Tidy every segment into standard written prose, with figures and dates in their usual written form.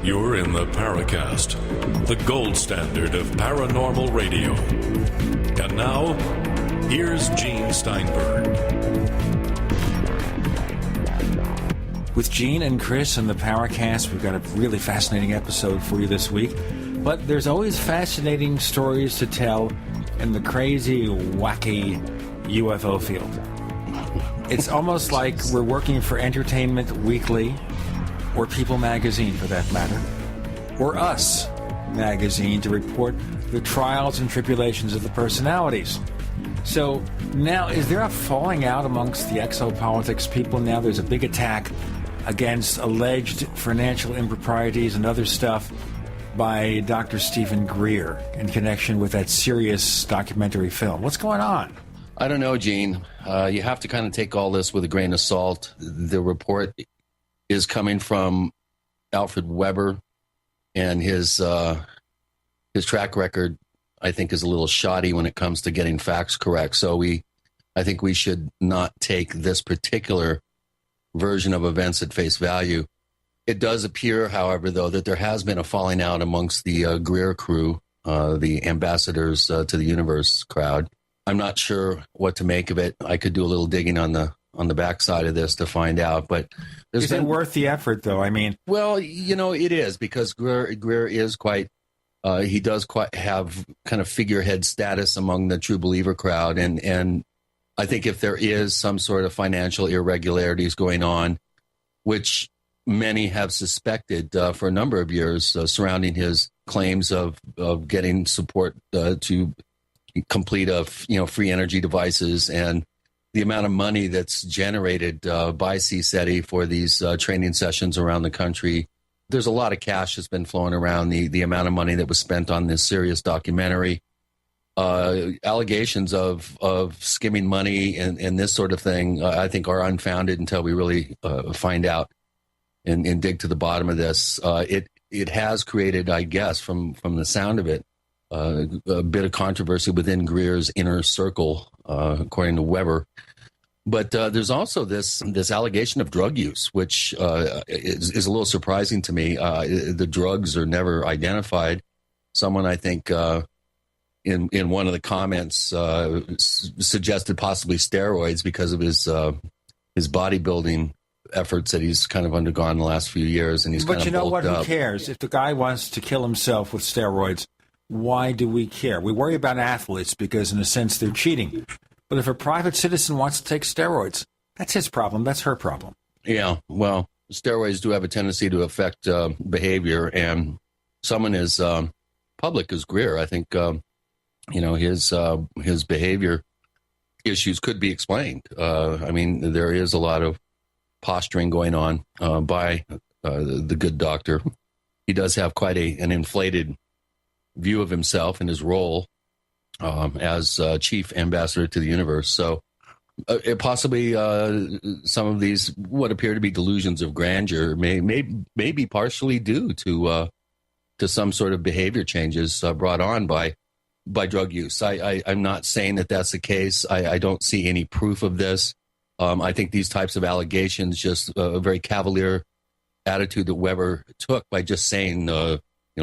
You're in the Paracast, the gold standard of paranormal radio. And now, here's Gene Steinberg. With Gene and Chris and the Paracast, we've got a really fascinating episode for you this week. But there's always fascinating stories to tell in the crazy, wacky UFO field. It's almost like we're working for Entertainment Weekly, or People Magazine for that matter, or Us Magazine to report the trials and tribulations of the personalities. So now, is there a falling out amongst the exopolitics people now? There's a big attack against alleged financial improprieties and other stuff by Dr. Stephen Greer in connection with that serious documentary film. What's going on? I don't know, Gene. You have to kind of take all this with a grain of salt. The report is coming from Alfred Weber, and his track record, I think, is a little shoddy when it comes to getting facts correct. So I think we should not take this particular version of events at face value. It does appear, however, though, that there has been a falling out amongst the Greer crew, the ambassadors to the universe crowd. I'm not sure what to make of it. I could do a little digging on the backside of this to find out, but is it worth the effort, though? I mean, well, you know, it is, because Greer is quite. He does quite have kind of figurehead status among the true believer crowd, and I think if there is some sort of financial irregularities going on, which many have suspected for a number of years, surrounding his claims of getting support to complete free energy devices, and the amount of money that's generated by CSETI for these training sessions around the country. There's a lot of cash that's been flowing around, the amount of money that was spent on this serious documentary. Allegations of skimming money and this sort of thing, I think, are unfounded until we really find out and dig to the bottom of this. It has created, I guess, from the sound of it, a bit of controversy within Greer's inner circle, according to Weber. But there's also this allegation of drug use, which is a little surprising to me. The drugs are never identified. Someone, I think, in one of the comments suggested possibly steroids because of his bodybuilding efforts that he's kind of undergone in the last few years. And But you know what? Who cares? If the guy wants to kill himself with steroids, why do we care? We worry about athletes because, in a sense, they're cheating. But if a private citizen wants to take steroids, that's his problem. That's her problem. Yeah, well, steroids do have a tendency to affect behavior, and someone as public as Greer, I think, his behavior issues could be explained. I mean, there is a lot of posturing going on by the good doctor. He does have quite an inflated view of himself and his role as chief ambassador to the universe. So possibly some of these what appear to be delusions of grandeur may be partially due to some sort of behavior changes brought on by drug use. I'm not saying that that's the case. I don't see any proof of this. I think these types of allegations, just a very cavalier attitude that Weber took by just saying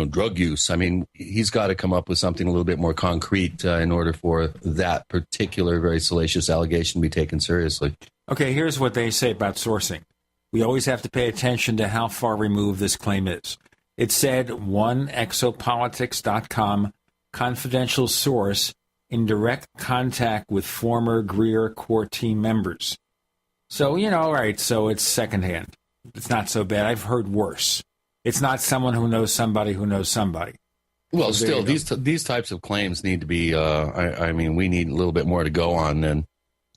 drug use. I mean, he's got to come up with something a little bit more concrete in order for that particular very salacious allegation to be taken seriously. Okay, here's what they say about sourcing. We always have to pay attention to how far removed this claim is. It said oneexopolitics.com, confidential source in direct contact with former Greer core team members. So, right, so it's secondhand. It's not so bad. I've heard worse. It's not someone who knows somebody who knows somebody. Well, so still, these types of claims need to be, we need a little bit more to go on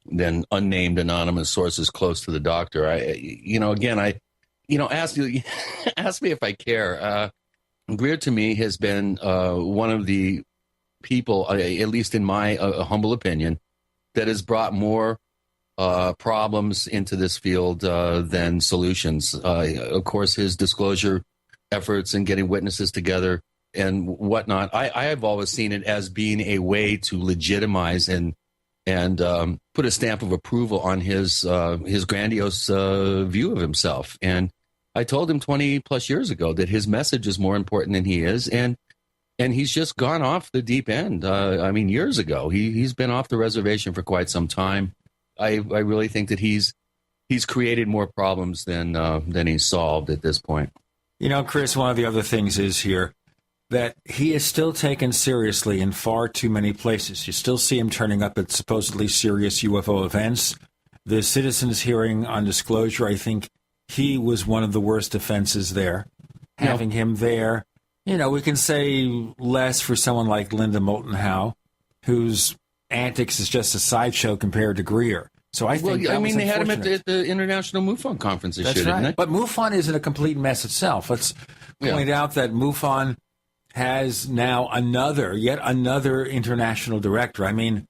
than unnamed anonymous sources close to the doctor. Ask me if I care. Greer, to me, has been one of the people, at least in my humble opinion, that has brought more problems into this field than solutions. Of course, his disclosure efforts and getting witnesses together and whatnot, I have always seen it as being a way to legitimize and put a stamp of approval on his grandiose view of himself. And I told him 20 plus years ago that his message is more important than he is. And he's just gone off the deep end. I mean, years ago, he's been off the reservation for quite some time. I really think that he's created more problems than he's solved at this point. You know, Chris, one of the other things is here that he is still taken seriously in far too many places. You still see him turning up at supposedly serious UFO events. The citizens' hearing on disclosure, I think he was one of the worst offenses there. Yeah. Having him there, you know, we can say less for someone like Linda Moulton Howe, whose antics is just a sideshow compared to Greer. So I think they had him at the International MUFON conference this year, right. didn't they? But MUFON isn't a complete mess itself. Let's point out that MUFON has now yet another international director. I mean,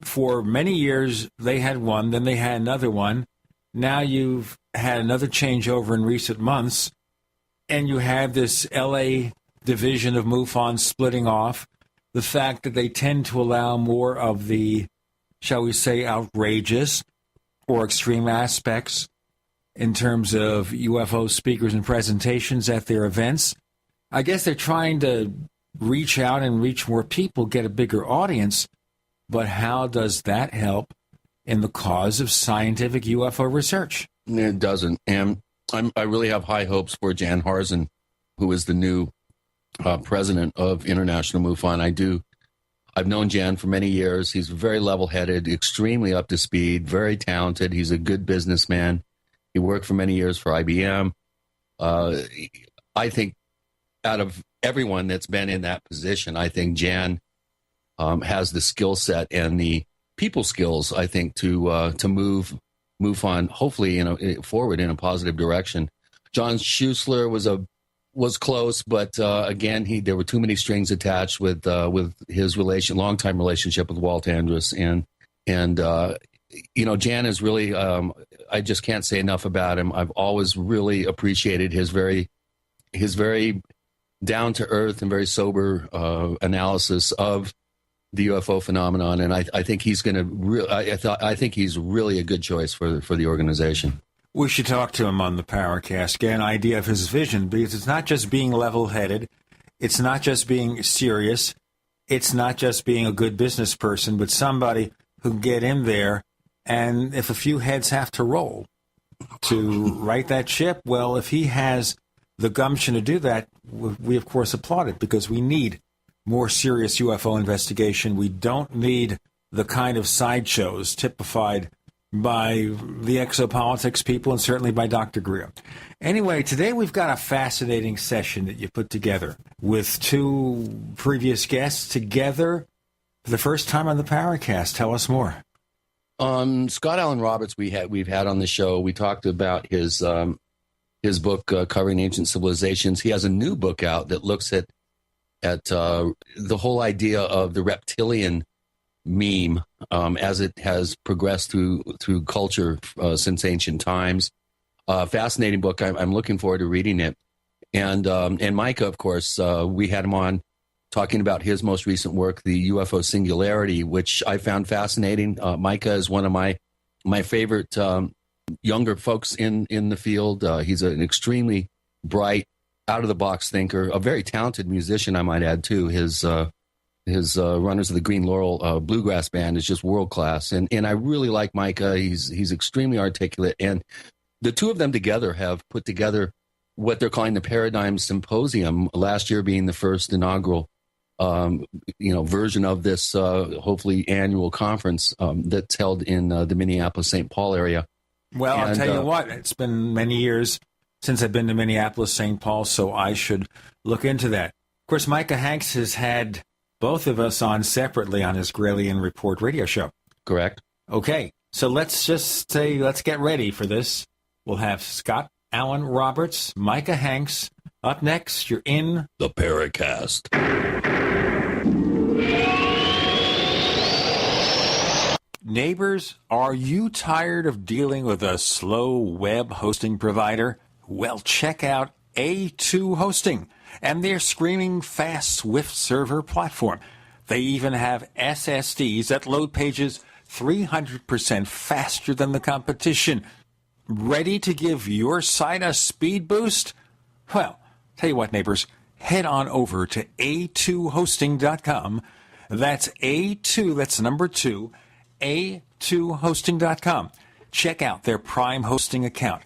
for many years they had one, then they had another one. Now you've had another changeover in recent months, and you have this L.A. division of MUFON splitting off. The fact that they tend to allow more of the, shall we say, outrageous or extreme aspects in terms of UFO speakers and presentations at their events. I guess they're trying to reach out and reach more people, get a bigger audience, but how does that help in the cause of scientific UFO research? It doesn't. And I really have high hopes for Jan Harzen, who is the new president of International MUFON. I've known Jan for many years. He's very level-headed, extremely up to speed, very talented. He's a good businessman. He worked for many years for IBM. I think out of everyone that's been in that position, I think Jan has the skill set and the people skills, I think, to move MUFON hopefully forward in a positive direction. John Schuessler was close, but again, there were too many strings attached with his longtime relationship with Walt Andrus, and Jan is really I just can't say enough about him. I've always really appreciated his very down to earth and very sober analysis of the UFO phenomenon, and I think he's going to. I think he's really a good choice for the organization. We should talk to him on the Paracast, get an idea of his vision, because it's not just being level-headed, it's not just being serious, it's not just being a good business person, but somebody who can get in there, and if a few heads have to roll to right that ship, well, if he has the gumption to do that, we of course applaud it, because we need more serious UFO investigation. We don't need the kind of sideshows typified by the exopolitics people and certainly by Dr. Greer. Anyway, today we've got a fascinating session that you put together with two previous guests together for the first time on the Paracast. Tell us more. Scott Allen Roberts we've had on the show. We talked about his book covering ancient civilizations. He has a new book out that looks at the whole idea of the reptilian meme as it has progressed through culture since ancient times. Fascinating book. I'm looking forward to reading it. And Micah, of course, we had him on talking about his most recent work, the UFO Singularity, which I found fascinating. Micah is one of my favorite younger folks in the field. He's an extremely bright, out-of-the-box thinker, a very talented musician, I might add, too. His Runners of the Green Laurel bluegrass band is just world-class. And I really like Micah. He's extremely articulate. And the two of them together have put together what they're calling the Paradigm Symposium, last year being the first inaugural version of this hopefully annual conference that's held in the Minneapolis, St. Paul area. Well, I'll tell you what, it's been many years since I've been to Minneapolis, St. Paul, so I should look into that. Of course, Micah Hanks has had both of us on separately on his Gralien Report radio show. Correct. Okay, so let's get ready for this. We'll have Scott Allen Roberts, Micah Hanks. Up next, you're in the Paracast. Neighbors, are you tired of dealing with a slow web hosting provider? Well, check out A2 Hosting and their screaming fast Swift server platform. They even have SSDs that load pages 300% faster than the competition. Ready to give your site a speed boost? Well, tell you what, neighbors, head on over to a2hosting.com. That's A2, that's number 2, a2hosting.com. Check out their Prime hosting account.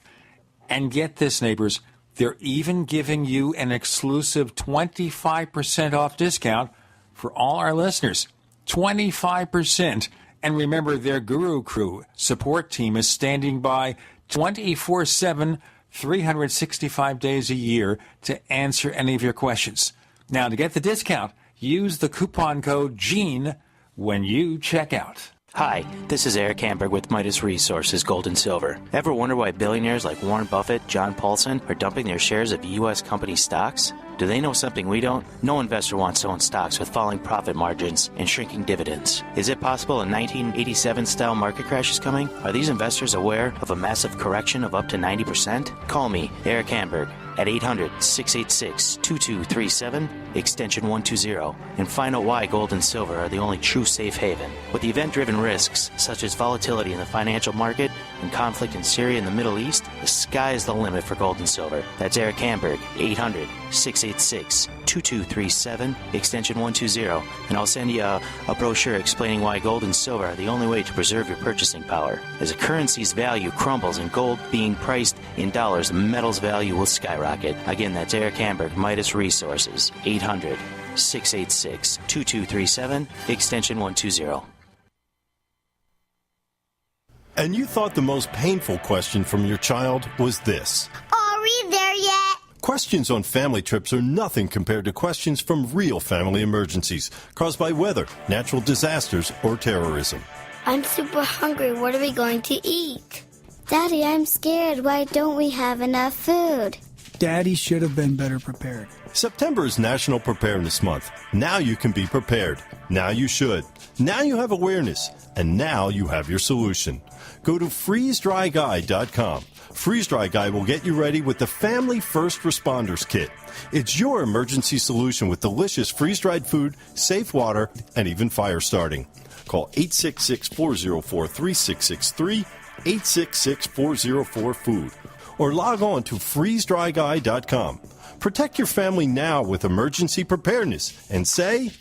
And get this, neighbors, they're even giving you an exclusive 25% off discount for all our listeners. 25%. And remember, their Guru Crew support team is standing by 24/7, 365 days a year to answer any of your questions. Now, to get the discount, use the coupon code GENE when you check out. Hi, this is Eric Hamburg with Midas Resources Gold and Silver. Ever wonder why billionaires like Warren Buffett, John Paulson are dumping their shares of U.S. company stocks? Do they know something we don't? No investor wants to own stocks with falling profit margins and shrinking dividends. Is it possible a 1987-style market crash is coming? Are these investors aware of a massive correction of up to 90%? Call me, Eric Hamburg, at 800-686-2237, extension 120, and find out why gold and silver are the only true safe haven. With the event-driven risks, such as volatility in the financial market and conflict in Syria and the Middle East, the sky is the limit for gold and silver. That's Eric Hamburg, 800-686-2237, extension 120, and I'll send you a brochure explaining why gold and silver are the only way to preserve your purchasing power. As a currency's value crumbles and gold being priced in dollars, metal's value will skyrocket. Again, that's Eric Hamburg, Midas Resources, 800-686-2237, extension 120. And you thought the most painful question from your child was this: Are we there yet? Questions on family trips are nothing compared to questions from real family emergencies caused by weather, natural disasters, or terrorism. I'm super hungry. What are we going to eat? Daddy, I'm scared. Why don't we have enough food? Daddy should have been better prepared. September is National Preparedness Month. Now you can be prepared. Now you should. Now you have awareness. And now you have your solution. Go to freezedryguy.com. Freeze Dry Guy will get you ready with the Family First Responders Kit. It's your emergency solution with delicious freeze-dried food, safe water, and even fire starting. Call 866-404-3663, 866-404-FOOD. Or log on to freezedryguy.com. Protect your family now with emergency preparedness and say,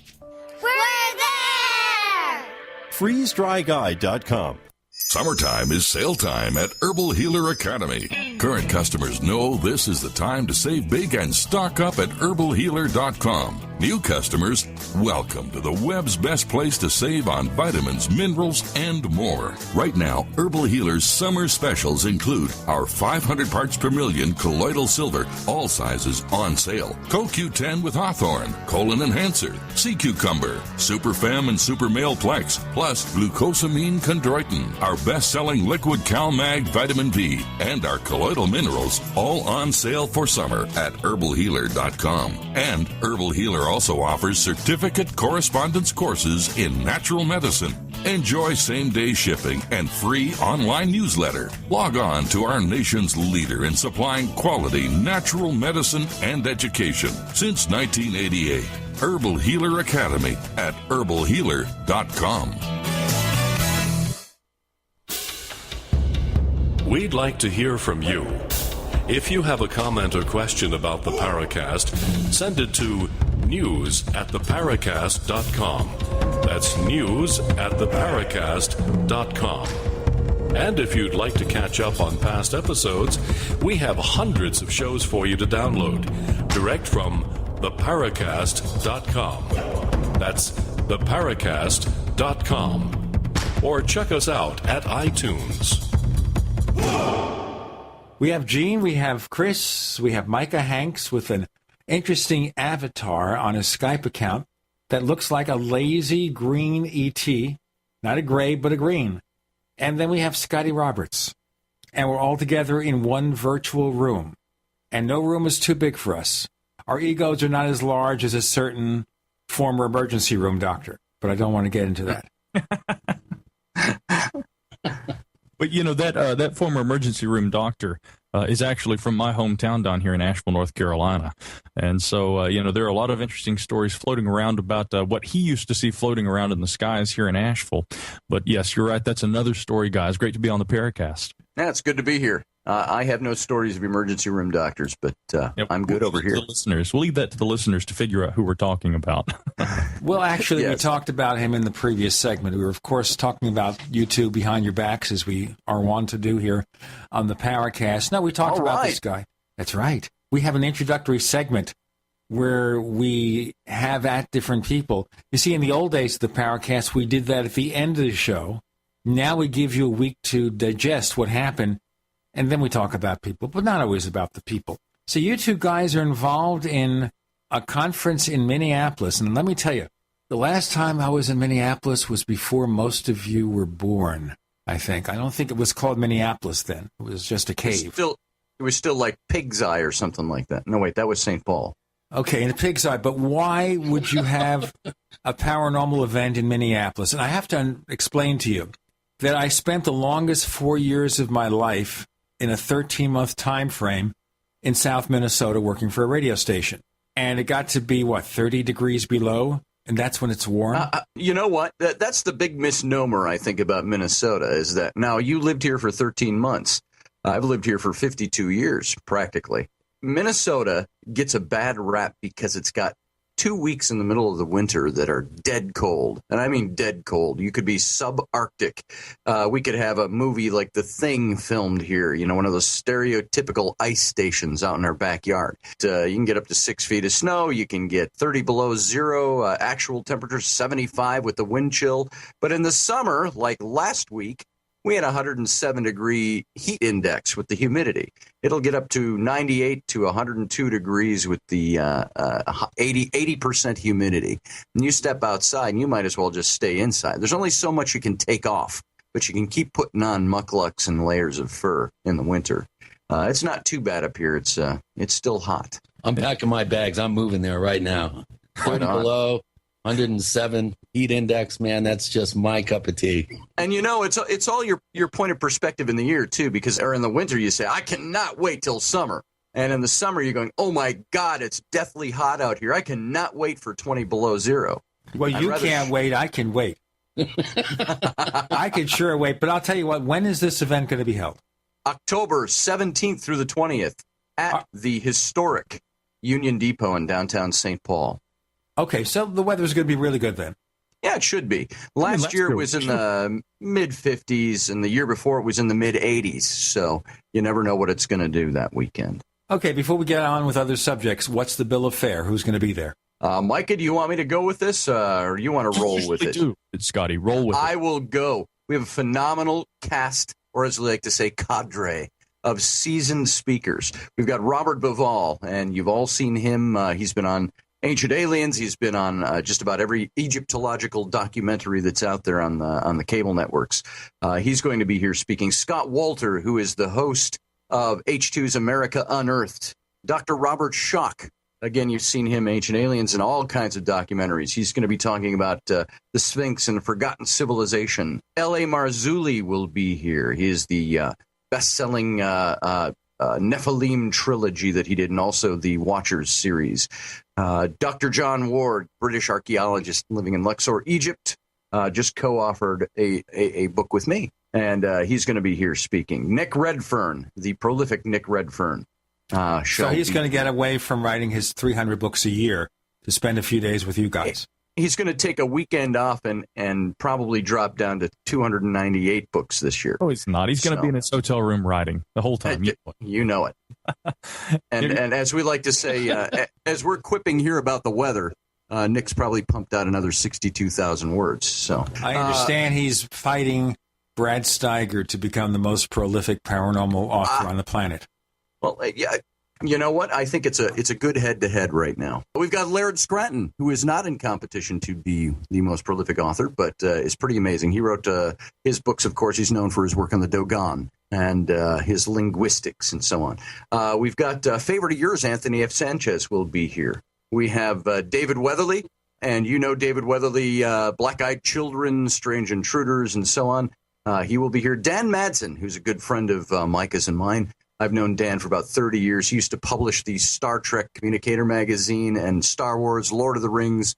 We're there! freezedryguy.com. Summertime is sale time at Herbal Healer Academy. Current customers know this is the time to save big and stock up at herbalhealer.com. New customers, welcome to the web's best place to save on vitamins, minerals, and more. Right now, Herbal Healer's summer specials include our 500 parts per million colloidal silver, all sizes on sale. CoQ10 with Hawthorne, Colon Enhancer, Sea Cucumber, Super Fem and Super Male Plex, plus glucosamine chondroitin, our best-selling liquid CalMag Vitamin V, and our colloidal minerals, all on sale for summer at herbalhealer.com. And Herbal Healer also offers certificate correspondence courses in natural medicine. Enjoy same-day shipping and free online newsletter. Log on to our nation's leader in supplying quality natural medicine and education since 1988. Herbal Healer Academy at herbalhealer.com. We'd like to hear from you. If you have a comment or question about the Paracast, send it to news@theparacast.com. That's news@theparacast.com. And if you'd like to catch up on past episodes, we have hundreds of shows for you to download direct from theparacast.com. That's theparacast.com. Or check us out at iTunes. We have Gene, we have Chris, we have Micah Hanks with an interesting avatar on his Skype account that looks like a lazy green ET, not a gray, but a green. And then we have Scotty Roberts. And we're all together in one virtual room. And no room is too big for us. Our egos are not as large as a certain former emergency room doctor. But I don't want to get into that. But, you know, that former emergency room doctor is actually from my hometown down here in Asheville, North Carolina. And so, you know, there are a lot of interesting stories floating around about what he used to see floating around in the skies here in Asheville. But, yes, you're right. That's another story, guys. Great to be on the Paracast. Yeah, it's good to be here. I have no stories of emergency room doctors, but I'm good over here. Listeners, we'll leave that to the listeners to figure out who we're talking about. Well, actually, we talked about him in the previous segment. We were, of course, talking about you two behind your backs, as we are wont to do here on the Paracast. No, we talked about this guy. That's right. We have an introductory segment where we have at different people. You see, in the old days of the Paracast, we did that at the end of the show. Now we give you a week to digest what happened, and then we talk about people, but not always about the people. So you two guys are involved in a conference in Minneapolis, and let me tell you, the last time I was in Minneapolis was before most of you were born, I think. I don't think it was called Minneapolis then. It was just a cave. It was still like Pig's Eye or something like that. No, wait, that was St. Paul. Okay, in a Pig's Eye, but why would you have a paranormal event in Minneapolis? And I have to explain to you that I spent the longest 4 years of my life in a 13-month time frame in South Minnesota working for a radio station. And it got to be, 30 degrees below? And that's when it's warm? You know what? That's the big misnomer, I think, about Minnesota, is that now you lived here for 13 months. I've lived here for 52 years, practically. Minnesota gets a bad rap because it's got 2 weeks in the middle of the winter that are dead cold. And I mean dead cold. You could be subarctic. We could have a movie like The Thing filmed here, one of those stereotypical ice stations out in our backyard. You can get up to 6 feet of snow. You can get 30 below zero, actual temperature 75 with the wind chill. But in the summer, like last week, we had a 107-degree heat index with the humidity. It'll get up to 98 to 102 degrees with the 80% humidity. And you step outside, and you might as well just stay inside. There's only so much you can take off, but you can keep putting on mucklucks and layers of fur in the winter. It's not too bad up here. It's still hot. I'm packing my bags. I'm moving there right now. 30 below. 107 heat index, man, that's just my cup of tea. And it's all your point of perspective in the year too, because in the winter you say, I cannot wait till summer. And in the summer you're going, oh my God, it's deathly hot out here. I cannot wait for 20 below zero. Well, you can't wait. I can wait. I can sure wait. But I'll tell you what, when is this event going to be held? October 17th through the 20th at the historic Union Depot in downtown St. Paul. Okay, so the weather's going to be really good then. Yeah, it should be. Last year it was in the mid-50s, and the year before it was in the mid-80s. So you never know what it's going to do that weekend. Okay, before we get on with other subjects, what's the bill of fare? Who's going to be there? Micah, do you want me to go with this, or do you want to roll with it? It's Scotty. Roll with it. I will go. We have a phenomenal cast, or as we like to say, cadre of seasoned speakers. We've got Robert Bivall, and you've all seen him. He's been on Ancient Aliens. He's been on just about every Egyptological documentary that's out there on the cable networks. He's going to be here speaking. Scott Walter, who is the host of H2's America Unearthed. Dr. Robert Schock. Again, you've seen him, Ancient Aliens, and all kinds of documentaries. He's going to be talking about the Sphinx and Forgotten Civilization. L.A. Marzulli will be here. He is the best-selling Nephilim trilogy that he did, and also the Watchers series. Dr. John Ward, British archaeologist living in Luxor, Egypt, just co-authored a book with me, and he's going to be here speaking. Nick Redfern, the prolific Nick Redfern. So he's going to get away from writing his 300 books a year to spend a few days with you guys. He's going to take a weekend off and probably drop down to 298 books this year. Oh, he's not. He's going to be in his hotel room writing the whole time. You know it. And as we like to say, as we're quipping here about the weather, Nick's probably pumped out another 62,000 words. So I understand he's fighting Brad Steiger to become the most prolific paranormal author on the planet. Well, yeah. You know what? I think it's a good head-to-head right now. We've got Laird Scranton, who is not in competition to be the most prolific author, but is pretty amazing. He wrote his books, of course. He's known for his work on the Dogon and his linguistics and so on. We've got favorite of yours, Anthony F. Sanchez, will be here. We have David Weatherly, and you know David Weatherly, Black-Eyed Children, Strange Intruders, and so on. He will be here. Dan Madsen, who's a good friend of Micah's and mine. I've known Dan for about 30 years. He used to publish the Star Trek Communicator magazine and Star Wars, Lord of the Rings,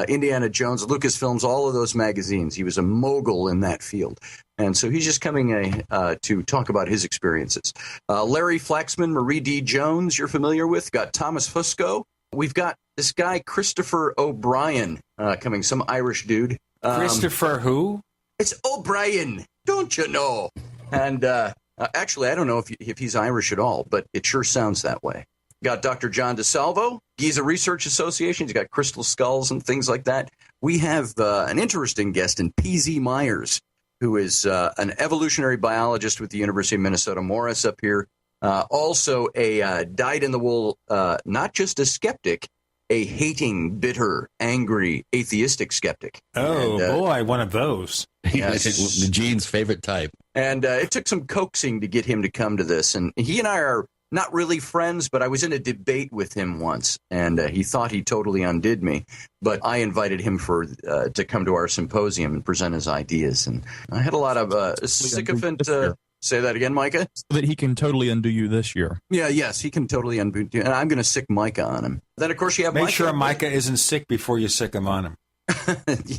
Indiana Jones, Lucasfilms, all of those magazines. He was a mogul in that field. And so he's just coming to talk about his experiences. Larry Flaxman, Marie D. Jones, you're familiar with. Got Thomas Fusco. We've got this guy, Christopher O'Brien, coming, some Irish dude. Christopher who? It's O'Brien, don't you know? And actually, I don't know if he's Irish at all, but it sure sounds that way. Got Dr. John DeSalvo, Giza Research Association. He's got crystal skulls and things like that. We have an interesting guest in P.Z. Myers, who is an evolutionary biologist with the University of Minnesota Morris up here. Also a dyed-in-the-wool, not just a skeptic, a hating, bitter, angry, atheistic skeptic. Oh, boy, one of those. Yes. Gene's favorite type. And it took some coaxing to get him to come to this. And he and I are not really friends, but I was in a debate with him once, and he thought he totally undid me. But I invited him to come to our symposium and present his ideas. And I had a lot of sycophant... Say that again, Micah? So that he can totally undo you this year. Yes, he can totally undo you. And I'm going to sick Micah on him. Then, of course, you have Make Micah. sure Micah isn't sick before you sick him on him.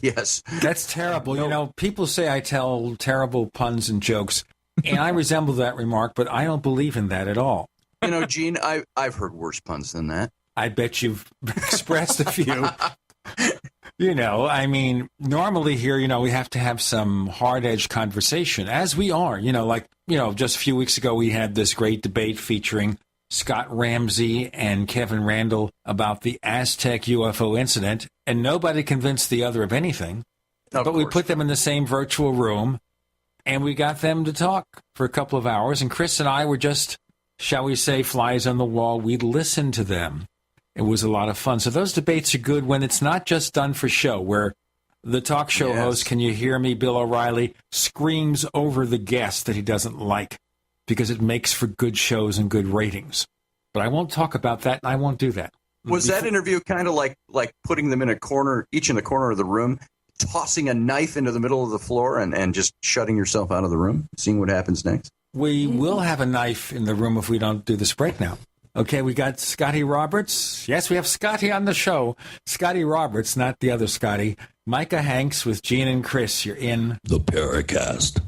Yes. That's terrible. You know, people say I tell terrible puns and jokes, and I resemble that remark, but I don't believe in that at all. You know, Gene, I've heard worse puns than that. I bet you've expressed a few. You know, I mean, normally here, you know, we have to have some hard-edged conversation, as we are. You know, like, you know, just a few weeks ago, we had this great debate featuring Scott Ramsey and Kevin Randall about the Aztec UFO incident, and nobody convinced the other of anything. But we put them in the same virtual room, and we got them to talk for a couple of hours, and Chris and I were just, shall we say, flies on the wall. We listened to them. It was a lot of fun. So those debates are good when it's not just done for show, where the talk show host, Can You Hear Me, Bill O'Reilly, screams over the guest that he doesn't like because it makes for good shows and good ratings. But I won't talk about that, and I won't do that. Was that interview kind of like putting them in a corner, each in the corner of the room, tossing a knife into the middle of the floor and just shutting yourself out of the room, seeing what happens next? We will have a knife in the room if we don't do this break now. Okay, we got Scotty Roberts. Yes, we have Scotty on the show. Scotty Roberts, not the other Scotty. Micah Hanks with Gene and Chris. You're in the Paracast.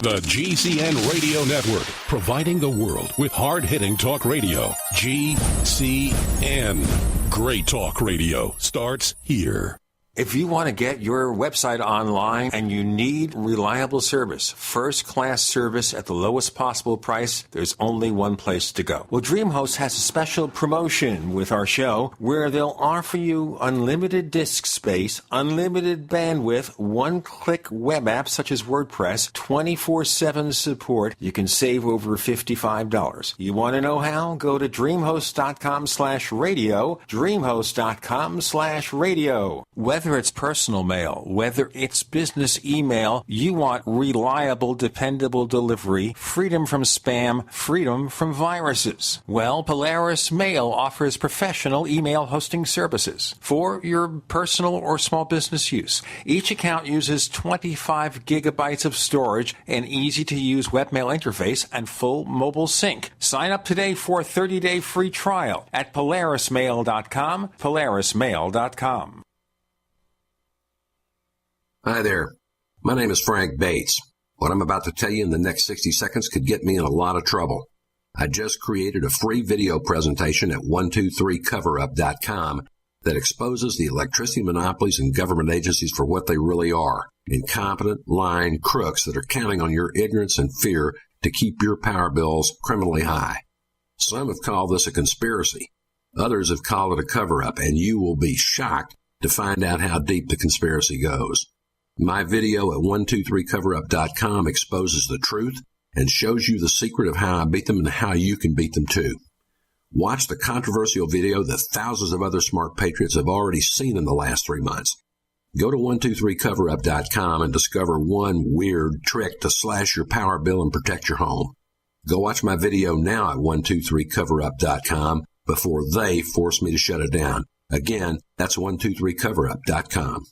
The GCN Radio Network, providing the world with hard-hitting talk radio. GCN. Great talk radio starts here. If you want to get your website online and you need reliable service, first-class service at the lowest possible price, there's only one place to go. Well, DreamHost has a special promotion with our show where they'll offer you unlimited disk space, unlimited bandwidth, one-click web apps such as WordPress, 24/7 support. You can save over $55. You want to know how? Go to dreamhost.com/radio, dreamhost.com/radio. Whether it's personal mail, whether it's business email, you want reliable, dependable delivery, freedom from spam, freedom from viruses. Well, Polaris Mail offers professional email hosting services for your personal or small business use. Each account uses 25 gigabytes of storage, an easy-to-use webmail interface, and full mobile sync. Sign up today for a 30-day free trial at polarismail.com, polarismail.com. Hi there. My name is Frank Bates. What I'm about to tell you in the next 60 seconds could get me in a lot of trouble. I just created a free video presentation at 123coverup.com that exposes the electricity monopolies and government agencies for what they really are, incompetent, lying crooks that are counting on your ignorance and fear to keep your power bills criminally high. Some have called this a conspiracy. Others have called it a cover-up, and you will be shocked to find out how deep the conspiracy goes. My video at 123coverup.com exposes the truth and shows you the secret of how I beat them and how you can beat them too. Watch the controversial video that thousands of other smart patriots have already seen in the last 3 months. Go to 123coverup.com and discover one weird trick to slash your power bill and protect your home. Go watch my video now at 123coverup.com before they force me to shut it down. Again, that's 123coverup.com.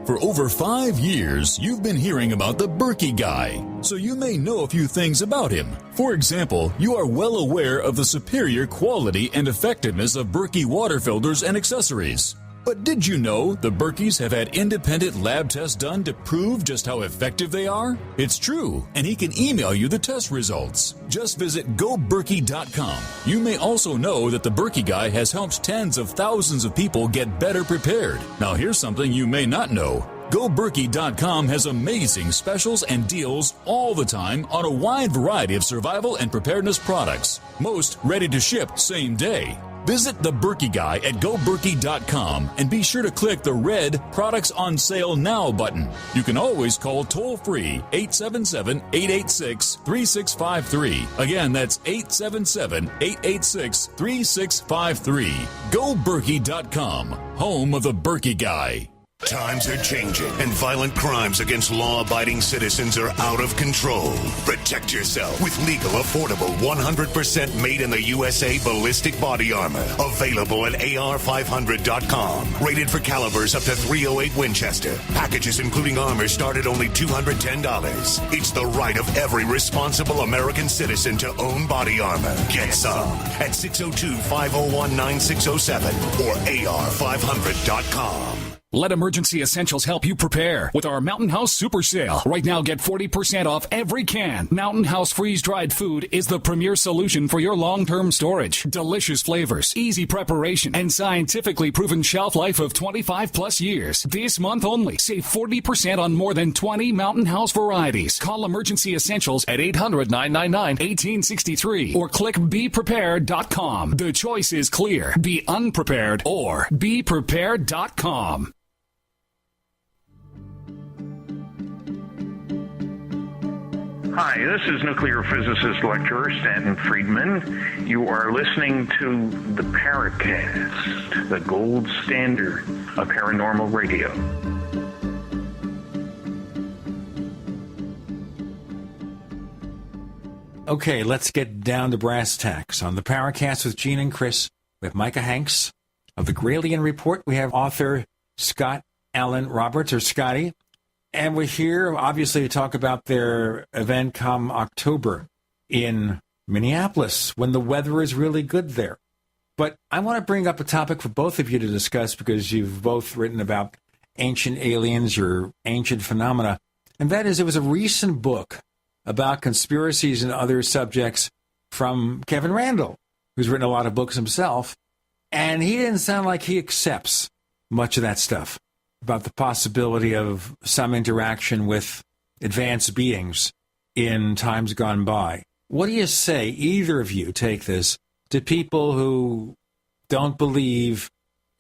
For over 5 years, you've been hearing about the Berkey guy, so you may know a few things about him. For example, you are well aware of the superior quality and effectiveness of Berkey water filters and accessories. But did you know the Berkeys have had independent lab tests done to prove just how effective they are? It's true, and he can email you the test results. Just visit GoBerkey.com. You may also know that the Berkey Guy has helped tens of thousands of people get better prepared. Now here's something you may not know. GoBerkey.com has amazing specials and deals all the time on a wide variety of survival and preparedness products. Most ready to ship same day. Visit the Berkey Guy at GoBerkey.com and be sure to click the red Products on Sale Now button. You can always call toll-free 877-886-3653. Again, that's 877-886-3653. GoBerkey.com, home of the Berkey Guy. Times are changing, and violent crimes against law-abiding citizens are out of control. Protect yourself with legal, affordable, 100% made in the USA ballistic body armor. Available at AR500.com. Rated for calibers up to .308 Winchester. Packages including armor start at only $210. It's the right of every responsible American citizen to own body armor. Get some at 602-501-9607 or AR500.com. Let Emergency Essentials help you prepare with our Mountain House Super Sale. Right now, get 40% off every can. Mountain House freeze-dried food is the premier solution for your long-term storage. Delicious flavors, easy preparation, and scientifically proven shelf life of 25-plus years. This month only, save 40% on more than 20 Mountain House varieties. Call Emergency Essentials at 800-999-1863 or click BePrepared.com. The choice is clear. Be unprepared or BePrepared.com. Hi, this is nuclear physicist lecturer Stanton Friedman. You are listening to the Paracast, the gold standard of paranormal radio. Okay, let's get down to brass tacks. On the Paracast with Gene and Chris, we have Micah Hanks of the Gralien Report. We have author Scott Allen Roberts, or Scotty. And we're here, obviously, to talk about their event come October in Minneapolis, when the weather is really good there. But I want to bring up a topic for both of you to discuss, because you've both written about ancient aliens or ancient phenomena. And that is, it was a recent book about conspiracies and other subjects from Kevin Randall, who's written a lot of books himself. And he didn't sound like he accepts much of that stuff about the possibility of some interaction with advanced beings in times gone by. What do you say, either of you, take this, to people who don't believe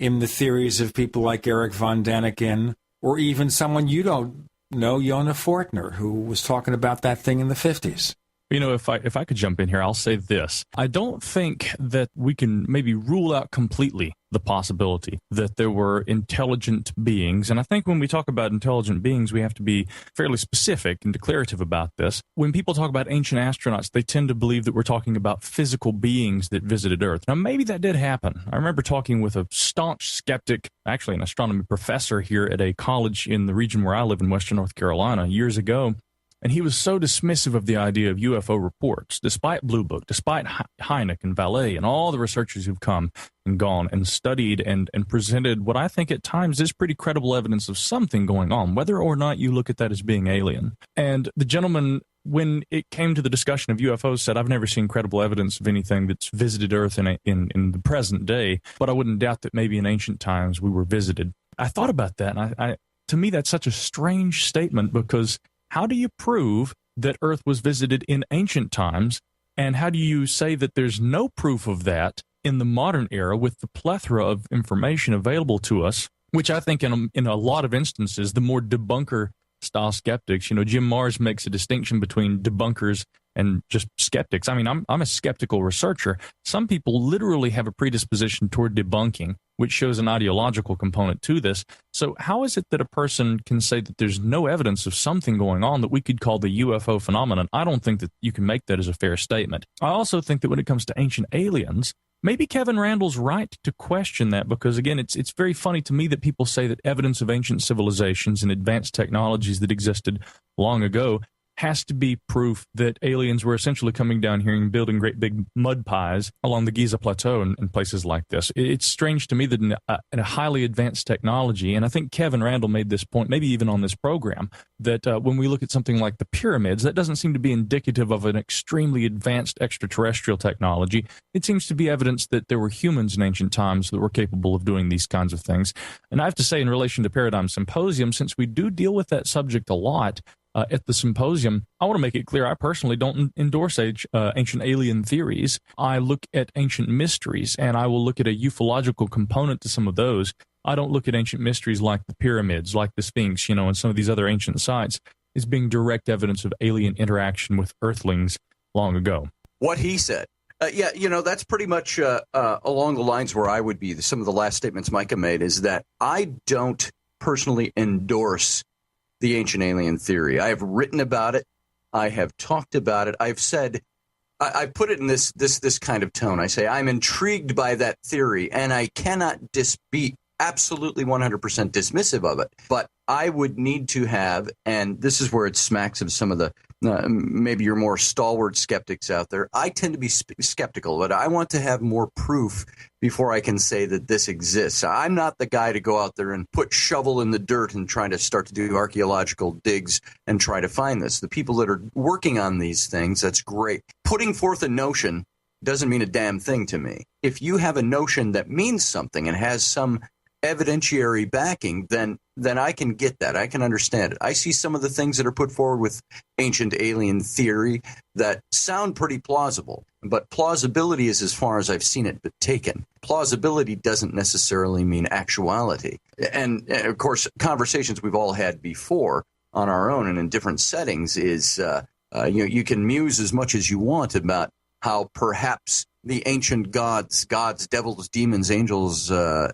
in the theories of people like Eric von Daniken, or even someone you don't know, Yona Fortner, who was talking about that thing in the 50s? You know, if I could jump in here, I'll say this. I don't think that we can maybe rule out completely the possibility that there were intelligent beings. And I think when we talk about intelligent beings, we have to be fairly specific and declarative about this. When people talk about ancient astronauts, they tend to believe that we're talking about physical beings that visited Earth. Now, maybe that did happen. I remember talking with a staunch skeptic, actually an astronomy professor here at a college in the region where I live in Western North Carolina years ago. And he was so dismissive of the idea of UFO reports, despite Blue Book, despite Hynek and Vallée and all the researchers who've come and gone and studied and presented what I think at times is pretty credible evidence of something going on, whether or not you look at that as being alien. And the gentleman, when it came to the discussion of UFOs, said, I've never seen credible evidence of anything that's visited Earth in the present day, but I wouldn't doubt that maybe in ancient times we were visited. I thought about that, and to me that's such a strange statement, because how do you prove that Earth was visited in ancient times, and how do you say that there's no proof of that in the modern era with the plethora of information available to us, which I think in a lot of instances, the more debunker-style skeptics, Jim Marrs makes a distinction between debunkers and just skeptics. I mean, I'm a skeptical researcher. Some people literally have a predisposition toward debunking, which shows an ideological component to this. So how is it that a person can say that there's no evidence of something going on that we could call the UFO phenomenon? I don't think that you can make that as a fair statement. I also think that when it comes to ancient aliens, maybe Kevin Randall's right to question that, because, again, it's very funny to me that people say that evidence of ancient civilizations and advanced technologies that existed long ago has to be proof that aliens were essentially coming down here and building great big mud pies along the Giza Plateau and places like this. It's strange to me that in a highly advanced technology, and I think Kevin Randall made this point, maybe even on this program, that when we look at something like the pyramids, that doesn't seem to be indicative of an extremely advanced extraterrestrial technology. It seems to be evidence that there were humans in ancient times that were capable of doing these kinds of things. And I have to say, in relation to Paradigm Symposium, since we do deal with that subject a lot, at the symposium, I want to make it clear I personally don't endorse ancient alien theories. I look at ancient mysteries, and I will look at a ufological component to some of those. I don't look at ancient mysteries like the pyramids, like the Sphinx, and some of these other ancient sites as being direct evidence of alien interaction with Earthlings long ago. What he said. That's pretty much along the lines where I would be. Some of the last statements Micah made is that I don't personally endorse the ancient alien theory. I have written about it. I have talked about it. I've said, I put it in this kind of tone. I say, I'm intrigued by that theory, and I cannot be absolutely 100% dismissive of it. But I would need to have, and this is where it smacks of some of the, maybe your more stalwart skeptics out there. I tend to be skeptical, but I want to have more proof before I can say that this exists. I'm not the guy to go out there and put shovel in the dirt and try to start to do archaeological digs and try to find this. The people that are working on these things, that's great. Putting forth a notion doesn't mean a damn thing to me. If you have a notion that means something and has some evidentiary backing, then I can get that. I can understand it. I see some of the things that are put forward with ancient alien theory that sound pretty plausible, but plausibility is as far as I've seen it taken. Plausibility doesn't necessarily mean actuality. And of course, conversations we've all had before on our own and in different settings is, you can muse as much as you want about how perhaps the ancient gods, devils, demons, angels,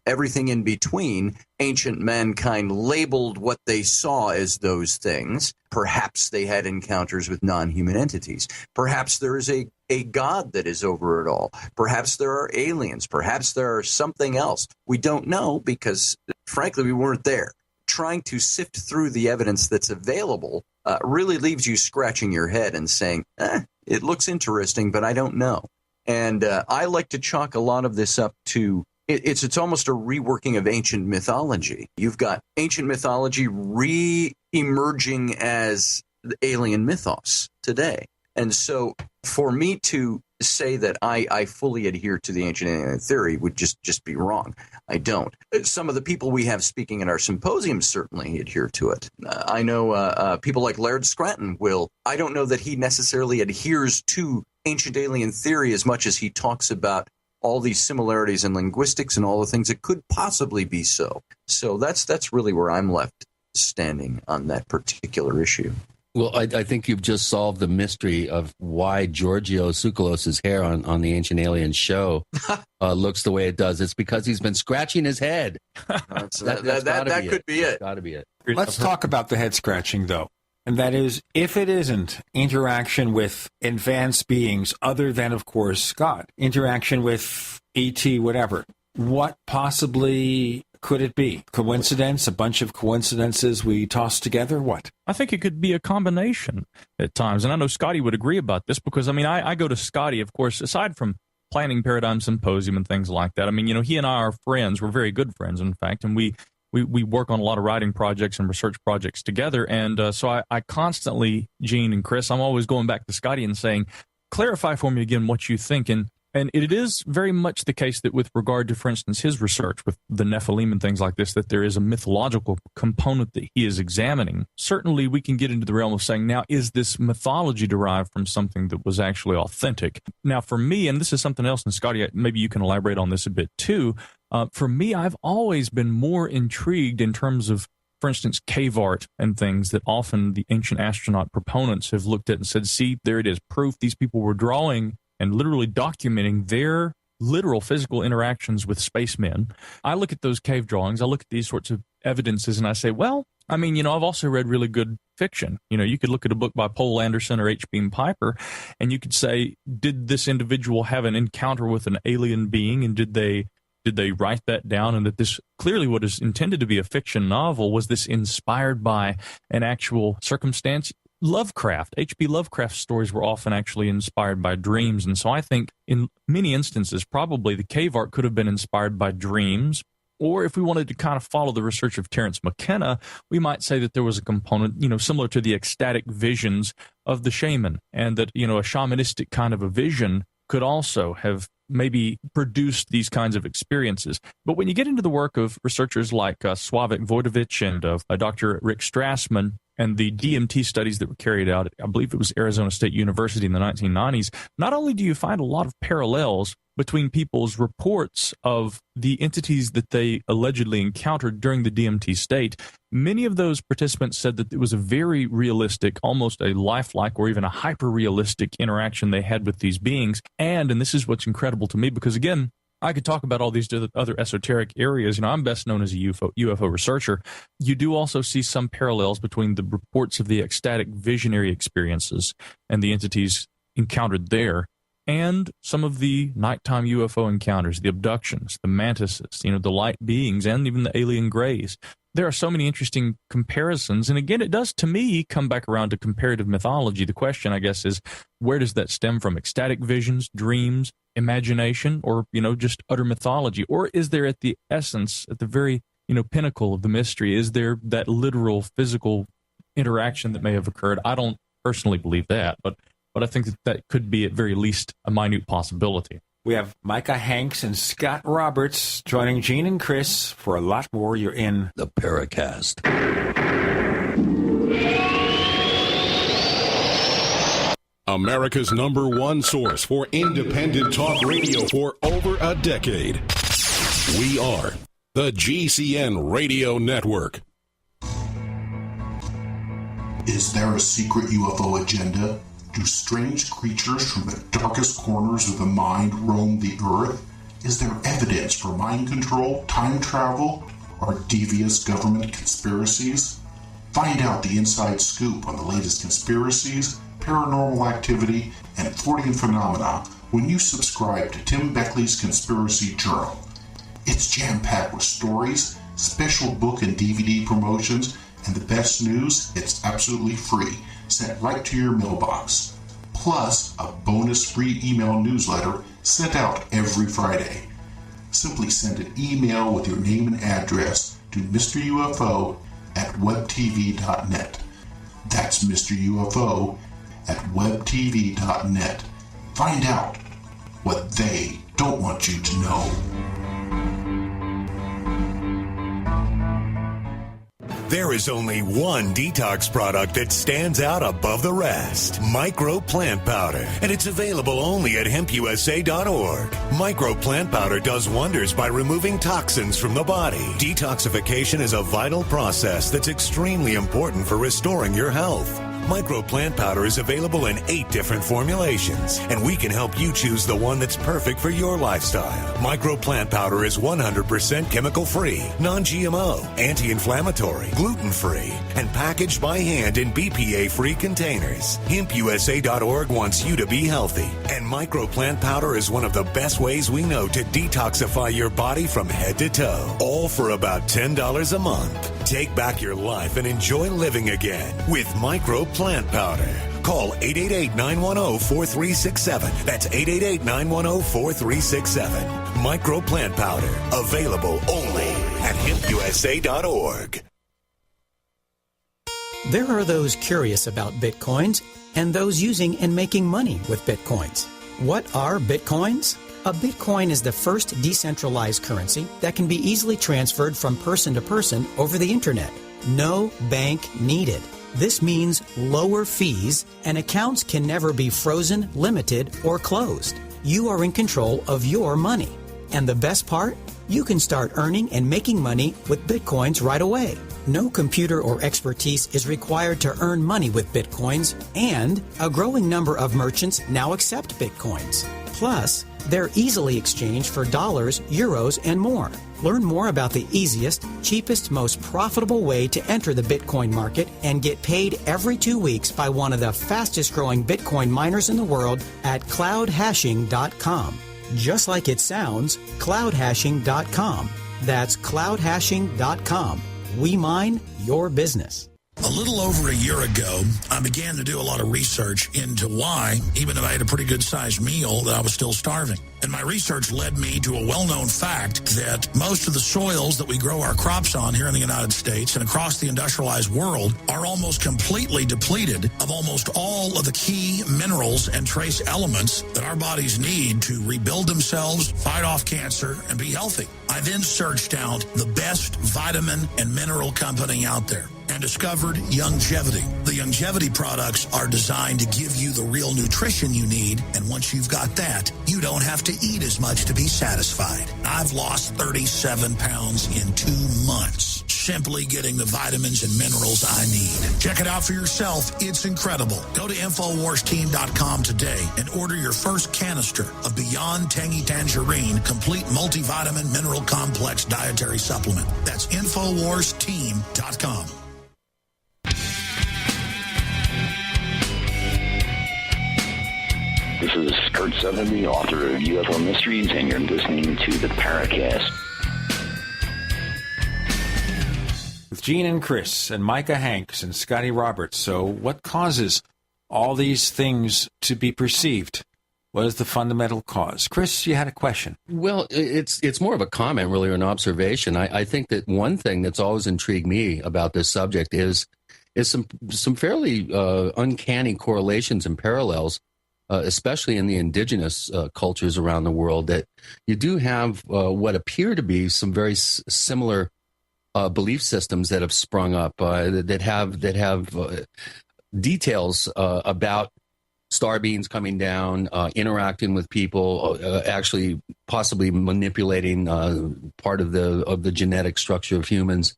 everything in between, ancient mankind labeled what they saw as those things. Perhaps they had encounters with non-human entities. Perhaps there is a god that is over it all. Perhaps there are aliens. Perhaps there are something else. We don't know because, frankly, we weren't there. Trying to sift through the evidence that's available really leaves you scratching your head and saying, it looks interesting, but I don't know. And I like to chalk a lot of this up to it's almost a reworking of ancient mythology. You've got ancient mythology re-emerging as the alien mythos today. And so for me to say that I fully adhere to the ancient alien theory would just be wrong. I don't. Some of the people we have speaking at our symposium certainly adhere to it. I know people like Laird Scranton will. I don't know that he necessarily adheres to ancient alien theory as much as he talks about all these similarities in linguistics and all the things that could possibly be so. So that's really where I'm left standing on that particular issue. Well, I think you've just solved the mystery of why Giorgio Tsoukalos' hair on the Ancient Alien show looks the way it does. It's because he's been scratching his head. That could be it. Got to be it. Let's talk about the head scratching, though. And that is, if it isn't interaction with advanced beings other than, of course, Scott, interaction with ET, whatever, what possibly could it be? Coincidence? A bunch of coincidences we toss together? What? I think it could be a combination at times. And I know Scotty would agree about this because, I go to Scotty, of course, aside from planning Paradigm Symposium and things like that. He and I are friends. We're very good friends, in fact, and we work on a lot of writing projects and research projects together. And so I constantly, Gene and Chris, I'm always going back to Scotty and saying, clarify for me again what you think. And it is very much the case that with regard to, for instance, his research with the Nephilim and things like this, that there is a mythological component that he is examining. Certainly, we can get into the realm of saying, now, is this mythology derived from something that was actually authentic? Now, for me, and this is something else, and Scotty, maybe you can elaborate on this a bit too, for me, I've always been more intrigued in terms of, for instance, cave art and things that often the ancient astronaut proponents have looked at and said, see, there it is, proof these people were drawing and literally documenting their literal physical interactions with spacemen. I look at those cave drawings, I look at these sorts of evidences, and I say, well, I've also read really good fiction. You could look at a book by Poul Anderson or H. Beam Piper, and you could say, did this individual have an encounter with an alien being, and did they write that down, and that this clearly what is intended to be a fiction novel, was this inspired by an actual circumstance? Lovecraft, H.P. Lovecraft's stories were often actually inspired by dreams. And so I think in many instances, probably the cave art could have been inspired by dreams. Or if we wanted to kind of follow the research of Terence McKenna, we might say that there was a component, similar to the ecstatic visions of the shaman, and that, a shamanistic kind of a vision could also have maybe produced these kinds of experiences. But when you get into the work of researchers like Slavik Vojdovich and Dr. Rick Strassman, and the DMT studies that were carried out, I believe it was Arizona State University in the 1990s, not only do you find a lot of parallels between people's reports of the entities that they allegedly encountered during the DMT state, many of those participants said that it was a very realistic, almost a lifelike or even a hyper-realistic interaction they had with these beings. And this is what's incredible to me, because again, I could talk about all these other esoteric areas. I'm best known as a UFO researcher. You do also see some parallels between the reports of the ecstatic visionary experiences and the entities encountered there, and some of the nighttime UFO encounters, the abductions, the mantises, the light beings, and even the alien grays. There are so many interesting comparisons. And again, it does, to me, come back around to comparative mythology. The question, I guess, is where does that stem from? Ecstatic visions, dreams, imagination, or, just utter mythology? Or is there at the essence, at the very, pinnacle of the mystery, is there that literal physical interaction that may have occurred? I don't personally believe that, but I think that could be at very least a minute possibility. We have Micah Hanks and Scott Roberts joining Gene and Chris for a lot more. You're in the Paracast. America's #1 source for independent talk radio for over a decade. We are the GCN Radio Network. Is there a secret UFO agenda? Do strange creatures from the darkest corners of the mind roam the earth? Is there evidence for mind control, time travel, or devious government conspiracies? Find out the inside scoop on the latest conspiracies, paranormal activity, and Fortean phenomena when you subscribe to Tim Beckley's Conspiracy Journal. It's jam-packed with stories, special book and DVD promotions, and the best news, it's absolutely free, sent right to your mailbox. Plus, a bonus free email newsletter sent out every Friday. Simply send an email with your name and address to Mr. UFO at webtv.net. That's Mr. UFO at webtv.net. Find out what they don't want you to know. There is only one detox product that stands out above the rest. Micro Plant Powder. And it's available only at hempusa.org. Micro Plant Powder does wonders by removing toxins from the body. Detoxification is a vital process that's extremely important for restoring your health. Micro Plant Powder is available in 8 different formulations, and we can help you choose the one that's perfect for your lifestyle. Micro Plant Powder is 100% chemical-free, non-GMO, anti-inflammatory, gluten-free, and packaged by hand in BPA-free containers. HempUSA.org wants you to be healthy, and Micro Plant Powder is one of the best ways we know to detoxify your body from head to toe, all for about $10 a month. Take back your life and enjoy living again with Micro Plant Powder. Call 888-910-4367. That's 888-910-4367. Micro Plant Powder. Available only at hempusa.org. There are those curious about Bitcoins and those using and making money with Bitcoins. What are Bitcoins? A Bitcoin is the first decentralized currency that can be easily transferred from person to person over the internet. No bank needed. This means lower fees, and accounts can never be frozen, limited, or closed. You are in control of your money. And the best part? You can start earning and making money with Bitcoins right away. No computer or expertise is required to earn money with Bitcoins, and a growing number of merchants now accept Bitcoins. Plus, they're easily exchanged for dollars, euros, and more. Learn more about the easiest, cheapest, most profitable way to enter the Bitcoin market and get paid every 2 weeks by one of the fastest-growing Bitcoin miners in the world at cloudhashing.com. Just like it sounds, cloudhashing.com. That's cloudhashing.com. We mine your business. A little over a year ago, I began to do a lot of research into why, even though I had a pretty good-sized meal, that I was still starving. And my research led me to a well-known fact that most of the soils that we grow our crops on here in the United States and across the industrialized world are almost completely depleted of almost all of the key minerals and trace elements that our bodies need to rebuild themselves, fight off cancer, and be healthy. I then searched out the best vitamin and mineral company out there and discovered Youngevity. The Youngevity products are designed to give you the real nutrition you need, and once you've got that, you don't have to eat as much to be satisfied. I've lost 37 pounds in 2 months, simply getting the vitamins and minerals I need. Check it out for yourself. It's incredible. Go to InfoWarsTeam.com today and order your first canister of Beyond Tangy Tangerine Complete Multivitamin Mineral Complex Dietary Supplement. That's InfoWarsTeam.com. This is Kurt Sotheby, author of UFO Mysteries, and you're listening to the Paracast. With Gene and Chris and Micah Hanks and Scotty Roberts. So what causes all these things to be perceived? What is the fundamental cause? Chris, you had a question. Well, it's more of a comment, really, or an observation. I think that one thing that's always intrigued me about this subject is some fairly uncanny correlations and parallels, especially in the indigenous cultures around the world, that you do have what appear to be some very similar belief systems that have sprung up that have details about star beings coming down, interacting with people, actually possibly manipulating part of the genetic structure of humans.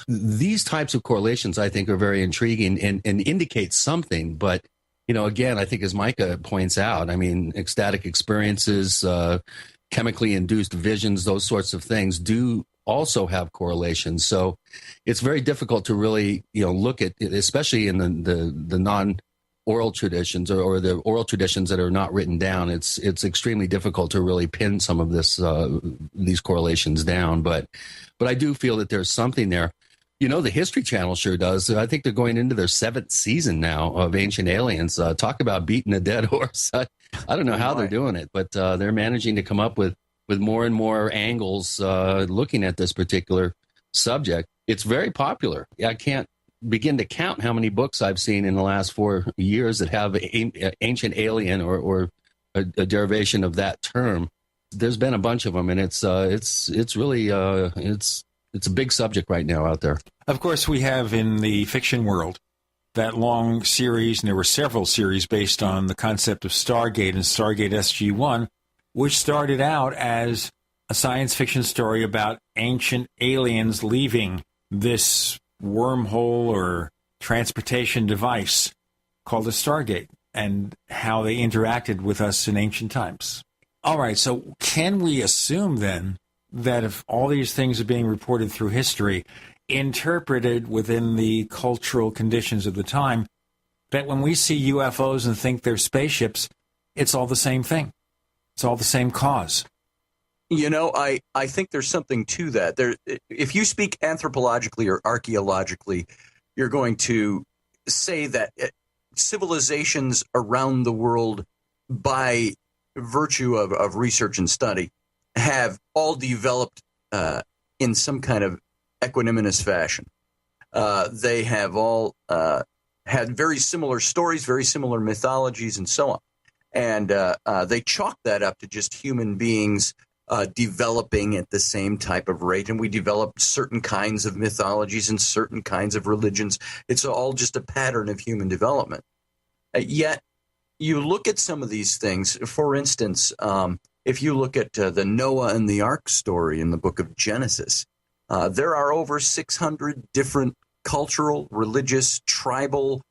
These types of correlations, I think, are very intriguing and indicate something. But, you know, again, I think as Micah points out, I mean, ecstatic experiences, chemically induced visions, those sorts of things do also have correlations. So it's very difficult to really, look at, especially in the non-oral traditions or the oral traditions that are not written down. It's extremely difficult to really pin some of these correlations down. But I do feel that there's something there. The History Channel sure does. I think they're going into their 7th season now of Ancient Aliens. Talk about beating a dead horse. I don't know how they're doing it, but they're managing to come up with more and more angles looking at this particular subject. It's very popular. I can't begin to count how many books I've seen in the last 4 years that have ancient alien or a derivation of that term. There's been a bunch of them, and it's really it's a big subject right now out there. Of course, we have in the fiction world that long series, and there were several series based on the concept of Stargate and Stargate SG-1, which started out as a science fiction story about ancient aliens leaving this wormhole or transportation device called a Stargate and how they interacted with us in ancient times. All right, so can we assume then that if all these things are being reported through history, interpreted within the cultural conditions of the time, that when we see UFOs and think they're spaceships, it's all the same thing? It's all the same cause. I think there's something to that. If you speak anthropologically or archaeologically, you're going to say that civilizations around the world, by virtue of research and study, have all developed in some kind of equanimous fashion. They have all had very similar stories, very similar mythologies, and so on. And they chalk that up to just human beings developing at the same type of rate. And we developed certain kinds of mythologies and certain kinds of religions. It's all just a pattern of human development. Yet, you look at some of these things. For instance, if you look at the Noah and the Ark story in the book of Genesis, there are over 600 different cultural, religious, tribal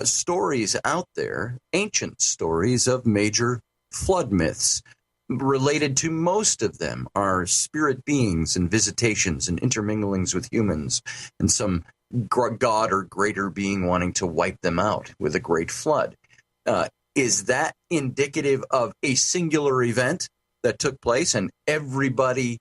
stories out there, ancient stories of major flood myths. Related to most of them are spirit beings and visitations and interminglings with humans and some god or greater being wanting to wipe them out with a great flood. Is that indicative of a singular event that took place and everybody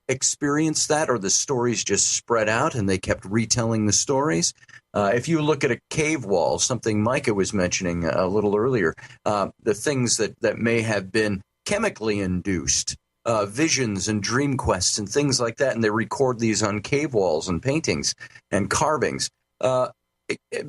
experienced that, or the stories just spread out and they kept retelling the stories. If you look at a cave wall, something Micah was mentioning a little earlier, the things that may have been chemically induced, visions and dream quests and things like that, and they record these on cave walls and paintings and carvings.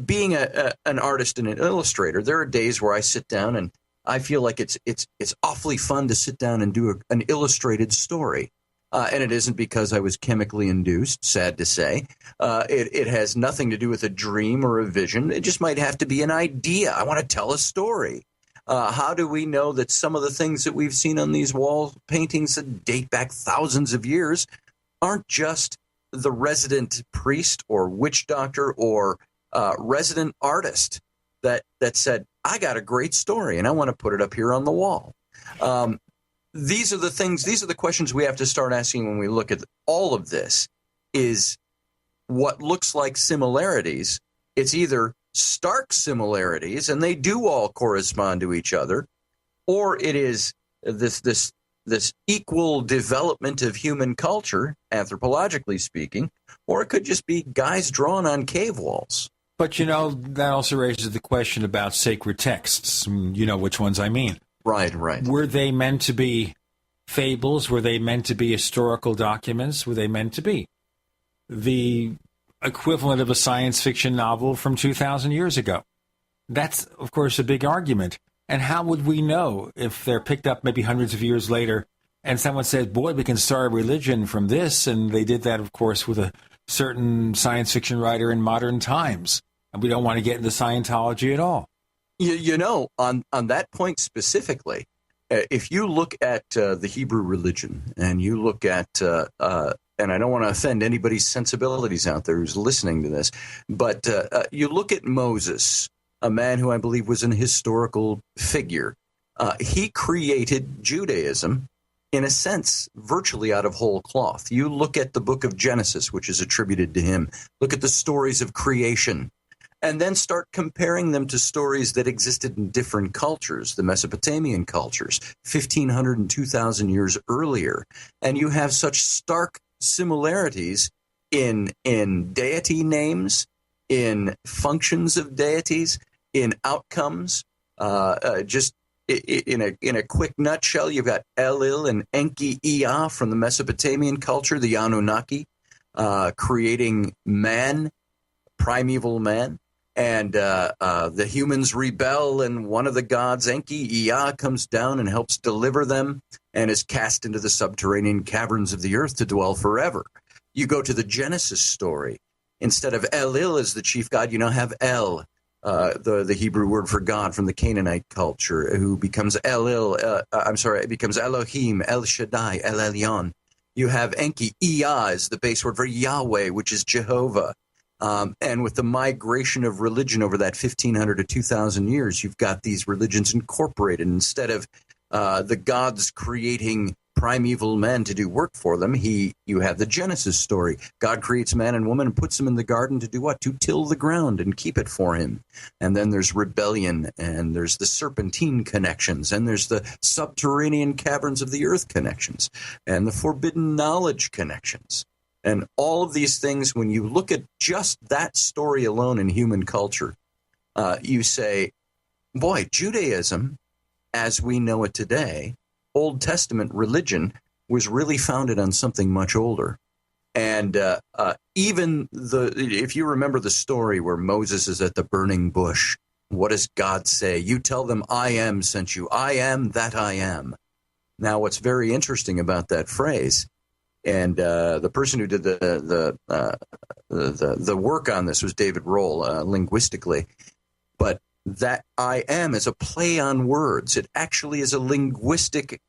Being an artist and an illustrator, there are days where I sit down and I feel like it's awfully fun to sit down and do an illustrated story. And it isn't because I was chemically induced, sad to say. It has nothing to do with a dream or a vision. It just might have to be an idea. I want to tell a story. How do we know that some of the things that we've seen on these wall paintings that date back thousands of years aren't just the resident priest or witch doctor or resident artist that said, I got a great story and I want to put it up here on the wall? These are the questions we have to start asking when we look at all of this. Is what looks like similarities, it's either stark similarities and they do all correspond to each other, or it is this equal development of human culture, anthropologically speaking, or it could just be guys drawn on cave walls. But, that also raises the question about sacred texts. You know which ones I mean. Right. Were they meant to be fables? Were they meant to be historical documents? Were they meant to be the equivalent of a science fiction novel from 2,000 years ago? That's, of course, a big argument. And how would we know if they're picked up maybe hundreds of years later and someone said, boy, we can start a religion from this? And they did that, of course, with a certain science fiction writer in modern times. And we don't want to get into Scientology at all. On that point specifically, if you look at the Hebrew religion and you look at, and I don't want to offend anybody's sensibilities out there who's listening to this, but you look at Moses, a man who I believe was an historical figure. He created Judaism, in a sense, virtually out of whole cloth. You look at the book of Genesis, which is attributed to him. Look at the stories of creation. And then start comparing them to stories that existed in different cultures, the Mesopotamian cultures, 1,500 and 2,000 years earlier. And you have such stark similarities in deity names, in functions of deities, in outcomes. Just in a quick nutshell, you've got Elil and Enki Ea from the Mesopotamian culture, the Anunnaki, creating man, primeval man. And the humans rebel, and one of the gods, Enki, Ea, comes down and helps deliver them and is cast into the subterranean caverns of the earth to dwell forever. You go to the Genesis story. Instead of Elil as the chief god, you now have El, the Hebrew word for God from the Canaanite culture, who becomes it becomes Elohim, El Shaddai, El Elyon. You have Enki, Ea is the base word for Yahweh, which is Jehovah. And with the migration of religion over that 1,500 to 2,000 years, you've got these religions incorporated. Instead of the gods creating primeval men to do work for them, you have the Genesis story. God creates man and woman and puts them in the garden to do what? To till the ground and keep it for him. And then there's rebellion, and there's the serpentine connections, and there's the subterranean caverns of the earth connections, and the forbidden knowledge connections. And all of these things, when you look at just that story alone in human culture, you say, boy, Judaism, as we know it today, Old Testament religion, was really founded on something much older. And even if you remember the story where Moses is at the burning bush, what does God say? You tell them, I am sent you. I am that I am. Now, what's very interesting about that phrase, and the person who did the work on this was David Roll, linguistically. But that I am is a play on words. It actually is a linguistic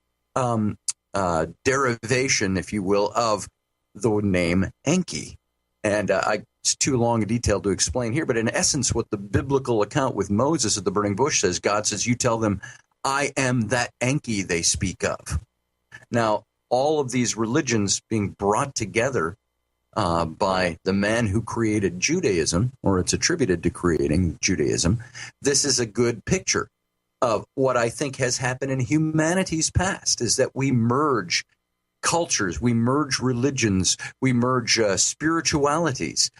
derivation, if you will, of the name Enki. And it's too long a detail to explain here, but in essence, what the biblical account with Moses at the burning bush says, God says, you tell them, I am that Enki they speak of. Now, all of these religions being brought together by the man who created Judaism, or it's attributed to creating Judaism, this is a good picture of what I think has happened in humanity's past, is that we merge cultures, we merge religions, we merge spiritualities.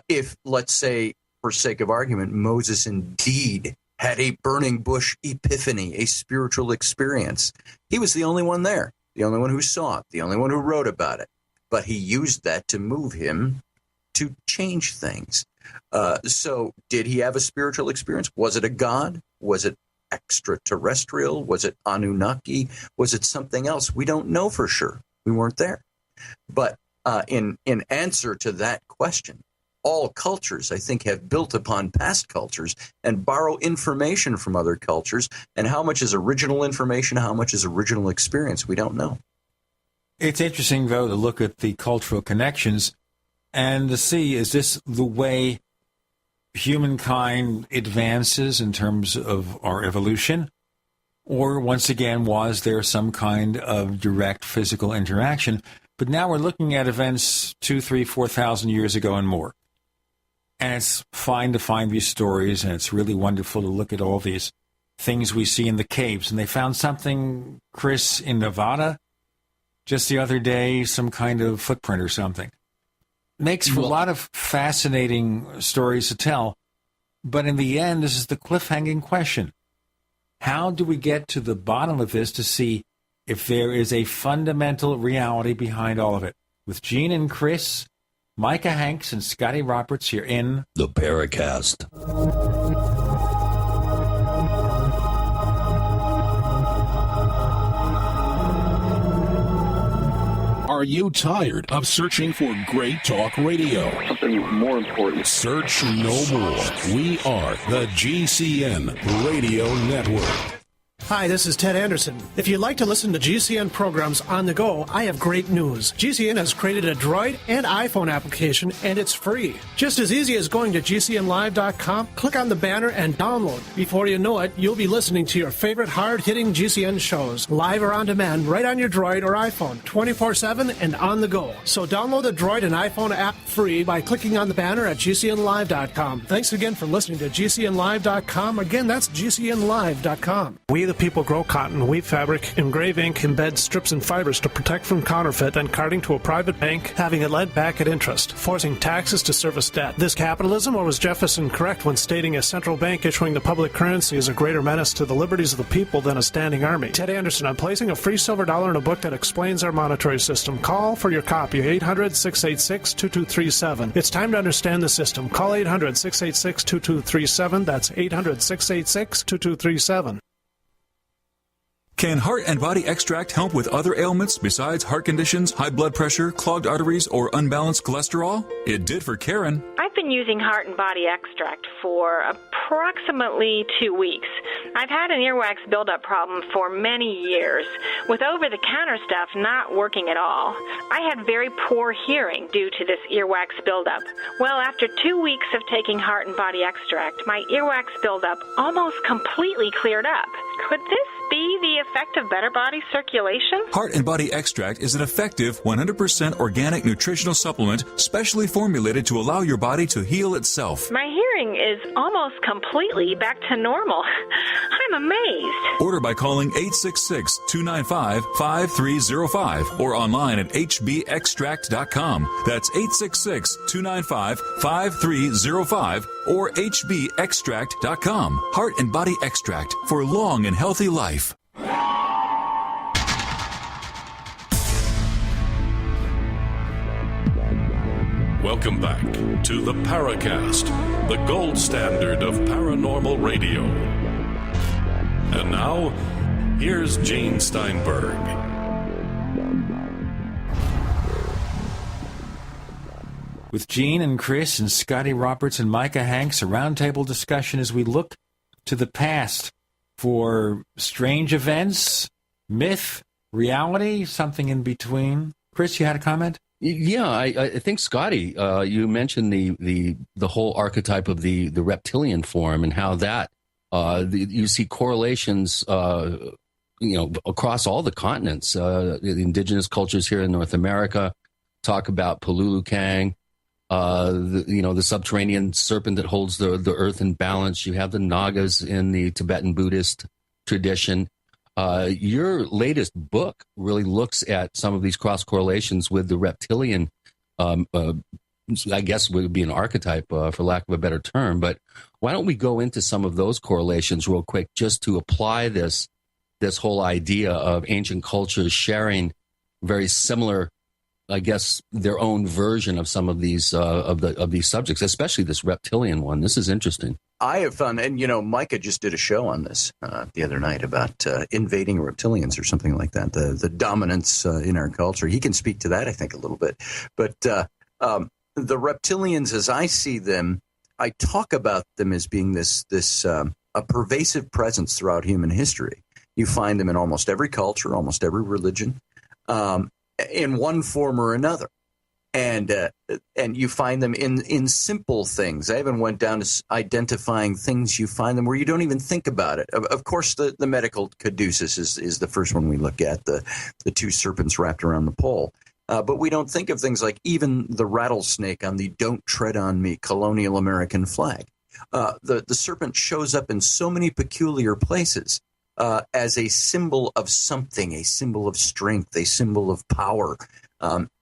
If, let's say, for sake of argument, Moses indeed had a burning bush epiphany, a spiritual experience, he was the only one there, the only one who saw it, the only one who wrote about it. But he used that to move him to change things. So did he have a spiritual experience? Was it a god? Was it extraterrestrial? Was it Anunnaki? Was it something else? We don't know for sure. We weren't there. But in answer to that question, all cultures, I think, have built upon past cultures and borrow information from other cultures. And how much is original information? How much is original experience? We don't know. It's interesting, though, to look at the cultural connections and to see, is this the way humankind advances in terms of our evolution? Or, once again, was there some kind of direct physical interaction? But now we're looking at events 2,000, 3,000, 4,000 years ago and more. And it's fine to find these stories, and it's really wonderful to look at all these things we see in the caves. And they found something, Chris, in Nevada just the other day, some kind of footprint or something. Makes for a lot of fascinating stories to tell. But in the end, this is the cliffhanging question. How do we get to the bottom of this to see if there is a fundamental reality behind all of it? With Gene and Chris, Micah Hanks and Scotty Roberts here in the Paracast. Are you tired of searching for great talk radio? Something more important. Search no more. We are the GCN Radio Network. Hi, this is Ted Anderson. If you'd like to listen to GCN programs on the go, I have great news. GCN has created a Droid and iPhone application, and it's free. Just as easy as going to GCNlive.com, click on the banner, and download. Before you know it, you'll be listening to your favorite hard-hitting GCN shows, live or on demand, right on your Droid or iPhone, 24/7 and on the go. So download the Droid and iPhone app free by clicking on the banner at GCNlive.com. Thanks again for listening to GCNlive.com. Again, that's GCNlive.com. We the people grow cotton, weave fabric, engrave ink, embed strips and fibers to protect from counterfeit and carting to a private bank, having it led back at interest, forcing taxes to service debt. This capitalism, or was Jefferson correct when stating a central bank issuing the public currency is a greater menace to the liberties of the people than a standing army? Ted Anderson, I'm placing a free silver dollar in a book that explains our monetary system. Call for your copy, 800-686-2237. It's time to understand the system. Call 800-686-2237. That's 800-686-2237. Can Heart and Body Extract help with other ailments besides heart conditions, high blood pressure, clogged arteries, or unbalanced cholesterol? It did for Karen. I've been using Heart and Body Extract for approximately 2 weeks. I've had an earwax buildup problem for many years, with over-the-counter stuff not working at all. I had very poor hearing due to this earwax buildup. Well, after 2 weeks of taking Heart and Body Extract, my earwax buildup almost completely cleared up. Could this be the effect of better body circulation? Heart and Body Extract is an effective 100% organic nutritional supplement specially formulated to allow your body to heal itself. My hearing is almost completely back to normal. I'm amazed. Order by calling 866-295-5305 or online at hbextract.com. That's 866-295-5305 or hbextract.com. Heart and Body Extract for long and healthy life. Welcome back to the Paracast, the gold standard of paranormal radio. And now, here's Gene Steinberg. With Gene and Chris and Scotty Roberts and Micah Hanks, a roundtable discussion as we look to the past for strange events, myth, reality, something in between. Chris, you had a comment? Yeah, I think, Scotty, you mentioned the whole archetype of the reptilian form and how that you see correlations, across all the continents. The indigenous cultures here in North America talk about Palulu-Kang, the subterranean serpent that holds the earth in balance. You have the Nagas in the Tibetan Buddhist tradition. Your latest book really looks at some of these cross correlations with the reptilian, I guess would be an archetype, for lack of a better term. But why don't we go into some of those correlations real quick, just to apply this whole idea of ancient cultures sharing very similar, I guess, their own version of some of these of these subjects, especially this reptilian one. This is interesting. I have found, and Micah just did a show on this the other night about invading reptilians or something like that, the dominance in our culture. He can speak to that, I think, a little bit. But the reptilians, as I see them, I talk about them as being this a pervasive presence throughout human history. You find them in almost every culture, almost every religion, in one form or another. And you find them in simple things. I even went down to identifying things. You find them where you don't even think about it. Of course, the medical caduceus is the first one we look at, the two serpents wrapped around the pole. But we don't think of things like even the rattlesnake on the "Don't Tread on Me" colonial American flag. The serpent shows up in so many peculiar places as a symbol of something, a symbol of strength, a symbol of power.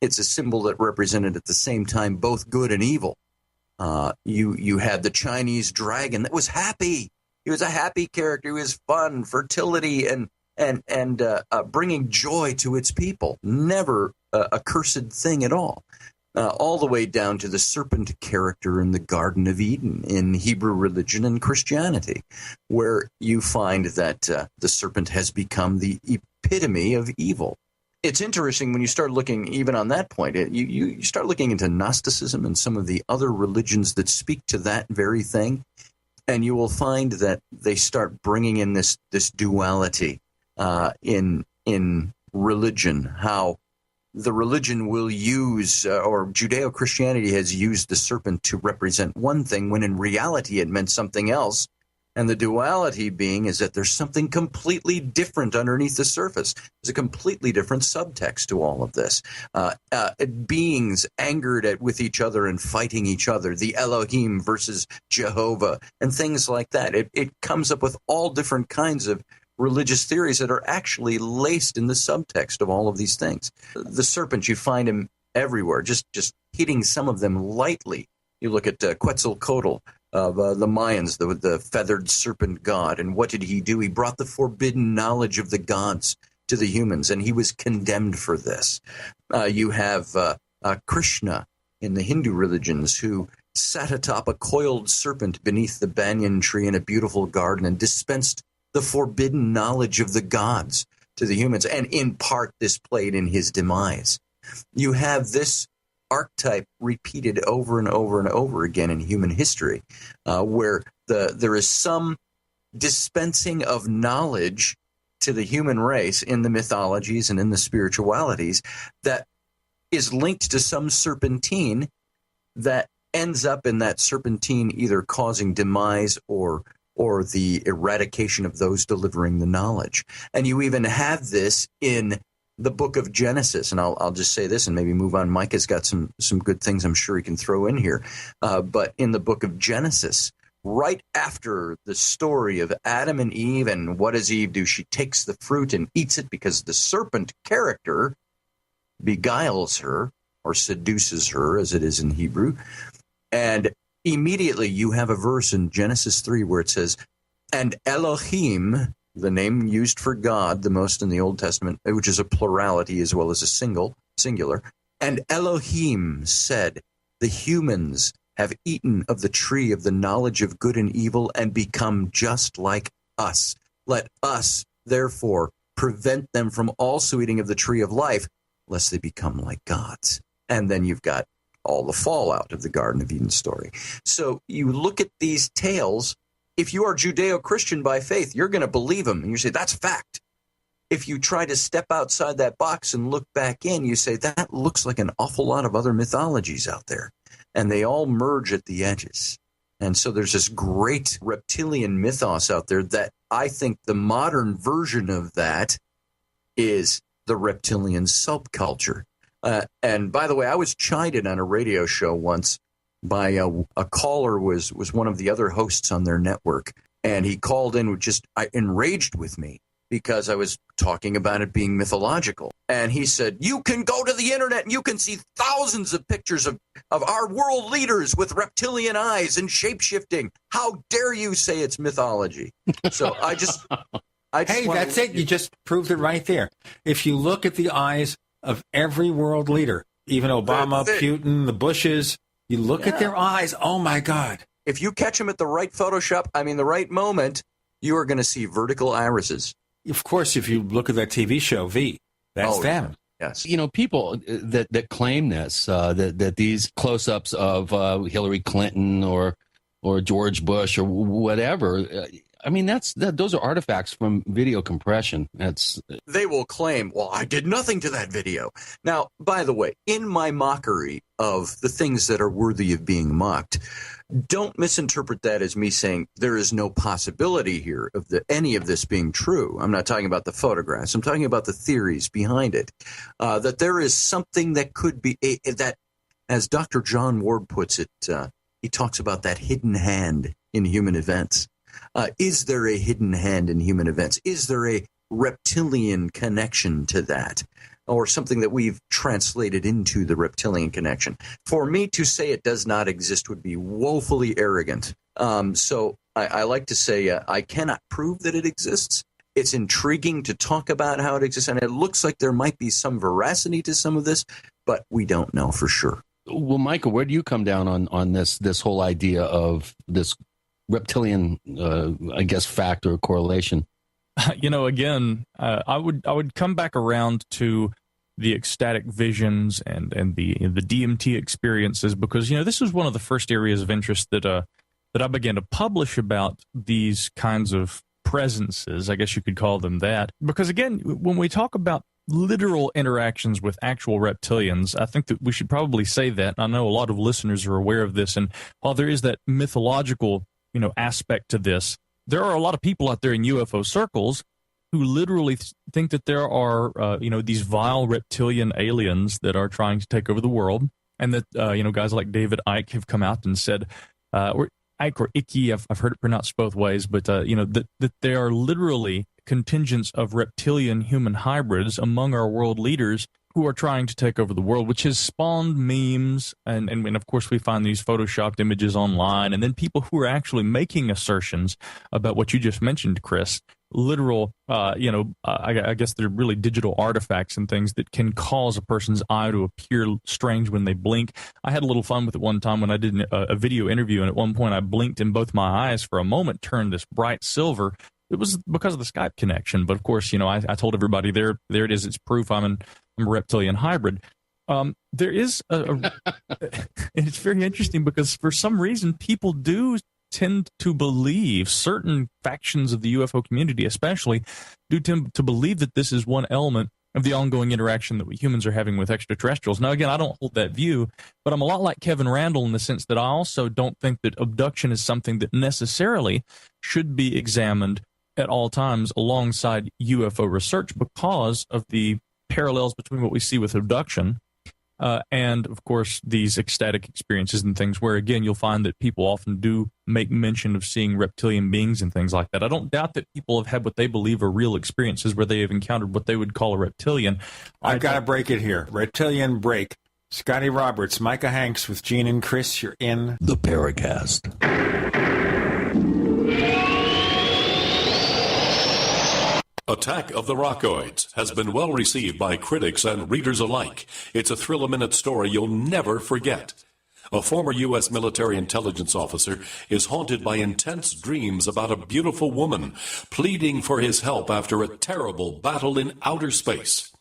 It's a symbol that represented at the same time both good and evil. You had the Chinese dragon that was happy. He was a happy character. He was fun, fertility, and bringing joy to its people. Never a cursed thing at all. All the way down to the serpent character in the Garden of Eden in Hebrew religion and Christianity, where you find that the serpent has become the epitome of evil. It's interesting when you start looking even on that point. You start looking into Gnosticism and some of the other religions that speak to that very thing, and you will find that they start bringing in this duality in religion. How the religion will use, or Judeo-Christianity has used the serpent to represent one thing, when in reality it meant something else. And the duality being is that there's something completely different underneath the surface. There's a completely different subtext to all of this. Beings angered with each other and fighting each other, the Elohim versus Jehovah, and things like that. It comes up with all different kinds of religious theories that are actually laced in the subtext of all of these things. The serpent, you find him everywhere, just hitting some of them lightly. You look at Quetzalcoatl of the Mayans, the feathered serpent god. And what did he do? He brought the forbidden knowledge of the gods to the humans, and he was condemned for this. You have Krishna in the Hindu religions, who sat atop a coiled serpent beneath the banyan tree in a beautiful garden and dispensed the forbidden knowledge of the gods to the humans, and in part this played in his demise. You have this archetype repeated over and over and over again in human history, where there is some dispensing of knowledge to the human race in the mythologies and in the spiritualities that is linked to some serpentine that ends up in that serpentine either causing demise or the eradication of those delivering the knowledge. And you even have this in the book of Genesis, and I'll just say this and maybe move on. Micah's got some good things I'm sure he can throw in here. But in the book of Genesis, right after the story of Adam and Eve, and what does Eve do? She takes the fruit and eats it because the serpent character beguiles her, or seduces her, as it is in Hebrew. And immediately you have a verse in Genesis 3 where it says, and Elohim, the name used for God the most in the Old Testament, which is a plurality as well as a singular, and Elohim said, the humans have eaten of the tree of the knowledge of good and evil and become just like us. Let us, therefore, prevent them from also eating of the tree of life, lest they become like gods. And then you've got all the fallout of the Garden of Eden story. So you look at these tales. If you are Judeo-Christian by faith, you're going to believe them, and you say, that's fact. If you try to step outside that box and look back in, you say, that looks like an awful lot of other mythologies out there. And they all merge at the edges. And so there's this great reptilian mythos out there that I think the modern version of that is the reptilian subculture. And by the way, I was chided on a radio show once by a caller was one of the other hosts on their network, and he called in with just enraged with me because I was talking about it being mythological. And he said, you can go to the internet and you can see thousands of pictures of our world leaders with reptilian eyes and shape-shifting. How dare you say it's mythology? So I just hey, that's it. You just proved it right there. If you look at the eyes of every world leader, even Obama, Putin, the Bushes, you look at their eyes. Oh, my God. If you catch them at the right the right moment, you are going to see vertical irises. Of course, if you look at that TV show, V, that's them. Yes. You know, people that claim this, that these close-ups of Hillary Clinton or George Bush or whatever, I mean, those are artifacts from video compression. They will claim, well, I did nothing to that video. Now, by the way, in my mockery of the things that are worthy of being mocked, don't misinterpret that as me saying there is no possibility here of any of this being true. I'm not talking about the photographs. I'm talking about the theories behind it. That there is something that could be that, as Dr. John Ward puts it, he talks about that hidden hand in human events. Is there a hidden hand in human events? Is there a reptilian connection to that? Or something that we've translated into the reptilian connection? For me to say it does not exist would be woefully arrogant. So I like to say I cannot prove that it exists. It's intriguing to talk about how it exists, and it looks like there might be some veracity to some of this, but we don't know for sure. Well, Michael, where do you come down on this whole idea of this reptilian, I guess, fact or correlation? You know, again, I would come back around to the ecstatic visions and the DMT experiences, because, you know, this is one of the first areas of interest that I began to publish about these kinds of presences, I guess you could call them that. Because, again, when we talk about literal interactions with actual reptilians, I think that we should probably say that. I know a lot of listeners are aware of this, and while there is that mythological, you know, aspect to this, there are a lot of people out there in UFO circles who literally think that there are, these vile reptilian aliens that are trying to take over the world, and that, guys like David Icke have come out and said, or Icke or Icky, I've heard it pronounced both ways, but, that there are literally contingents of reptilian human hybrids among our world leaders who are trying to take over the world, which has spawned memes, and of course we find these photoshopped images online, and then people who are actually making assertions about what you just mentioned, Chris, literal, I guess they're really digital artifacts and things that can cause a person's eye to appear strange when they blink. I had a little fun with it one time when I did a video interview, and at one point I blinked and both my eyes for a moment turned this bright silver. It was because of the Skype connection, but of course, I told everybody there it is, it's proof I'm a reptilian hybrid. There is it's very interesting because for some reason people do tend to believe, certain factions of the UFO community especially do tend to believe that this is one element of the ongoing interaction that we humans are having with extraterrestrials. Now, again, I don't hold that view, but I'm a lot like Kevin Randall in the sense that I also don't think that abduction is something that necessarily should be examined at all times alongside UFO research because of the parallels between what we see with abduction and, of course, these ecstatic experiences and things where, again, you'll find that people often do make mention of seeing reptilian beings and things like that. I don't doubt that people have had what they believe are real experiences where they have encountered what they would call a reptilian. I've got to break it here. Reptilian break. Scotty Roberts, Micah Hanks with Gene and Chris. You're in the Paracast. Attack of the Rockoids has been well received by critics and readers alike. It's a thrill-a-minute story you'll never forget. A former U.S. military intelligence officer is haunted by intense dreams about a beautiful woman pleading for his help after a terrible battle in outer space.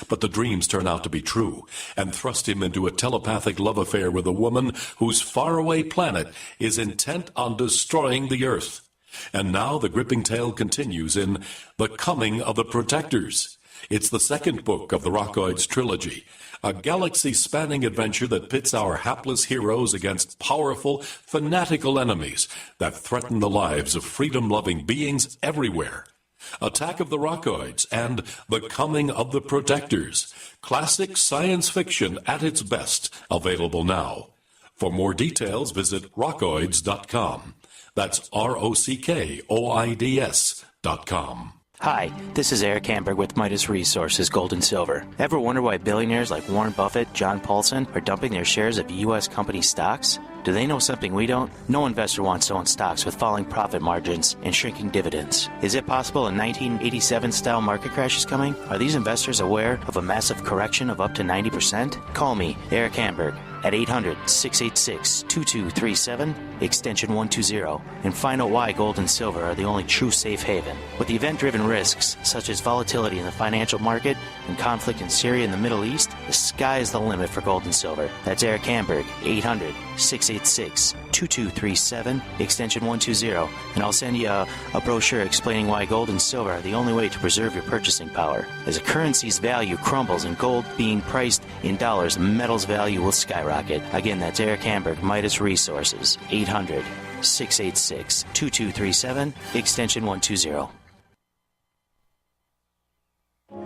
But the dreams turn out to be true and thrust him into a telepathic love affair with a woman whose faraway planet is intent on destroying the Earth. And now the gripping tale continues in The Coming of the Protectors. It's the second book of the Rockoids trilogy, a galaxy-spanning adventure that pits our hapless heroes against powerful, fanatical enemies that threaten the lives of freedom-loving beings everywhere. Attack of the Rockoids and The Coming of the Protectors, classic science fiction at its best, available now. For more details, visit rockoids.com. That's ROCKOIDS.com. Hi, this is Eric Hamburg with Midas Resources Gold and Silver. Ever wonder why billionaires like Warren Buffett, John Paulson are dumping their shares of U.S. company stocks? Do they know something we don't? No investor wants to own stocks with falling profit margins and shrinking dividends. Is it possible a 1987-style market crash is coming? Are these investors aware of a massive correction of up to 90%? Call me, Eric Hamburg, at 800-686-2237, extension 120, and find out why gold and silver are the only true safe haven. With event-driven risks, such as volatility in the financial market and conflict in Syria and the Middle East, the sky is the limit for gold and silver. That's Eric Hamburg, 800-686-2237, extension 120, and I'll send you a brochure explaining why gold and silver are the only way to preserve your purchasing power. As a currency's value crumbles and gold being priced in dollars, metal's value will skyrocket. Again, that's Eric Hamburg, Midas Resources, 800-686-2237, extension 120.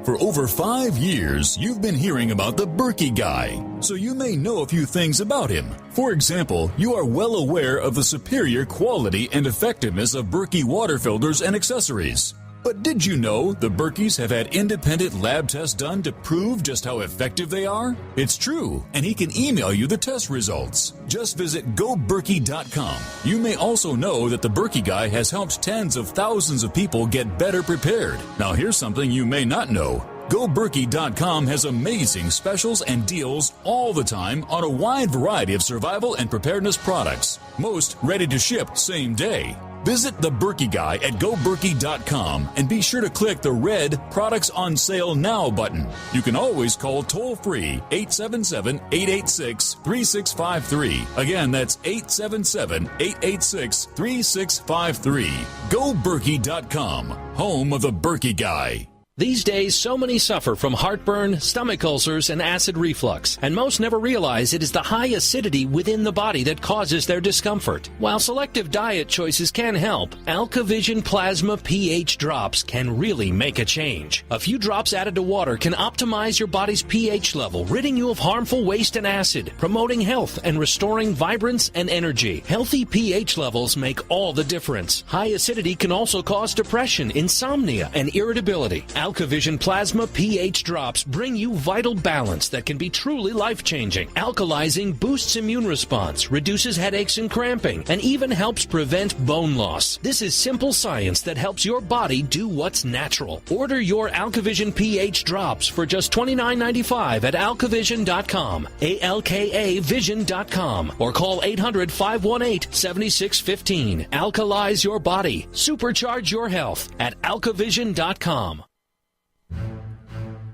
For over 5 years, you've been hearing about the Berkey Guy, so you may know a few things about him. For example, you are well aware of the superior quality and effectiveness of Berkey water filters and accessories. But did you know the Berkeys have had independent lab tests done to prove just how effective they are? It's true, and he can email you the test results. Just visit GoBerkey.com. You may also know that the Berkey Guy has helped tens of thousands of people get better prepared. Now here's something you may not know. GoBerkey.com has amazing specials and deals all the time on a wide variety of survival and preparedness products. Most ready to ship same day. Visit the Berkey Guy at GoBerkey.com and be sure to click the red Products on Sale Now button. You can always call toll-free 877-886-3653. Again, that's 877-886-3653. GoBerkey.com, home of the Berkey Guy. These days, so many suffer from heartburn, stomach ulcers, and acid reflux, and most never realize it is the high acidity within the body that causes their discomfort. While selective diet choices can help, AlkaVision Plasma pH drops can really make a change. A few drops added to water can optimize your body's pH level, ridding you of harmful waste and acid, promoting health and restoring vibrance and energy. Healthy pH levels make all the difference. High acidity can also cause depression, insomnia, and irritability. AlkaVision Plasma pH drops bring you vital balance that can be truly life-changing. Alkalizing boosts immune response, reduces headaches and cramping, and even helps prevent bone loss. This is simple science that helps your body do what's natural. Order your AlkaVision pH drops for just $29.95 at alkavision.com, ALKAvision.com, or call 800-518-7615. Alkalize your body. Supercharge your health at alkavision.com.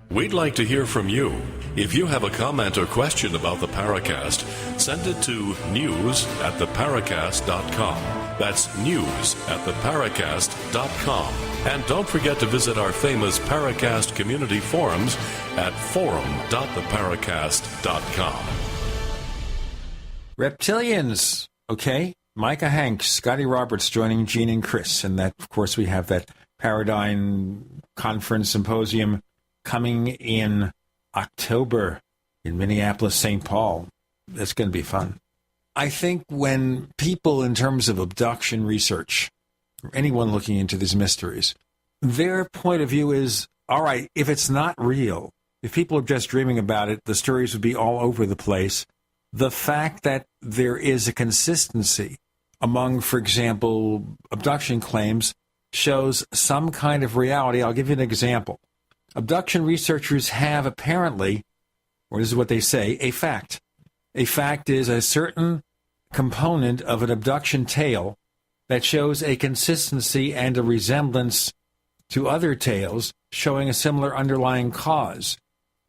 We'd like to hear from you. If you have a comment or question about the Paracast, send it to news@theparacast.com. That's news@theparacast.com. And don't forget to visit our famous Paracast community forums at forum.theparacast.com. Reptilians, okay? Micah Hanks, Scotty Roberts joining Gene and Chris. And that, of course, we have that Paradigm Conference Symposium coming in October in Minneapolis, St. Paul. That's going to be fun. I think when people, in terms of abduction research, or anyone looking into these mysteries, their point of view is, all right, if it's not real, if people are just dreaming about it, the stories would be all over the place. The fact that there is a consistency among, for example, abduction claims shows some kind of reality. I'll give you an example. Abduction researchers have apparently, or this is what they say, a fact. A fact is a certain component of an abduction tale that shows a consistency and a resemblance to other tales showing a similar underlying cause.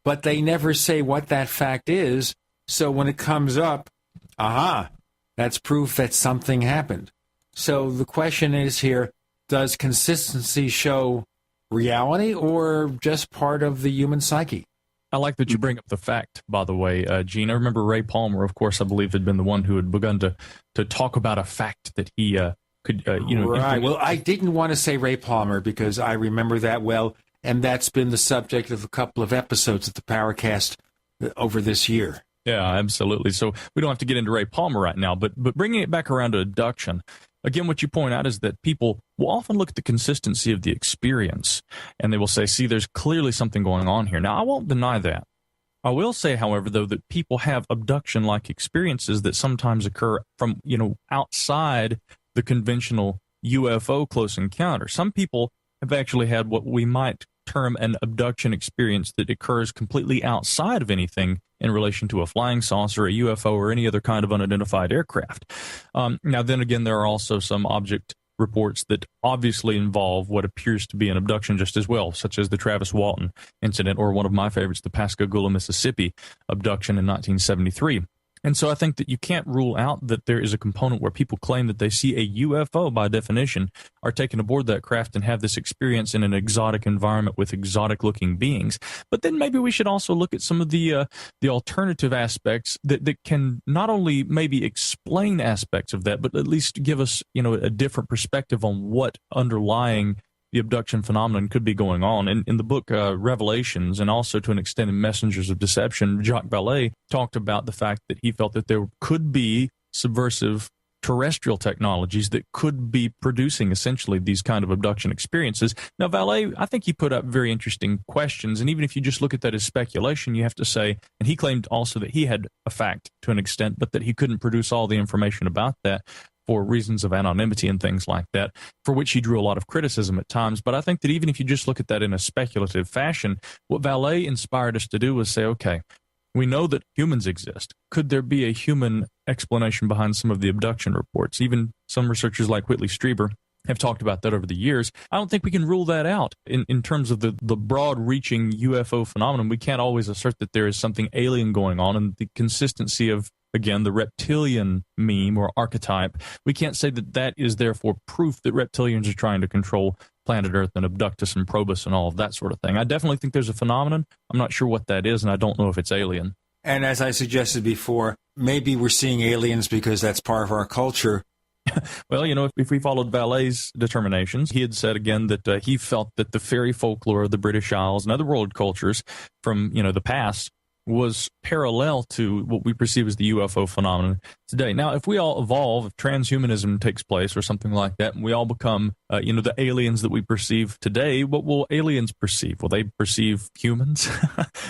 But they never say what that fact is, so when it comes up, that's proof that something happened. So the question is here, does consistency show reality or just part of the human psyche? I like that you bring up the fact, by the way, Gene. I remember Ray Palmer, of course, I believe, had been the one who had begun to talk about a fact that he could, Right. Well, I didn't want to say Ray Palmer because I remember that well, and that's been the subject of a couple of episodes of the Paracast over this year. Yeah, absolutely. So we don't have to get into Ray Palmer right now, but bringing it back around to abduction, again, what you point out is that people will often look at the consistency of the experience, and they will say, see, there's clearly something going on here. Now, I won't deny that. I will say, however, though, that people have abduction-like experiences that sometimes occur from, outside the conventional UFO close encounter. Some people have actually had what we might term an abduction experience that occurs completely outside of anything in relation to a flying saucer, a UFO, or any other kind of unidentified aircraft. Now, then again, there are also some object reports that obviously involve what appears to be an abduction just as well, such as the Travis Walton incident, or one of my favorites, the Pascagoula, Mississippi abduction in 1973. And so I think that you can't rule out that there is a component where people claim that they see a UFO, by definition, are taken aboard that craft and have this experience in an exotic environment with exotic-looking beings. But then maybe we should also look at some of the alternative aspects that can not only maybe explain aspects of that, but at least give us, a different perspective on what underlying the abduction phenomenon could be going on. In the book Revelations, and also to an extent in Messengers of Deception, Jacques Vallée talked about the fact that he felt that there could be subversive terrestrial technologies that could be producing essentially these kind of abduction experiences. Now, Vallée, I think he put up very interesting questions, and even if you just look at that as speculation, you have to say, and he claimed also that he had a fact to an extent, but that he couldn't produce all the information about that for reasons of anonymity and things like that, for which he drew a lot of criticism at times. But I think that even if you just look at that in a speculative fashion, what Vallée inspired us to do was say, okay, we know that humans exist. Could there be a human explanation behind some of the abduction reports? Even some researchers like Whitley Strieber have talked about that over the years. I don't think we can rule that out in terms of the broad-reaching UFO phenomenon. We can't always assert that there is something alien going on, and the consistency of, again, the reptilian meme or archetype, we can't say that that is therefore proof that reptilians are trying to control planet Earth and abduct us and probe us and all of that sort of thing. I definitely think there's a phenomenon. I'm not sure what that is, and I don't know if it's alien. And as I suggested before, maybe we're seeing aliens because that's part of our culture. Well, if we followed Vallée's determinations, he had said again that he felt that the fairy folklore of the British Isles and other world cultures from, the past was parallel to what we perceive as the UFO phenomenon today. Now, if we all evolve, if transhumanism takes place or something like that, and we all become, the aliens that we perceive today, what will aliens perceive? Will they perceive humans?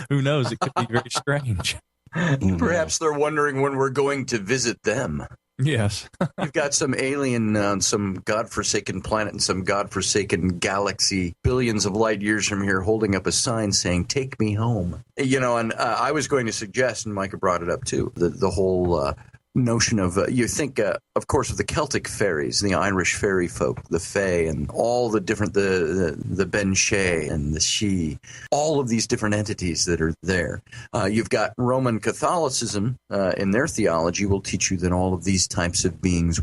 Who knows? It could be very strange. Perhaps they're wondering when we're going to visit them. Yes. You've got some alien on some godforsaken planet in some godforsaken galaxy billions of light years from here holding up a sign saying, "Take me home." And I was going to suggest, and Micah brought it up too, the whole notion of, you think, of course, of the Celtic fairies, the Irish fairy folk, the Fae, and all the different, the Ben-Shay and the She, all of these different entities that are there. You've got Roman Catholicism in their theology will teach you that all of these types of beings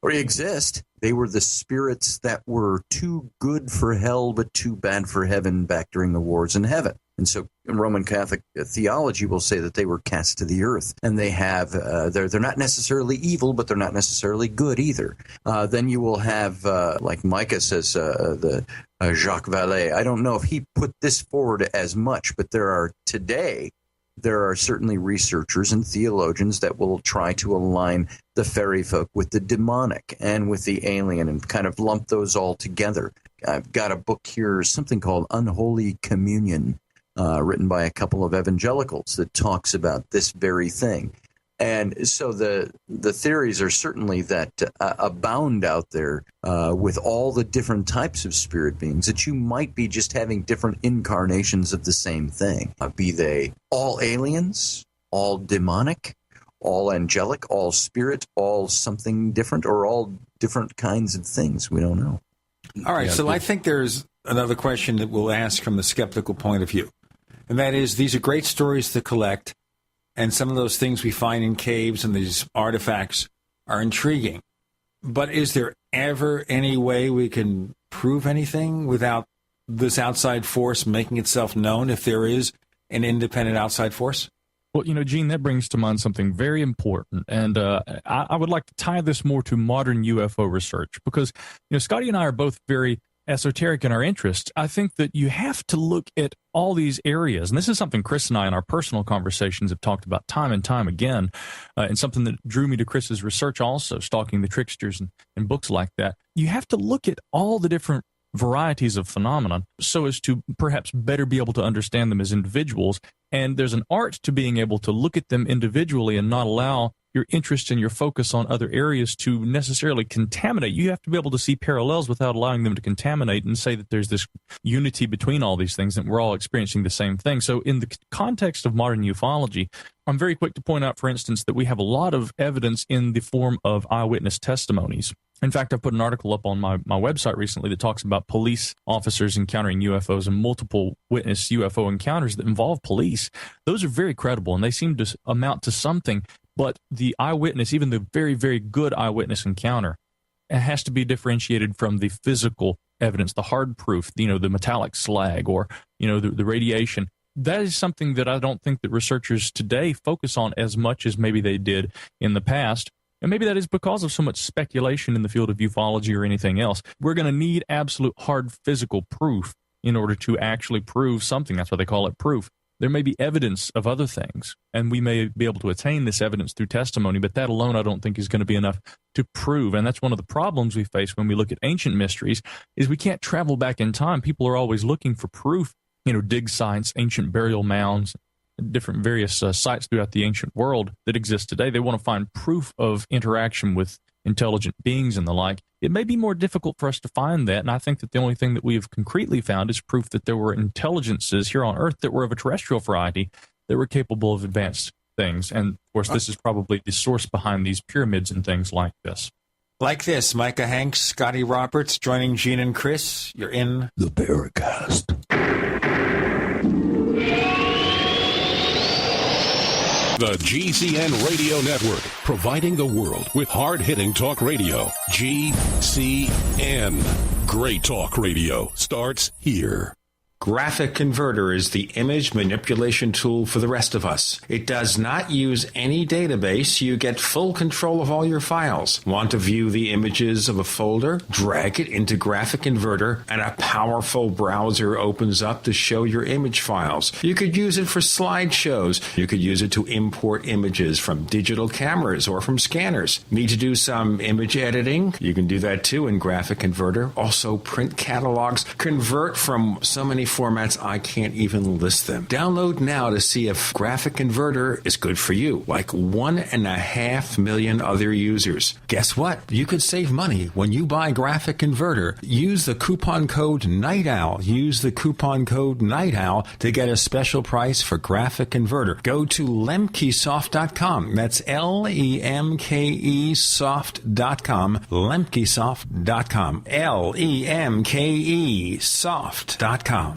exist. They were the spirits that were too good for hell but too bad for heaven back during the wars in heaven. And so Roman Catholic theology will say that they were cast to the earth, and they have they're not necessarily evil, but they're not necessarily good either. Then you will have, like Micah says, the Jacques Vallée. I don't know if he put this forward as much, but there are certainly researchers and theologians that will try to align the fairy folk with the demonic and with the alien and kind of lump those all together. I've got a book here, something called Unholy Communion, written by a couple of evangelicals that talks about this very thing. And so the theories are certainly that abound out there with all the different types of spirit beings, that you might be just having different incarnations of the same thing. Be they all aliens, all demonic, all angelic, all spirit, all something different, or all different kinds of things. We don't know. All right, so I think there's another question that we'll ask from the skeptical point of view. And that is, these are great stories to collect, and some of those things we find in caves and these artifacts are intriguing. But is there ever any way we can prove anything without this outside force making itself known, if there is an independent outside force? Well, Gene, that brings to mind something very important, and I would like to tie this more to modern UFO research, because, Scotty and I are both very esoteric in our interests. I think that you have to look at all these areas. And this is something Chris and I in our personal conversations have talked about time and time again, and something that drew me to Chris's research also, Stalking the Tricksters and books like that. You have to look at all the different varieties of phenomenon so as to perhaps better be able to understand them as individuals. And there's an art to being able to look at them individually and not allow your interest and your focus on other areas to necessarily contaminate. You have to be able to see parallels without allowing them to contaminate and say that there's this unity between all these things and we're all experiencing the same thing. So in the context of modern ufology, I'm very quick to point out, for instance, that we have a lot of evidence in the form of eyewitness testimonies. In fact, I put an article up on my website recently that talks about police officers encountering UFOs and multiple witness UFO encounters that involve police. Those are very credible, and they seem to amount to something. But the eyewitness, even the very, very good eyewitness encounter, it has to be differentiated from the physical evidence, the hard proof, the metallic slag or, the radiation. That is something that I don't think that researchers today focus on as much as maybe they did in the past. And maybe that is because of so much speculation in the field of ufology or anything else. We're going to need absolute hard physical proof in order to actually prove something. That's why they call it proof. There may be evidence of other things, and we may be able to attain this evidence through testimony, but that alone I don't think is going to be enough to prove. And that's one of the problems we face when we look at ancient mysteries, is we can't travel back in time. People are always looking for proof, dig sites, ancient burial mounds, different various sites throughout the ancient world that exist today. They want to find proof of interaction with intelligent beings and the like. It may be more difficult for us to find that, and I think that the only thing that we have concretely found is proof that there were intelligences here on Earth that were of a terrestrial variety that were capable of advanced things. And, of course, this is probably the source behind these pyramids and things like this. Like this, Micah Hanks, Scotty Roberts, joining Gene and Chris. You're in the Paracast. The GCN Radio Network, providing the world with hard-hitting talk radio. GCN. Great talk radio starts here. Graphic Converter is the image manipulation tool for the rest of us. It does not use any database. You get full control of all your files. Want to view the images of a folder? Drag it into Graphic Converter, and a powerful browser opens up to show your image files. You could use it for slideshows. You could use it to import images from digital cameras or from scanners. Need to do some image editing? You can do that too in Graphic Converter. Also print catalogs. Convert from so many formats I can't even list them. Download now to see if Graphic Converter is good for you, like 1.5 million other users. Guess what? You could save money when you buy Graphic Converter. Use the coupon code Night Owl. Use the coupon code Night Owl to get a special price for Graphic Converter. Go to lemkesoft.com. That's LEMKEsoft.com. lemkesoft.com. LEMKEsoft.com.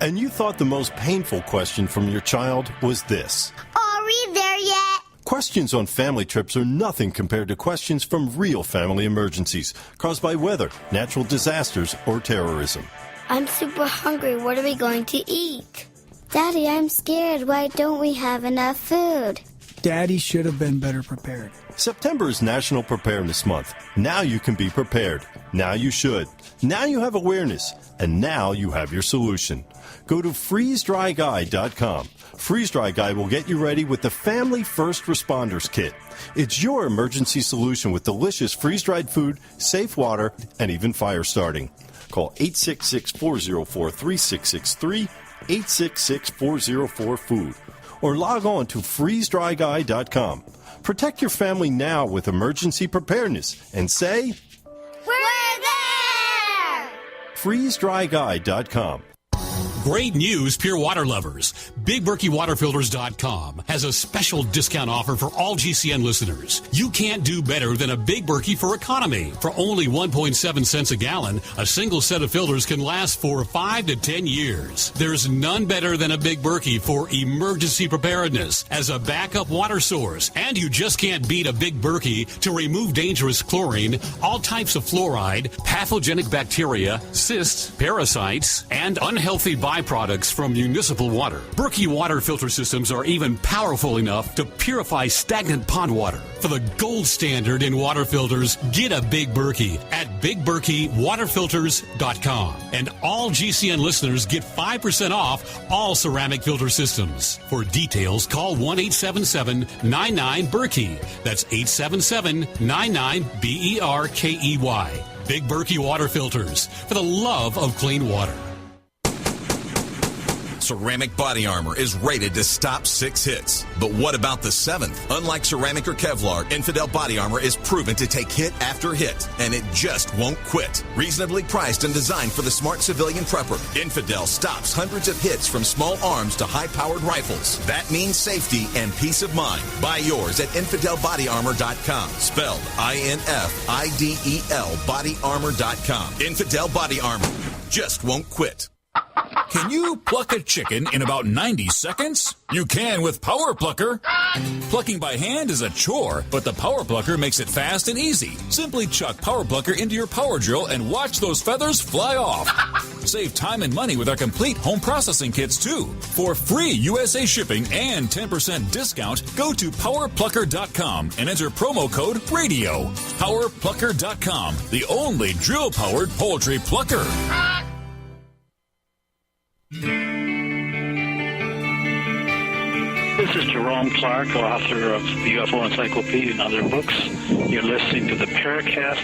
And you thought the most painful question from your child was this: Are we there yet? Questions on family trips are nothing compared to questions from real family emergencies caused by weather, natural disasters, or terrorism. I'm super hungry. What are we going to eat? Daddy, I'm scared. Why don't we have enough food? Daddy should have been better prepared. September is National Preparedness Month. Now you can be prepared. Now you should. Now you have awareness. And now you have your solution. Go to freezedryguy.com. Freeze Dry Guy will get you ready with the Family First Responders Kit. It's your emergency solution with delicious freeze-dried food, safe water, and even fire starting. Call 866-404-3663, 866-404-FOOD, or log on to freezedryguy.com. Protect your family now with emergency preparedness and say, we're there! freezedryguy.com. Great news, pure water lovers. BigBerkeyWaterFilters.com has a special discount offer for all GCN listeners. You can't do better than a Big Berkey for economy. For only 1.7 cents a gallon, a single set of filters can last for 5 to 10 years. There's none better than a Big Berkey for emergency preparedness as a backup water source. And you just can't beat a Big Berkey to remove dangerous chlorine, all types of fluoride, pathogenic bacteria, cysts, parasites, and unhealthy body byproducts from municipal water. Berkey water filter systems are even powerful enough to purify stagnant pond water. For the gold standard in water filters, get a Big Berkey at BigBerkeyWaterFilters.com. And all GCN listeners get 5% off all ceramic filter systems. For details, call 1-877-99-BERKEY. That's 877-99-BERKEY. Big Berkey Water Filters, for the love of clean water. Ceramic body armor is rated to stop 6 hits. But what about the 7th? Unlike ceramic or Kevlar, Infidel body armor is proven to take hit after hit, and it just won't quit. Reasonably priced and designed for the smart civilian prepper, Infidel stops hundreds of hits from small arms to high-powered rifles. That means safety and peace of mind. Buy yours at InfidelBodyArmor.com. Spelled INFIDEL BodyArmor.com. Infidel Body Armor just won't quit. Can you pluck a chicken in about 90 seconds? You can with Power Plucker. Plucking by hand is a chore, but the Power Plucker makes it fast and easy. Simply chuck Power Plucker into your power drill and watch those feathers fly off. Save time and money with our complete home processing kits, too. For free USA shipping and 10% discount, go to PowerPlucker.com and enter promo code RADIO. PowerPlucker.com, the only drill-powered poultry plucker. This is Jerome Clark, author of the UFO Encyclopedia and other books. You're listening to the Paracast.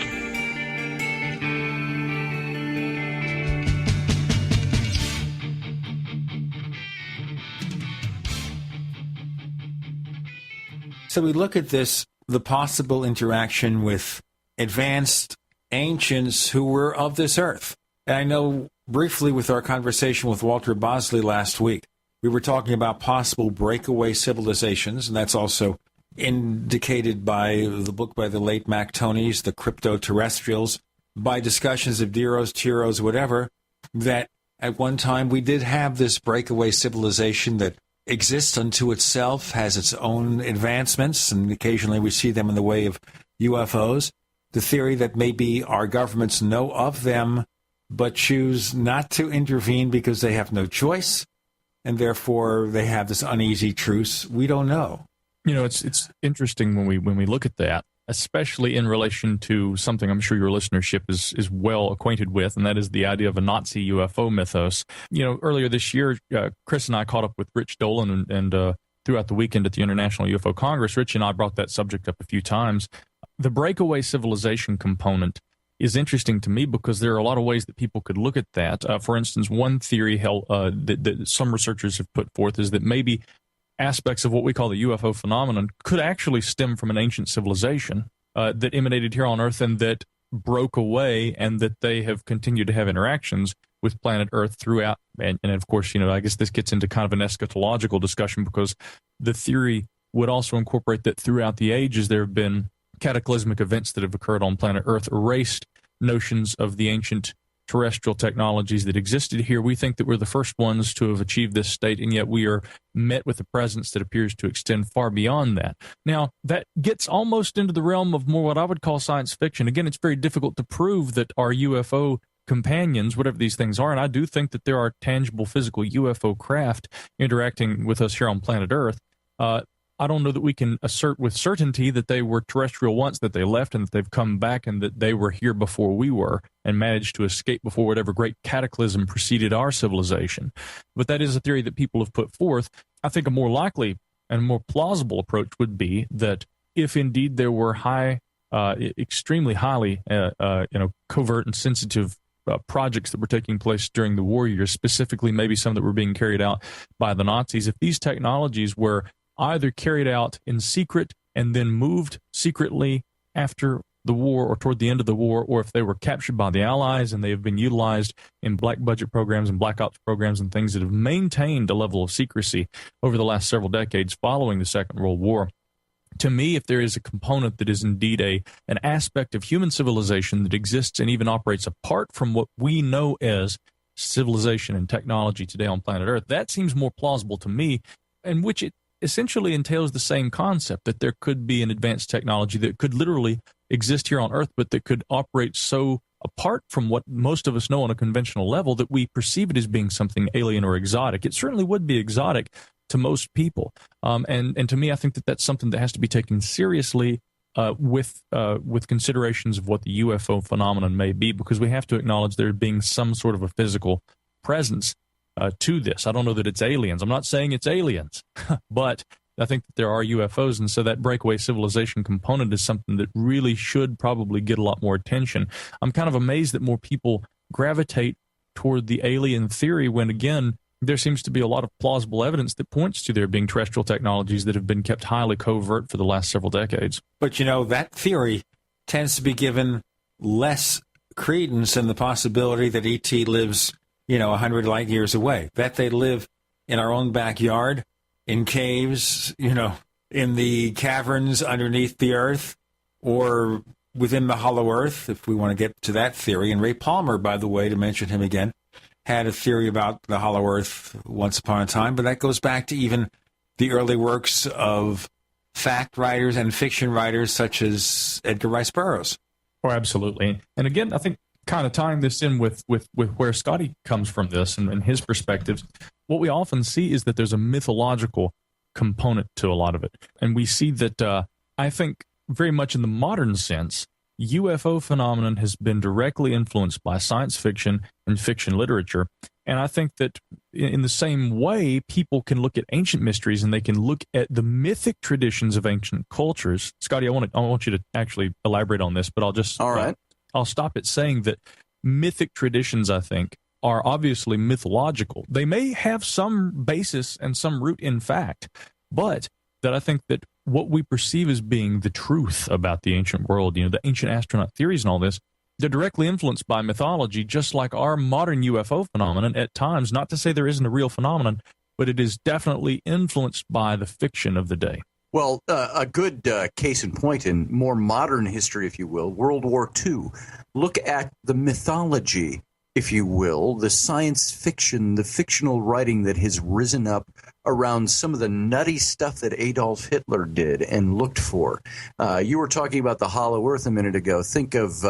So we look at this, the possible interaction with advanced ancients who were of this earth. And I know briefly with our conversation with Walter Bosley last week, we were talking about possible breakaway civilizations, and that's also indicated by the book by the late Mac Tonnies, The Crypto-Terrestrials, by discussions of Deros, Tiros, whatever, that at one time we did have this breakaway civilization that exists unto itself, has its own advancements, and occasionally we see them in the way of UFOs. The theory that maybe our governments know of them but choose not to intervene because they have no choice, and therefore they have this uneasy truce. We don't know. You know, it's interesting when we look at that, especially in relation to something I'm sure your listenership is well acquainted with, and that is the idea of a Nazi UFO mythos. You know, earlier this year, Chris and I caught up with Rich Dolan and throughout the weekend at the International UFO Congress. Rich and I brought that subject up a few times. The breakaway civilization component is interesting to me because there are a lot of ways that people could look at that. For instance, one theory that some researchers have put forth is that maybe aspects of what we call the UFO phenomenon could actually stem from an ancient civilization that emanated here on Earth and that broke away, and that they have continued to have interactions with planet Earth throughout. And of course, you know, I guess this gets into kind of an eschatological discussion, because the theory would also incorporate that throughout the ages there have been cataclysmic events that have occurred on planet Earth, erased notions of the ancient terrestrial technologies that existed here. We think that we're the first ones to have achieved this state, and yet we are met with a presence that appears to extend far beyond that. Now, that gets almost into the realm of more what I would call science fiction. Again, it's very difficult to prove that our UFO companions, whatever these things are, and I do think that there are tangible physical UFO craft interacting with us here on planet Earth. I don't know that we can assert with certainty that they were terrestrial once, that they left, and that they've come back, and that they were here before we were and managed to escape before whatever great cataclysm preceded our civilization. But that is a theory that people have put forth. I think a more likely and more plausible approach would be that if indeed there were extremely highly covert and sensitive projects that were taking place during the war years, specifically maybe some that were being carried out by the Nazis, if these technologies were either carried out in secret and then moved secretly after the war or toward the end of the war, or if they were captured by the Allies and they have been utilized in black budget programs and black ops programs and things that have maintained a level of secrecy over the last several decades following the Second World War. To me, if there is a component that is indeed an aspect of human civilization that exists and even operates apart from what we know as civilization and technology today on planet Earth, that seems more plausible to me, in which it essentially entails the same concept, that there could be an advanced technology that could literally exist here on Earth, but that could operate so apart from what most of us know on a conventional level, that we perceive it as being something alien or exotic. It certainly would be exotic to most people. And to me, I think that that's something that has to be taken seriously with considerations of what the UFO phenomenon may be, because we have to acknowledge there being some sort of a physical presence to this. I don't know that it's aliens. I'm not saying it's aliens, but I think that there are UFOs, and so that breakaway civilization component is something that really should probably get a lot more attention. I'm kind of amazed that more people gravitate toward the alien theory when, again, there seems to be a lot of plausible evidence that points to there being terrestrial technologies that have been kept highly covert for the last several decades. But, you know, that theory tends to be given less credence than the possibility that ET lives, 100 light years away, that they live in our own backyard, in caves, in the caverns underneath the earth, or within the hollow earth, if we want to get to that theory. And Ray Palmer, by the way, to mention him again, had a theory about the hollow earth once upon a time, but that goes back to even the early works of fact writers and fiction writers such as Edgar Rice Burroughs. Oh, absolutely. And again, I think kind of tying this in with where Scotty comes from this and his perspectives, what we often see is that there's a mythological component to a lot of it. And we see that, I think, very much in the modern sense, UFO phenomenon has been directly influenced by science fiction and fiction literature. And I think that in the same way, people can look at ancient mysteries and they can look at the mythic traditions of ancient cultures. Scotty, I want you to actually elaborate on this, but I'll just... All right. I'll stop at saying that mythic traditions, I think, are obviously mythological. They may have some basis and some root in fact, but that I think that what we perceive as being the truth about the ancient world, the ancient astronaut theories and all this, they're directly influenced by mythology, just like our modern UFO phenomenon at times. Not to say there isn't a real phenomenon, but it is definitely influenced by the fiction of the day. Well, a good case in point in more modern history, if you will, World War II. Look at the mythology, if you will, the science fiction, the fictional writing that has risen up around some of the nutty stuff that Adolf Hitler did and looked for. You were talking about the Hollow Earth a minute ago. Think of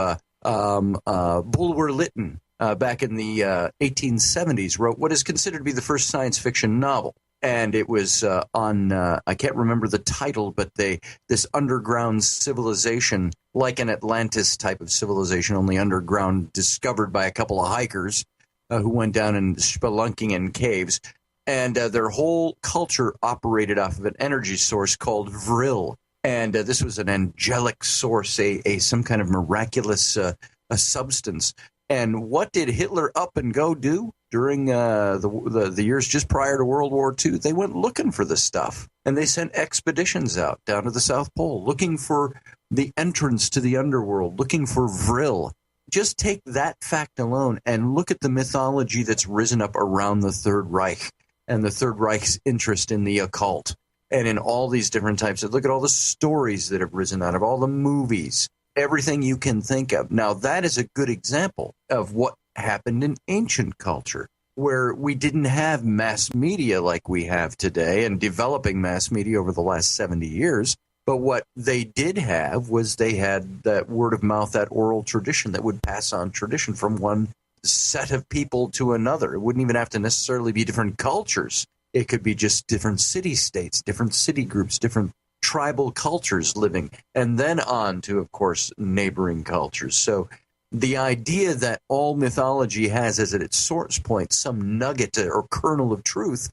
Bulwer Lytton back in the 1870s, wrote what is considered to be the first science fiction novel. And it was on, I can't remember the title, but this underground civilization, like an Atlantis type of civilization, only underground, discovered by a couple of hikers who went down and spelunking in caves. And their whole culture operated off of an energy source called Vril. And this was an angelic source, some kind of miraculous a substance. And what did Hitler up and go do during the years just prior to World War II? They went looking for this stuff, and they sent expeditions out down to the South Pole looking for the entrance to the underworld, looking for Vril. Just take that fact alone and look at the mythology that's risen up around the Third Reich and the Third Reich's interest in the occult and in all these different types of, look at all the stories that have risen out of all the movies, everything you can think of. Now, that is a good example of what happened in ancient culture, where we didn't have mass media like we have today and developing mass media over the last 70 years. But what they did have was they had that word of mouth, that oral tradition that would pass on tradition from one set of people to another. It wouldn't even have to necessarily be different cultures. It could be just different city-states, different city groups, different tribal cultures living, and then on to, of course, neighboring cultures. So the idea that all mythology has as at its source point some nugget or kernel of truth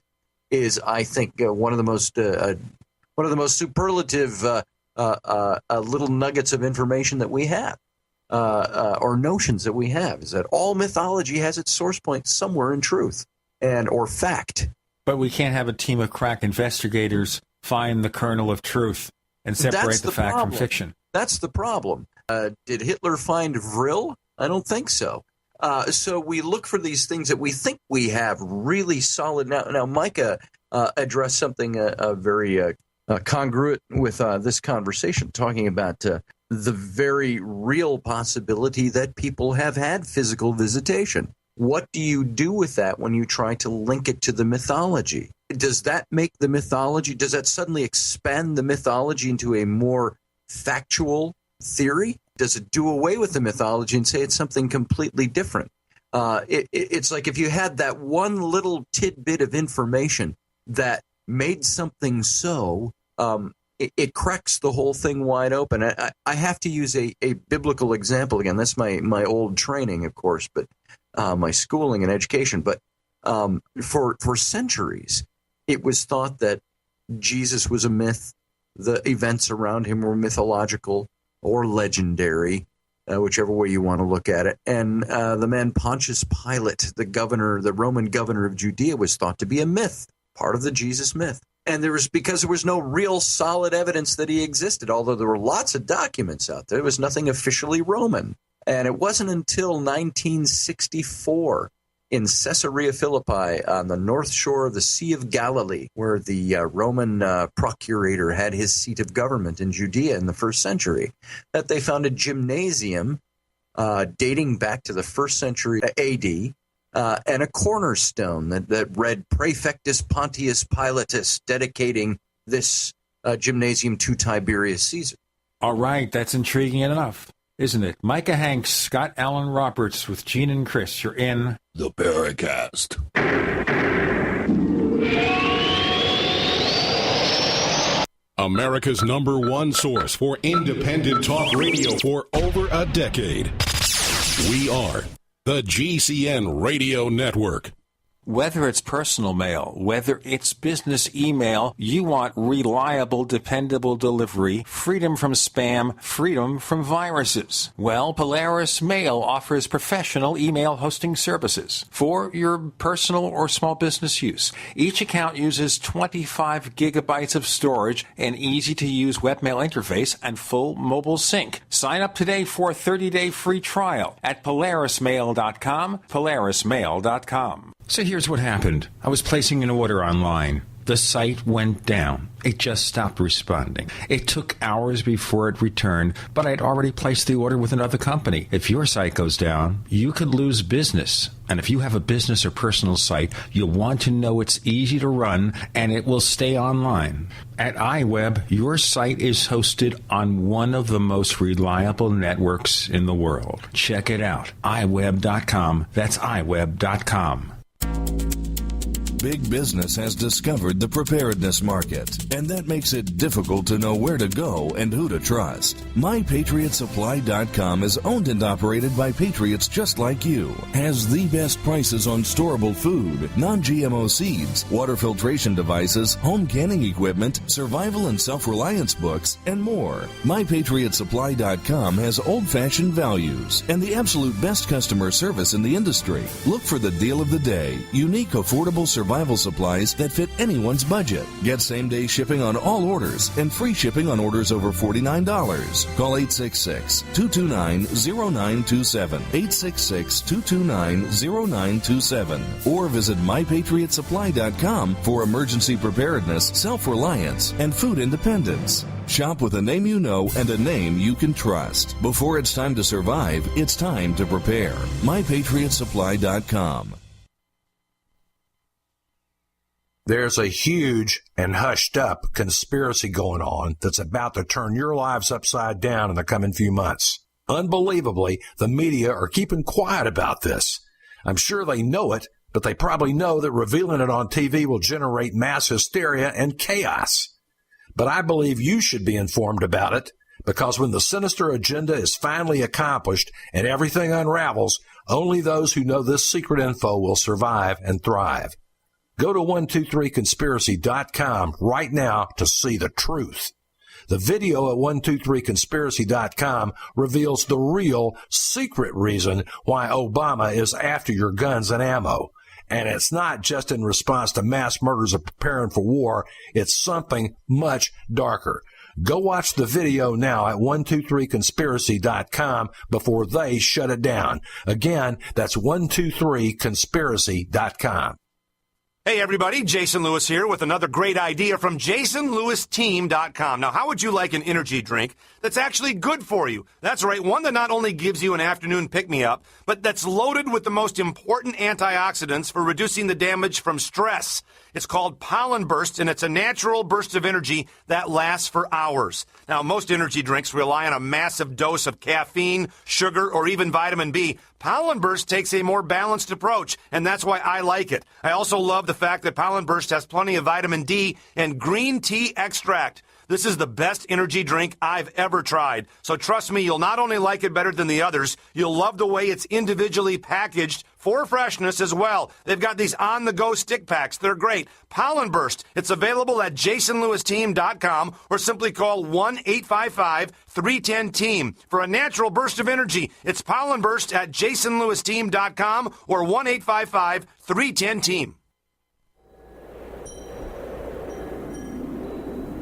is, I think, one of the most superlative little nuggets of information that we have, or notions that we have, is that all mythology has its source point somewhere in truth or fact. But we can't have a team of crack investigators find the kernel of truth and separate the fact from fiction. That's the problem. Did Hitler find Vril? I don't think so. So we look for these things that we think we have really solid. Now Micah addressed something very congruent with this conversation, talking about the very real possibility that people have had physical visitation. What do you do with that when you try to link it to the mythology? Does that make the mythology, does that suddenly expand the mythology into a more factual theory? Does it do away with the mythology and say it's something completely different? It's like if you had that one little tidbit of information that made something so, it cracks the whole thing wide open. I have to use a biblical example again. That's my old training, of course, but my schooling and education. But for centuries, it was thought that Jesus was a myth. The events around him were mythological or legendary, whichever way you want to look at it. And the man Pontius Pilate, the Roman governor of Judea, was thought to be a myth, part of the Jesus myth. And because there was no real solid evidence that he existed, although there were lots of documents out there was nothing officially Roman. And it wasn't until 1964 in Caesarea Philippi on the north shore of the Sea of Galilee, where the Roman procurator had his seat of government in Judea in the first century, that they found a gymnasium dating back to the first century AD, and a cornerstone that read Praefectus Pontius Pilatus, dedicating this gymnasium to Tiberius Caesar. All right, that's intriguing enough, isn't it? Micah Hanks, Scott Allen Roberts with Gene and Chris. You're in the Paracast. America's #1 source for independent talk radio for over a decade. We are the GCN Radio Network. Whether it's personal mail, whether it's business email, you want reliable, dependable delivery, freedom from spam, freedom from viruses. Well, Polaris Mail offers professional email hosting services for your personal or small business use. Each account uses 25 gigabytes of storage, an easy-to-use webmail interface, and full mobile sync. Sign up today for a 30-day free trial at polarismail.com, polarismail.com. So here's what happened. I was placing an order online. The site went down. It just stopped responding. It took hours before it returned, but I'd already placed the order with another company. If your site goes down, you could lose business. And if you have a business or personal site, you'll want to know it's easy to run and it will stay online. At iWeb, your site is hosted on one of the most reliable networks in the world. Check it out. iWeb.com. That's iWeb.com. Big business has discovered the preparedness market, and that makes it difficult to know where to go and who to trust. MyPatriotSupply.com is owned and operated by patriots just like you. Has the best prices on storable food, non-GMO seeds, water filtration devices, home canning equipment, survival and self-reliance books, and more. MyPatriotSupply.com has old-fashioned values and the absolute best customer service in the industry. Look for the deal of the day. Unique, affordable survival supplies that fit anyone's budget. Get same-day shipping on all orders and free shipping on orders over $49. Call 866-229-0927, 866-229-0927, or visit MyPatriotSupply.com for emergency preparedness, self-reliance, and food independence. Shop with a name you know and a name you can trust. Before it's time to survive, it's time to prepare. MyPatriotSupply.com. There's a huge and hushed up conspiracy going on that's about to turn your lives upside down in the coming few months. Unbelievably, the media are keeping quiet about this. I'm sure they know it, but they probably know that revealing it on TV will generate mass hysteria and chaos. But I believe you should be informed about it, because when the sinister agenda is finally accomplished and everything unravels, only those who know this secret info will survive and thrive. Go to 123conspiracy.com right now to see the truth. The video at 123conspiracy.com reveals the real secret reason why Obama is after your guns and ammo. And it's not just in response to mass murders of preparing for war. It's something much darker. Go watch the video now at 123conspiracy.com before they shut it down. Again, that's 123conspiracy.com. Hey everybody, Jason Lewis here with another great idea from JasonLewisTeam.com. Now, how would you like an energy drink that's actually good for you? That's right, one that not only gives you an afternoon pick-me-up, but that's loaded with the most important antioxidants for reducing the damage from stress. It's called Pollen Burst, and it's a natural burst of energy that lasts for hours. Now, most energy drinks rely on a massive dose of caffeine, sugar, or even vitamin B. Pollen Burst takes a more balanced approach, and that's why I like it. I also love the fact that Pollen Burst has plenty of vitamin D and green tea extract. This is the best energy drink I've ever tried. So trust me, you'll not only like it better than the others, you'll love the way it's individually packaged for freshness as well. They've got these on-the-go stick packs. They're great. Pollen Burst. It's available at JasonLewisTeam.com or simply call 1-855-310-TEAM. For a natural burst of energy, it's Pollen Burst at JasonLewisTeam.com or 1-855-310-TEAM.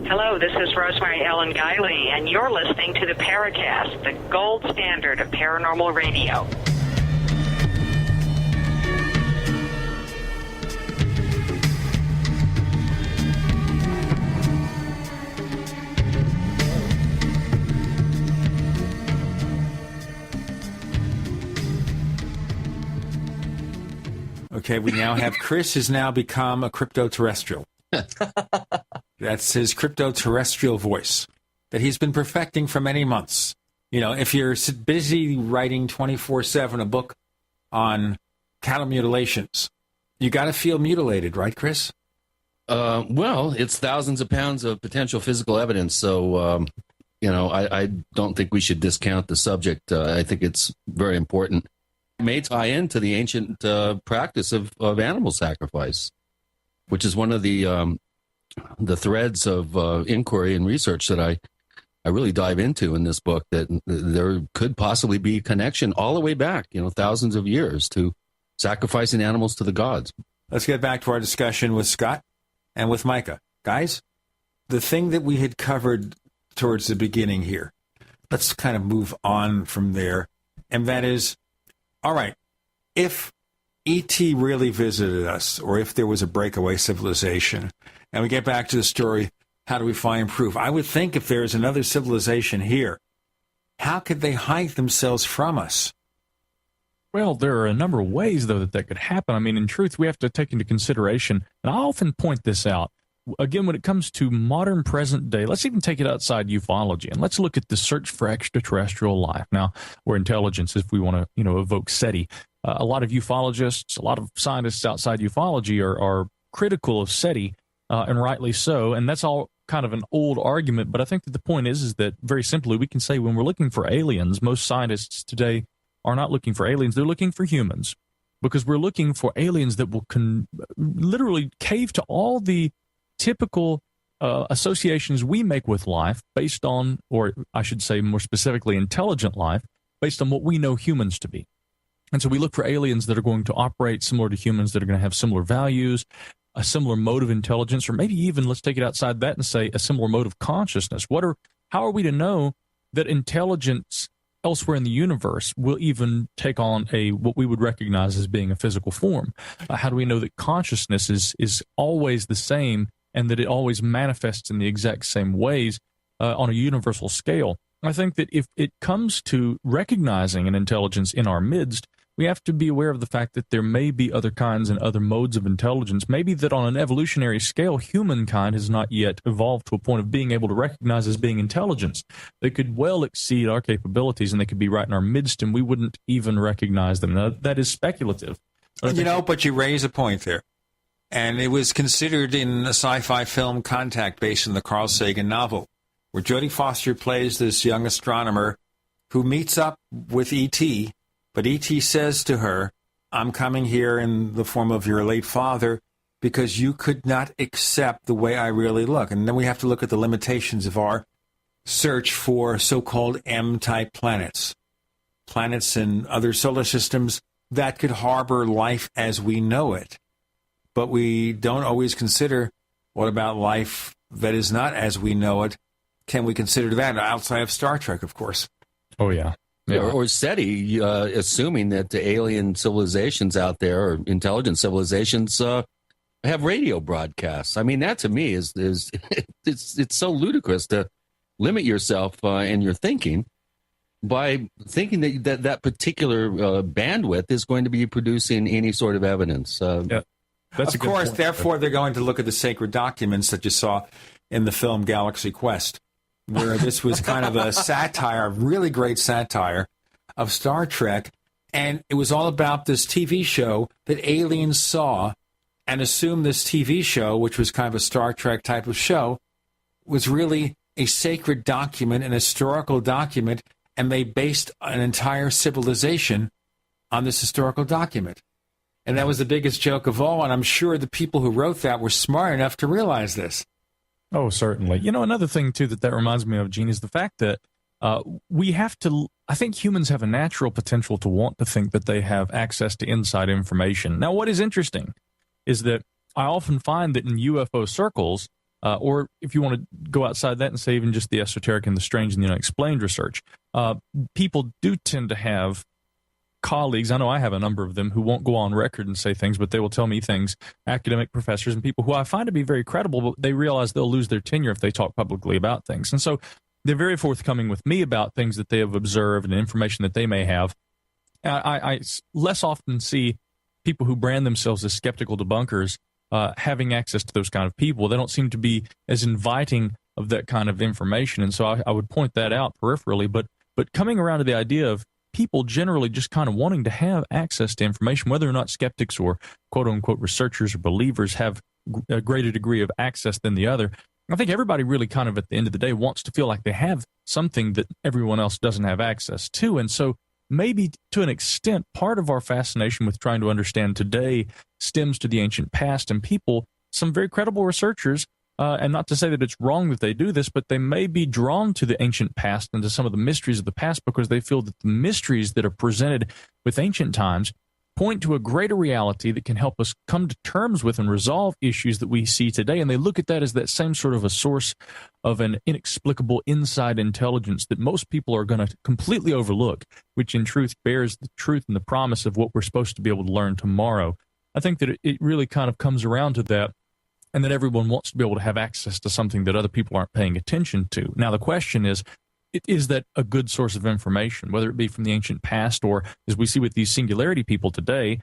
Hello, this is Rosemary Ellen Guiley, and you're listening to the Paracast, the gold standard of paranormal radio. Okay, we now have Chris has now become a crypto-terrestrial. That's his crypto-terrestrial voice that he's been perfecting for many months. You know, if you're busy writing 24/7 a book on cattle mutilations, you got to feel mutilated, right, Chris? Well, it's thousands of pounds of potential physical evidence, so, I don't think we should discount the subject. I think it's very important. It may tie into the ancient practice of animal sacrifice, which is one of the threads of inquiry and research that I really dive into in this book, that there could possibly be a connection all the way back, thousands of years to sacrificing animals to the gods. Let's get back to our discussion with Scott and with Micah. Guys, the thing that we had covered towards the beginning here, let's kind of move on from there, and that is, all right, if E.T. really visited us, or if there was a breakaway civilization, and we get back to the story, how do we find proof? I would think if there's another civilization here, how could they hide themselves from us? Well, there are a number of ways, though, that could happen. I mean, in truth, we have to take into consideration, and I often point this out, again, when it comes to modern present day, let's even take it outside ufology, and let's look at the search for extraterrestrial life. Now, or intelligence, if we want to, evoke SETI. A lot of ufologists, a lot of scientists outside ufology are critical of SETI, and rightly so, and that's all kind of an old argument, but I think that the point is that, very simply, we can say when we're looking for aliens, most scientists today are not looking for aliens, they're looking for humans, because we're looking for aliens that will literally cave to all the typical associations we make with life based on, or I should say more specifically, intelligent life, based on what we know humans to be. And so we look for aliens that are going to operate similar to humans, that are going to have similar values, a similar mode of intelligence, or maybe even, let's take it outside that and say, a similar mode of consciousness. How are we to know that intelligence elsewhere in the universe will even take on what we would recognize as being a physical form? How do we know that consciousness is always the same, and that it always manifests in the exact same ways on a universal scale? I think that if it comes to recognizing an intelligence in our midst, we have to be aware of the fact that there may be other kinds and other modes of intelligence. Maybe that on an evolutionary scale, humankind has not yet evolved to a point of being able to recognize as being intelligence. They could well exceed our capabilities, and they could be right in our midst, and we wouldn't even recognize them. Now, that is speculative. But you raise a point there. And it was considered in the sci-fi film Contact, based on the Carl Sagan novel, where Jodie Foster plays this young astronomer who meets up with E.T., but E.T. says to her, I'm coming here in the form of your late father because you could not accept the way I really look. And then we have to look at the limitations of our search for so-called M-type planets. Planets in other solar systems that could harbor life as we know it. But we don't always consider, what about life that is not as we know it? Can we consider that outside of Star Trek, of course? Oh, yeah. Or SETI, assuming that the alien civilizations out there, or intelligent civilizations, have radio broadcasts. I mean, that to me is it's so ludicrous to limit yourself in your thinking by thinking that particular bandwidth is going to be producing any sort of evidence. Of course, therefore, they're going to look at the sacred documents that you saw in the film Galaxy Quest, where this was kind of a satire, really great satire of Star Trek, and it was all about this TV show that aliens saw and assumed this TV show, which was kind of a Star Trek type of show, was really a sacred document, an historical document, and they based an entire civilization on this historical document. And that was the biggest joke of all, and I'm sure the people who wrote that were smart enough to realize this. Oh, certainly. You know, another thing, too, that reminds me of, Gene, is the fact that we have to, I think humans have a natural potential to want to think that they have access to inside information. Now, what is interesting is that I often find that in UFO circles, or if you want to go outside that and say even just the esoteric and the strange and the unexplained research, people do tend to have colleagues, I know I have a number of them, who won't go on record and say things, but they will tell me things, academic professors and people who I find to be very credible, but they realize they'll lose their tenure if they talk publicly about things. And so they're very forthcoming with me about things that they have observed and information that they may have. I less often see people who brand themselves as skeptical debunkers having access to those kind of people. They don't seem to be as inviting of that kind of information, and so I would point that out peripherally. But coming around to the idea of people generally just kind of wanting to have access to information, whether or not skeptics or quote-unquote researchers or believers have a greater degree of access than the other, I think everybody really kind of at the end of the day wants to feel like they have something that everyone else doesn't have access to. And so maybe to an extent, part of our fascination with trying to understand today stems to the ancient past, and people, some very credible researchers, and not to say that it's wrong that they do this, but they may be drawn to the ancient past and to some of the mysteries of the past because they feel that the mysteries that are presented with ancient times point to a greater reality that can help us come to terms with and resolve issues that we see today. And they look at that as that same sort of a source of an inexplicable inside intelligence that most people are going to completely overlook, which in truth bears the truth and the promise of what we're supposed to be able to learn tomorrow. I think that it really kind of comes around to that, and that everyone wants to be able to have access to something that other people aren't paying attention to. Now, the question is that a good source of information, whether it be from the ancient past or, as we see with these singularity people today,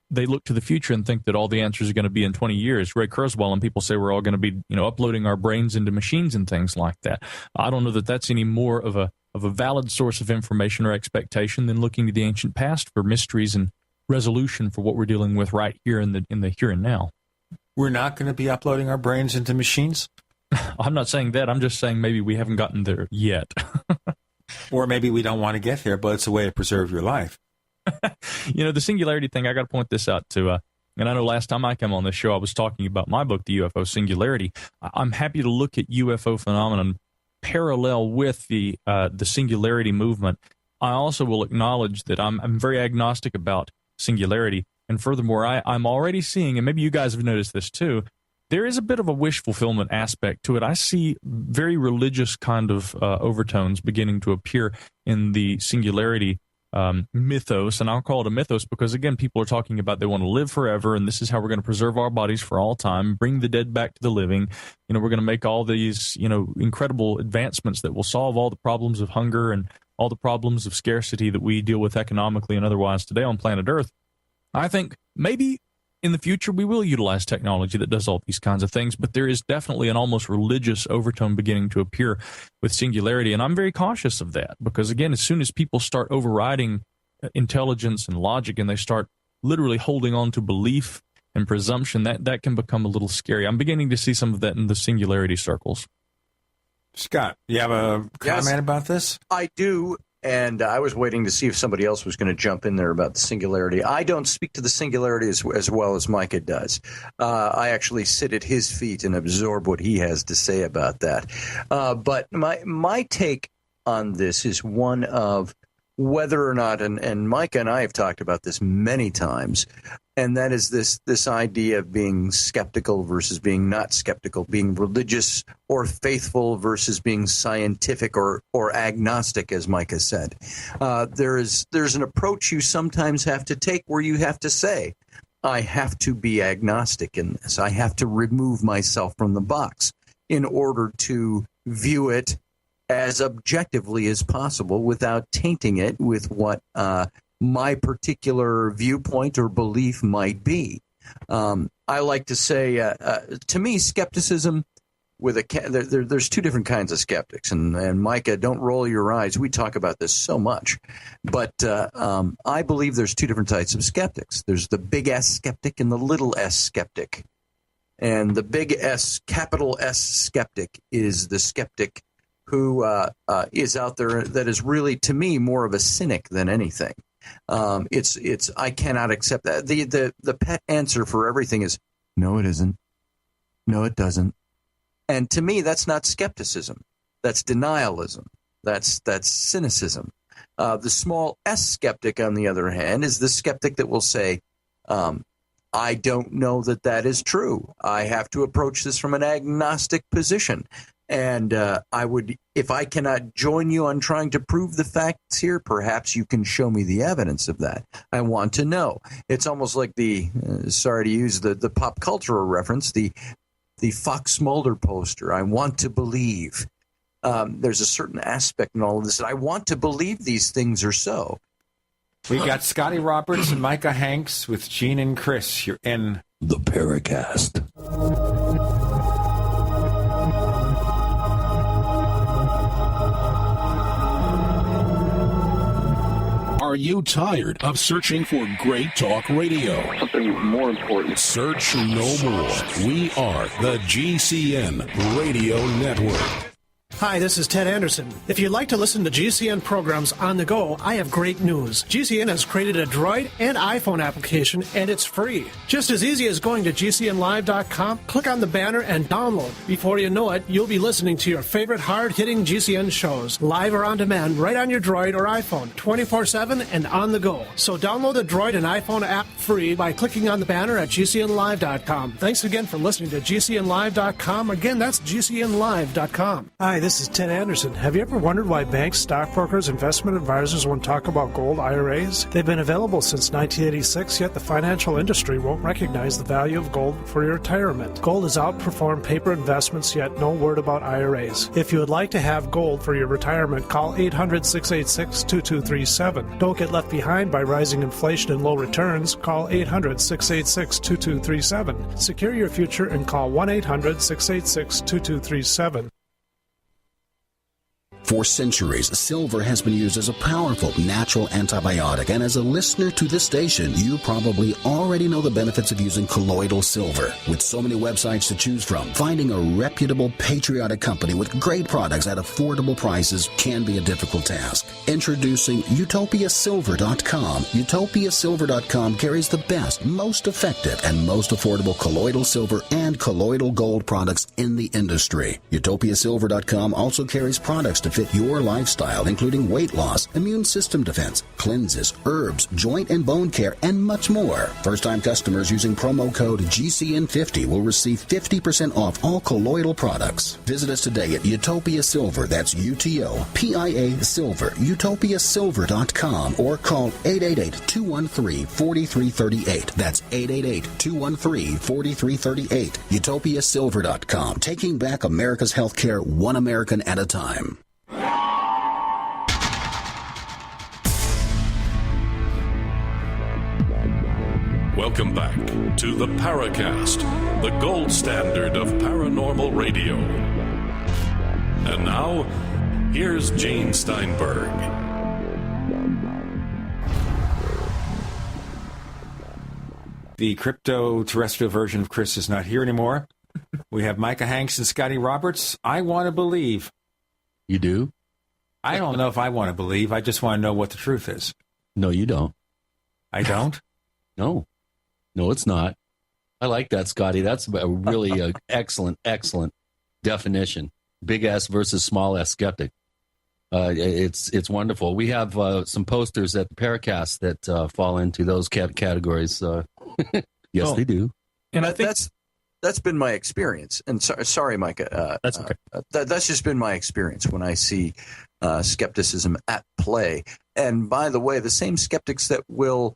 they look to the future and think that all the answers are going to be in 20 years. Ray Kurzweil and people say we're all going to be, uploading our brains into machines and things like that. I don't know that that's any more of a valid source of information or expectation than looking to the ancient past for mysteries and resolution for what we're dealing with right here in the here and now. We're not going to be uploading our brains into machines? I'm not saying that. I'm just saying maybe we haven't gotten there yet. Or maybe we don't want to get there, but it's a way to preserve your life. The singularity thing, I got to point this out too. And I know last time I came on this show, I was talking about my book, The UFO Singularity. I'm happy to look at UFO phenomenon parallel with the singularity movement. I also will acknowledge that I'm very agnostic about singularity. And furthermore, I'm already seeing, and maybe you guys have noticed this too, there is a bit of a wish fulfillment aspect to it. I see very religious kind of overtones beginning to appear in the singularity mythos, and I'll call it a mythos because, again, people are talking about they want to live forever, and this is how we're going to preserve our bodies for all time, bring the dead back to the living. We're going to make all these, incredible advancements that will solve all the problems of hunger and all the problems of scarcity that we deal with economically and otherwise today on planet Earth. I think maybe in the future we will utilize technology that does all these kinds of things, but there is definitely an almost religious overtone beginning to appear with singularity, and I'm very cautious of that because, again, as soon as people start overriding intelligence and logic and they start literally holding on to belief and presumption, that can become a little scary. I'm beginning to see some of that in the singularity circles. Scott, you have a comment about this? I do. And I was waiting to see if somebody else was going to jump in there about the singularity. I don't speak to the singularity as well as Micah does. I actually sit at his feet and absorb what he has to say about that. But my take on this is one of whether or not, and Micah and I have talked about this many times, and that is this idea of being skeptical versus being not skeptical, being religious or faithful versus being scientific or agnostic, as Micah said. There's an approach you sometimes have to take where you have to say, I have to be agnostic in this. I have to remove myself from the box in order to view it as objectively as possible without tainting it with what my particular viewpoint or belief might be. I like to say, to me, skepticism with there's two different kinds of skeptics. And Micah, don't roll your eyes. We talk about this so much. But I believe there's two different types of skeptics. There's the big S skeptic and the little s skeptic. And the big S, capital S skeptic is the skeptic who is out there that is really, to me, more of a cynic than anything. I cannot accept that. The pet answer for everything is, no, it isn't. No, it doesn't. And to me, that's not skepticism. That's denialism. That's cynicism. The small s skeptic, on the other hand, is the skeptic that will say, I don't know that is true. I have to approach this from an agnostic position. And I would, if I cannot join you on trying to prove the facts here, perhaps you can show me the evidence of that. I want to know. It's almost like sorry to use the pop cultural reference, the Fox Mulder poster. I want to believe. There's a certain aspect in all of this that I want to believe these things are so. We got Scotty Roberts and Micah Hanks with Gene and Chris. You're in the Paracast. Are you tired of searching for great talk radio? Something more important. Search no more. We are the GCN Radio Network. Hi, this is Ted Anderson. If you'd like to listen to GCN programs on the go, I have great news. GCN has created a Droid and iPhone application, and it's free. Just as easy as going to GCNlive.com, click on the banner, and download. Before you know it, you'll be listening to your favorite hard-hitting GCN shows, live or on demand, right on your Droid or iPhone, 24/7 and on the go. So download the Droid and iPhone app free by clicking on the banner at GCNlive.com. Thanks again for listening to GCNlive.com. Again, that's GCNlive.com. Hi, this is Ted Anderson. Have you ever wondered why banks, stockbrokers, investment advisors won't talk about gold IRAs? They've been available since 1986, yet the financial industry won't recognize the value of gold for your retirement. Gold has outperformed paper investments, yet no word about IRAs. If you would like to have gold for your retirement, call 800-686-2237. Don't get left behind by rising inflation and low returns. Call 800-686-2237. Secure your future and call 1-800-686-2237. For centuries, silver has been used as a powerful natural antibiotic, and as a listener to this station, you probably already know the benefits of using colloidal silver. With so many websites to choose from, finding a reputable, patriotic company with great products at affordable prices can be a difficult task. Introducing UtopiaSilver.com. UtopiaSilver.com carries the best, most effective, and most affordable colloidal silver and colloidal gold products in the industry. UtopiaSilver.com also carries products to fit your lifestyle, including weight loss, immune system defense, cleanses, herbs, joint and bone care, and much more. First-time customers using promo code GCN50 will receive 50% off all colloidal products. Visit us today at Utopia Silver, that's UTOPIA Silver, utopiasilver.com, or call 888-213-4338. That's 888-213-4338. UtopiaSilver.com, taking back America's healthcare one American at a time. Welcome back to the Paracast, the gold standard of paranormal radio. And now, here's Gene Steinberg. The crypto-terrestrial version of Chris is not here anymore. We have Micah Hanks and Scotty Roberts. I want to believe. You do? I don't know if I want to believe. I just want to know what the truth is. No, you don't. I don't? No, it's not. I like that, Scotty. That's a really excellent definition. Big S versus small S skeptic. It's wonderful. We have some posters at the Paracast that fall into those categories. Yes, they do. And I think that's been my experience. And sorry, Micah. That's okay. That's just been my experience when I see skepticism at play. And by the way, the same skeptics that will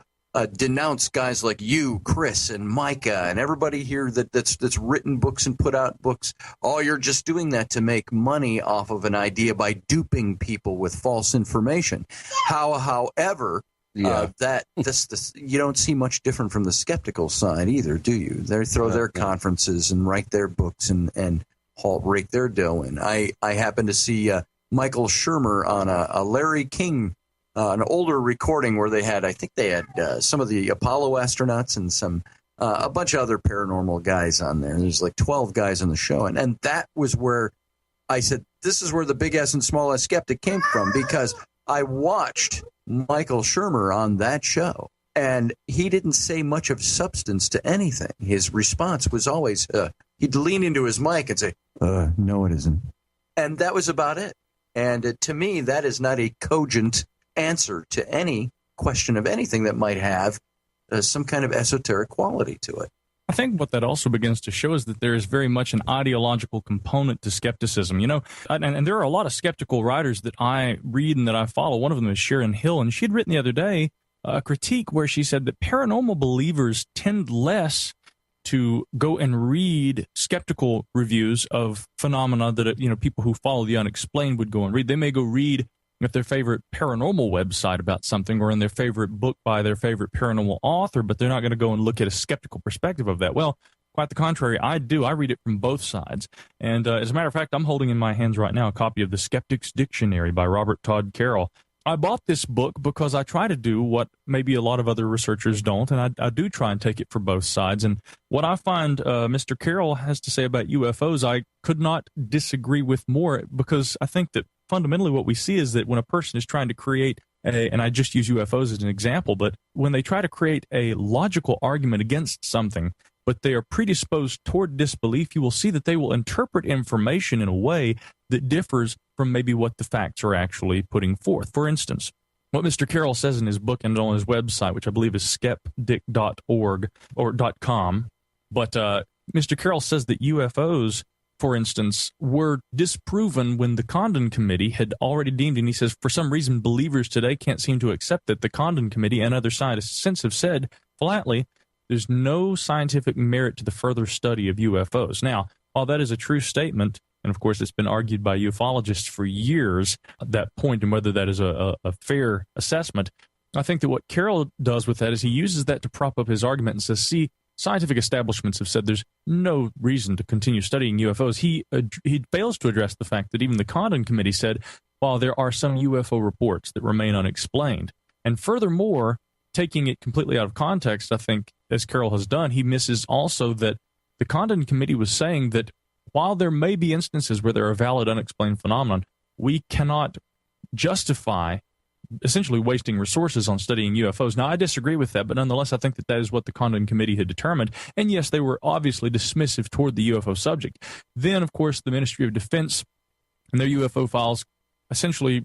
denounce guys like you, Chris, and Micah, and everybody here that's written books and put out books. Oh, you're just doing that to make money off of an idea by duping people with false information. However, this you don't see much different from the skeptical side either, do you? They throw their conferences and write their books and rake their dough in. I happened to see Michael Shermer on a Larry King, an older recording where they had some of the Apollo astronauts and a bunch of other paranormal guys on there. There's like 12 guys on the show. And that was where I said, this is where the big S and small S skeptic came from, because I watched Michael Shermer on that show, and he didn't say much of substance to anything. His response was always, he'd lean into his mic and say, no, it isn't. And that was about it. And to me, that is not a cogent answer to any question of anything that might have some kind of esoteric quality to it. I think what that also begins to show is that there is very much an ideological component to skepticism. You know, and there are a lot of skeptical writers that I read and that I follow. One of them is Sharon Hill, and she'd written the other day a critique where she said that paranormal believers tend less to go and read skeptical reviews of phenomena that, people who follow the unexplained would go and read. They may go read at their favorite paranormal website about something, or in their favorite book by their favorite paranormal author, but they're not going to go and look at a skeptical perspective of that. Well, quite the contrary, I do. I read it from both sides. And as a matter of fact, I'm holding in my hands right now a copy of The Skeptic's Dictionary by Robert Todd Carroll. I bought this book because I try to do what maybe a lot of other researchers don't, and I do try and take it for both sides. And what I find Mr. Carroll has to say about UFOs, I could not disagree with more, because I think that fundamentally what we see is that when a person is trying to create and I just use UFOs as an example, but when they try to create a logical argument against something, but they are predisposed toward disbelief, you will see that they will interpret information in a way that differs from maybe what the facts are actually putting forth. For instance, what Mr. Carroll says in his book and on his website, which I believe is skepdic.org or .com, but Mr. Carroll says that UFOs, for instance, were disproven when the Condon Committee had already deemed, and he says, for some reason, believers today can't seem to accept that the Condon Committee and other scientists since have said flatly, there's no scientific merit to the further study of UFOs. Now, while that is a true statement, and of course it's been argued by ufologists for years at that point, and whether that is a fair assessment, I think that what Carroll does with that is he uses that to prop up his argument and says, see, scientific establishments have said there's no reason to continue studying UFOs. He fails to address the fact that even the Condon Committee said, while there are some UFO reports that remain unexplained. And furthermore, taking it completely out of context, I think, as Carroll has done, he misses also that the Condon Committee was saying that while there may be instances where there are valid unexplained phenomenon, we cannot justify essentially wasting resources on studying UFOs. Now, I disagree with that, but nonetheless, I think that that is what the Condon Committee had determined. And yes, they were obviously dismissive toward the UFO subject. Then, of course, the Ministry of Defense and their UFO files essentially,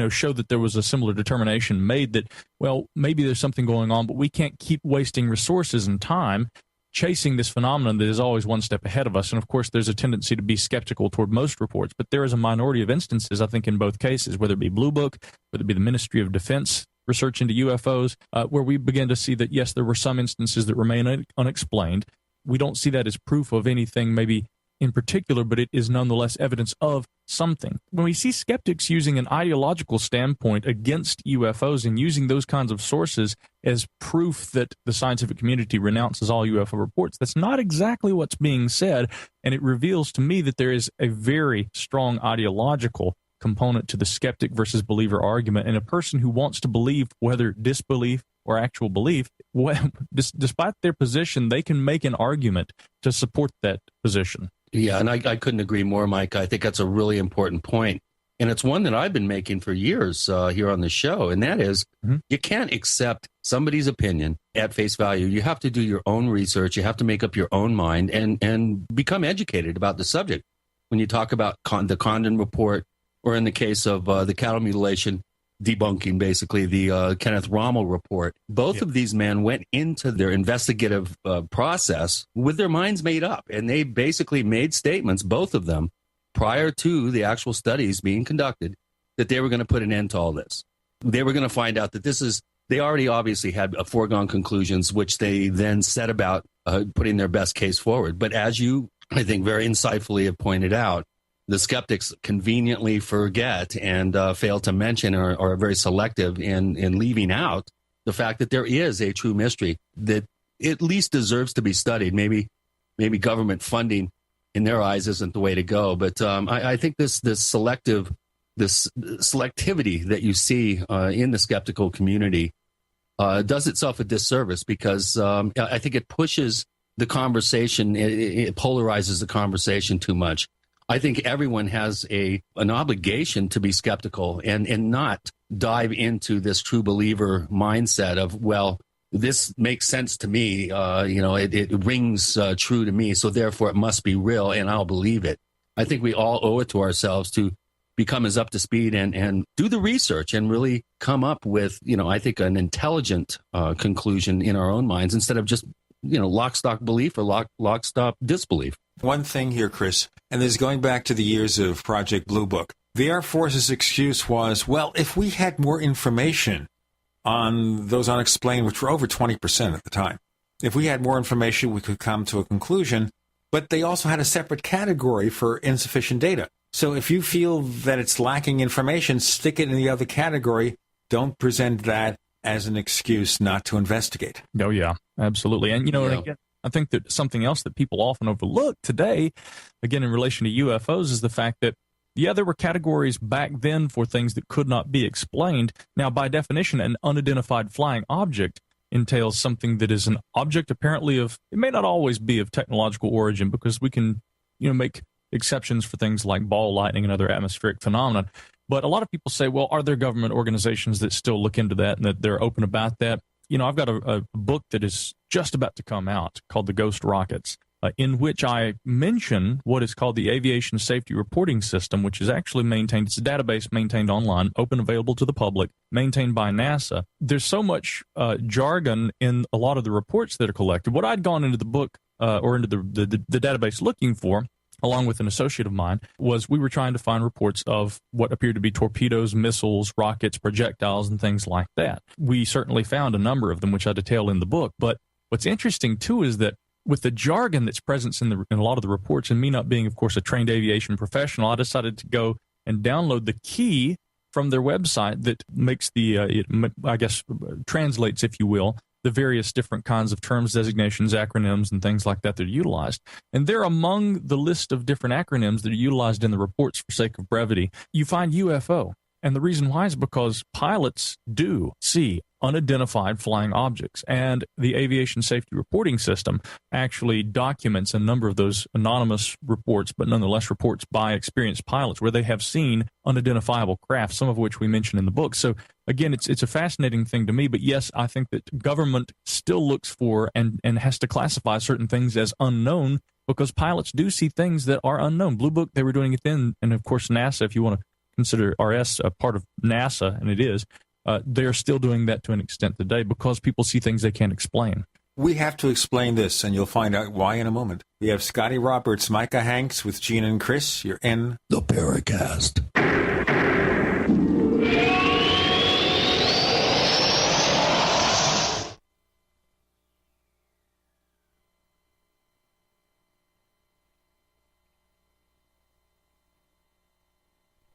show that there was a similar determination made that, well, maybe there's something going on, but we can't keep wasting resources and time chasing this phenomenon that is always one step ahead of us. And of course, there's a tendency to be skeptical toward most reports, but there is a minority of instances, I think, in both cases, whether it be Blue Book, whether it be the Ministry of Defense research into UFOs, where we begin to see that, yes, there were some instances that remain unexplained. We don't see that as proof of anything maybe in particular, but it is nonetheless evidence of something. When we see skeptics using an ideological standpoint against UFOs and using those kinds of sources as proof that the scientific community renounces all UFO reports, that's not exactly what's being said, and it reveals to me that there is a very strong ideological component to the skeptic versus believer argument, and a person who wants to believe, whether disbelief or actual belief, despite their position, they can make an argument to support that position. Yeah, and I couldn't agree more, Mike. I think that's a really important point. And it's one that I've been making for years here on the show, and that is you can't accept somebody's opinion at face value. You have to do your own research. You have to make up your own mind and become educated about the subject. When you talk about the Condon report, or in the case of the cattle mutilation, debunking basically the Kenneth Rommel report, both of these men went into their investigative process with their minds made up, and they basically made statements, both of them, prior to the actual studies being conducted, that they were going to put an end to all this. They were going to find out that this is they already obviously had foregone conclusions, which they then set about putting their best case forward. But as you, I think, very insightfully have pointed out, the skeptics conveniently forget and fail to mention or are very selective in leaving out the fact that there is a true mystery that at least deserves to be studied. Maybe government funding in their eyes isn't the way to go. But I think this selectivity that you see in the skeptical community does itself a disservice, because I think it pushes the conversation, it polarizes the conversation too much. I think everyone has an obligation to be skeptical and not dive into this true believer mindset of, well, this makes sense to me. It rings true to me, so therefore it must be real and I'll believe it. I think we all owe it to ourselves to become as up to speed and do the research and really come up with, I think, an intelligent conclusion in our own minds instead of just, lock, stock belief or lock, stock disbelief. One thing here, Chris, and this is going back to the years of Project Blue Book. The Air Force's excuse was, well, if we had more information on those unexplained, which were over 20% at the time, if we had more information, we could come to a conclusion. But they also had a separate category for insufficient data. So if you feel that it's lacking information, stick it in the other category. Don't present that as an excuse not to investigate. Oh, yeah, absolutely. And, and again, I think that something else that people often overlook today, again, in relation to UFOs, is the fact that, there were categories back then for things that could not be explained. Now, by definition, an unidentified flying object entails something that is an object apparently it may not always be of technological origin, because we can, make exceptions for things like ball lightning and other atmospheric phenomena. But a lot of people say, well, are there government organizations that still look into that and that they're open about that? I've got a book that is just about to come out called The Ghost Rockets, in which I mention what is called the Aviation Safety Reporting System, which is actually maintained. It's a database maintained online, open, available to the public, maintained by NASA. There's so much jargon in a lot of the reports that are collected. What I'd gone into the book or into the database looking for, along with an associate of mine, was we were trying to find reports of what appeared to be torpedoes, missiles, rockets, projectiles, and things like that. We certainly found a number of them, which I detail in the book. But what's interesting, too, is that with the jargon that's present in a lot of the reports, and me not being, of course, a trained aviation professional, I decided to go and download the key from their website that makes translates, if you will, the various different kinds of terms, designations, acronyms, and things like that that are utilized. And they're among the list of different acronyms that are utilized in the reports for sake of brevity. You find UFO. And the reason why is because pilots do see unidentified flying objects. And the Aviation Safety Reporting System actually documents a number of those anonymous reports, but nonetheless reports by experienced pilots where they have seen unidentifiable craft, some of which we mention in the book. So again, it's a fascinating thing to me. But yes, I think that government still looks for and has to classify certain things as unknown, because pilots do see things that are unknown. Blue Book, they were doing it then. And of course, NASA, if you want to consider RS a part of NASA, and it is, they're still doing that to an extent today because people see things they can't explain. We have to explain this, and you'll find out why in a moment. We have Scotty Roberts, Micah Hanks with Gene and Chris. You're in the Paracast.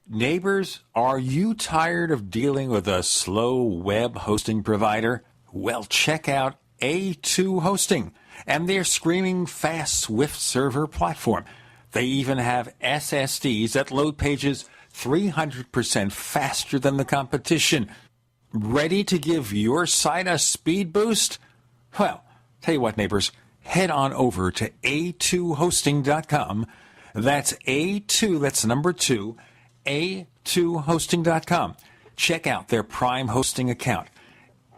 Neighbors, are you tired of dealing with a slow web hosting provider? Well, check out A2 Hosting and their screaming fast Swift server platform. They even have SSDs that load pages 300% faster than the competition. Ready to give your site a speed boost? Well, tell you what, neighbors, head on over to a2hosting.com. That's A2, that's number 2, a2hosting.com. Check out their Prime hosting account.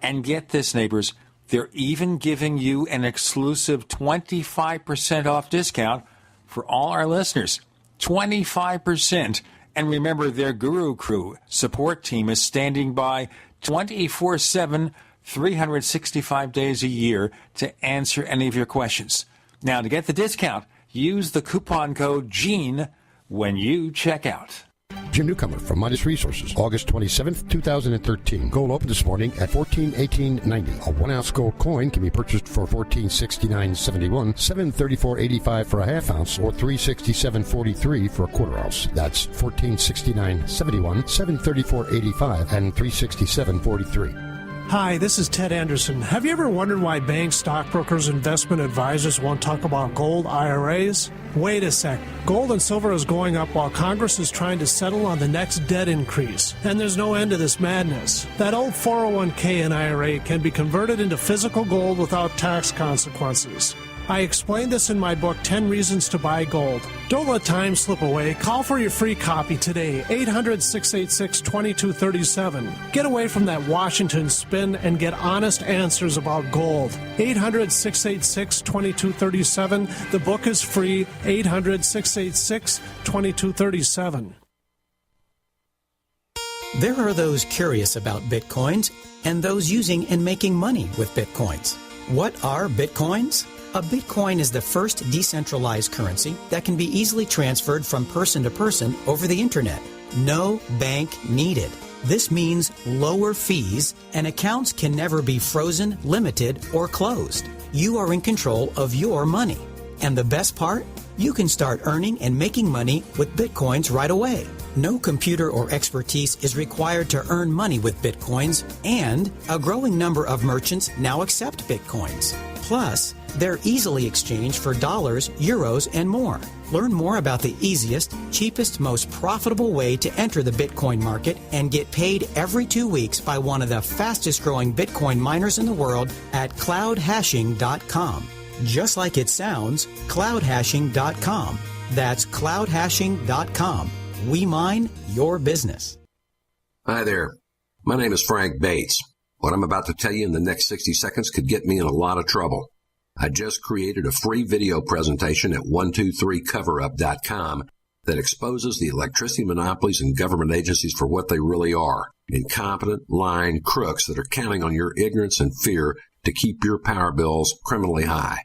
And get this, neighbors, they're even giving you an exclusive 25% off discount for all our listeners. 25%. And remember, their Guru Crew support team is standing by 24/7, 365 days a year to answer any of your questions. Now, to get the discount, use the coupon code GENE when you check out. Jim Newcomer from Midas Resources, August 27th, 2013. Gold opened this morning at $14.1890. A 1-ounce gold coin can be purchased for $14.6971, $734.85 for a half ounce, or $367.43 for a quarter ounce. That's $14.6971, $734.85, and $367.43. Hi, this is Ted Anderson. Have you ever wondered why banks, stockbrokers, investment advisors won't talk about gold IRAs? Wait a sec. Gold and silver is going up while Congress is trying to settle on the next debt increase. And there's no end to this madness. That old 401k and IRA can be converted into physical gold without tax consequences. I explained this in my book, 10 Reasons to Buy Gold. Don't let time slip away. Call for your free copy today, 800-686-2237. Get away from that Washington spin and get honest answers about gold. 800-686-2237. The book is free, 800-686-2237. There are those curious about Bitcoins and those using and making money with Bitcoins. What are Bitcoins? A Bitcoin is the first decentralized currency that can be easily transferred from person to person over the internet. No bank needed. This means lower fees, and accounts can never be frozen, limited, or closed. You are in control of your money. And the best part? You can start earning and making money with Bitcoins right away. No computer or expertise is required to earn money with Bitcoins, and a growing number of merchants now accept Bitcoins. Plus, they're easily exchanged for dollars, euros, and more. Learn more about the easiest, cheapest, most profitable way to enter the Bitcoin market and get paid every 2 weeks by one of the fastest growing Bitcoin miners in the world at cloudhashing.com. Just like it sounds, cloudhashing.com. That's cloudhashing.com. We mine your business. Hi there. My name is Frank Bates. What I'm about to tell you in the next 60 seconds could get me in a lot of trouble. I just created a free video presentation at 123coverup.com that exposes the electricity monopolies and government agencies for what they really are. Incompetent, lying crooks that are counting on your ignorance and fear to keep your power bills criminally high.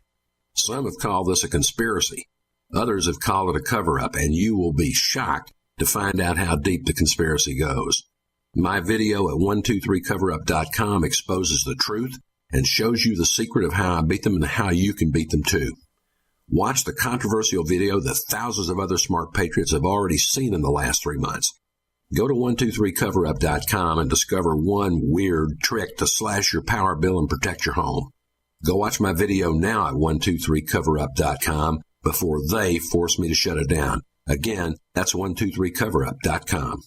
Some have called this a conspiracy. Others have called it a cover-up, and you will be shocked to find out how deep the conspiracy goes. My video at 123coverup.com exposes the truth and shows you the secret of how I beat them and how you can beat them too. Watch the controversial video that thousands of other smart patriots have already seen in the last 3 months. Go to 123coverup.com and discover one weird trick to slash your power bill and protect your home. Go watch my video now at 123coverup.com before they force me to shut it down. Again, that's 123coverup.com.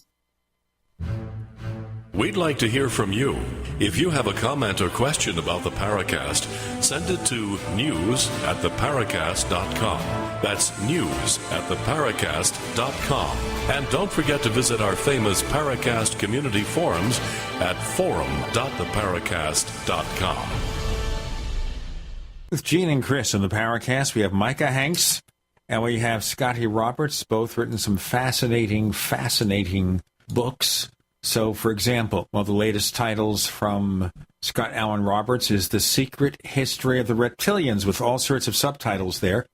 We'd like to hear from you. If you have a comment or question about the Paracast, send it to news@theparacast.com. That's news@theparacast.com. And don't forget to visit our famous Paracast community forums at forum.theparacast.com. With Gene and Chris in the Paracast, we have Micah Hanks and we have Scotty Roberts, both written some fascinating books. So, for example, one of the latest titles from Scott Allen Roberts is The Secret History of the Reptilians, with all sorts of subtitles there.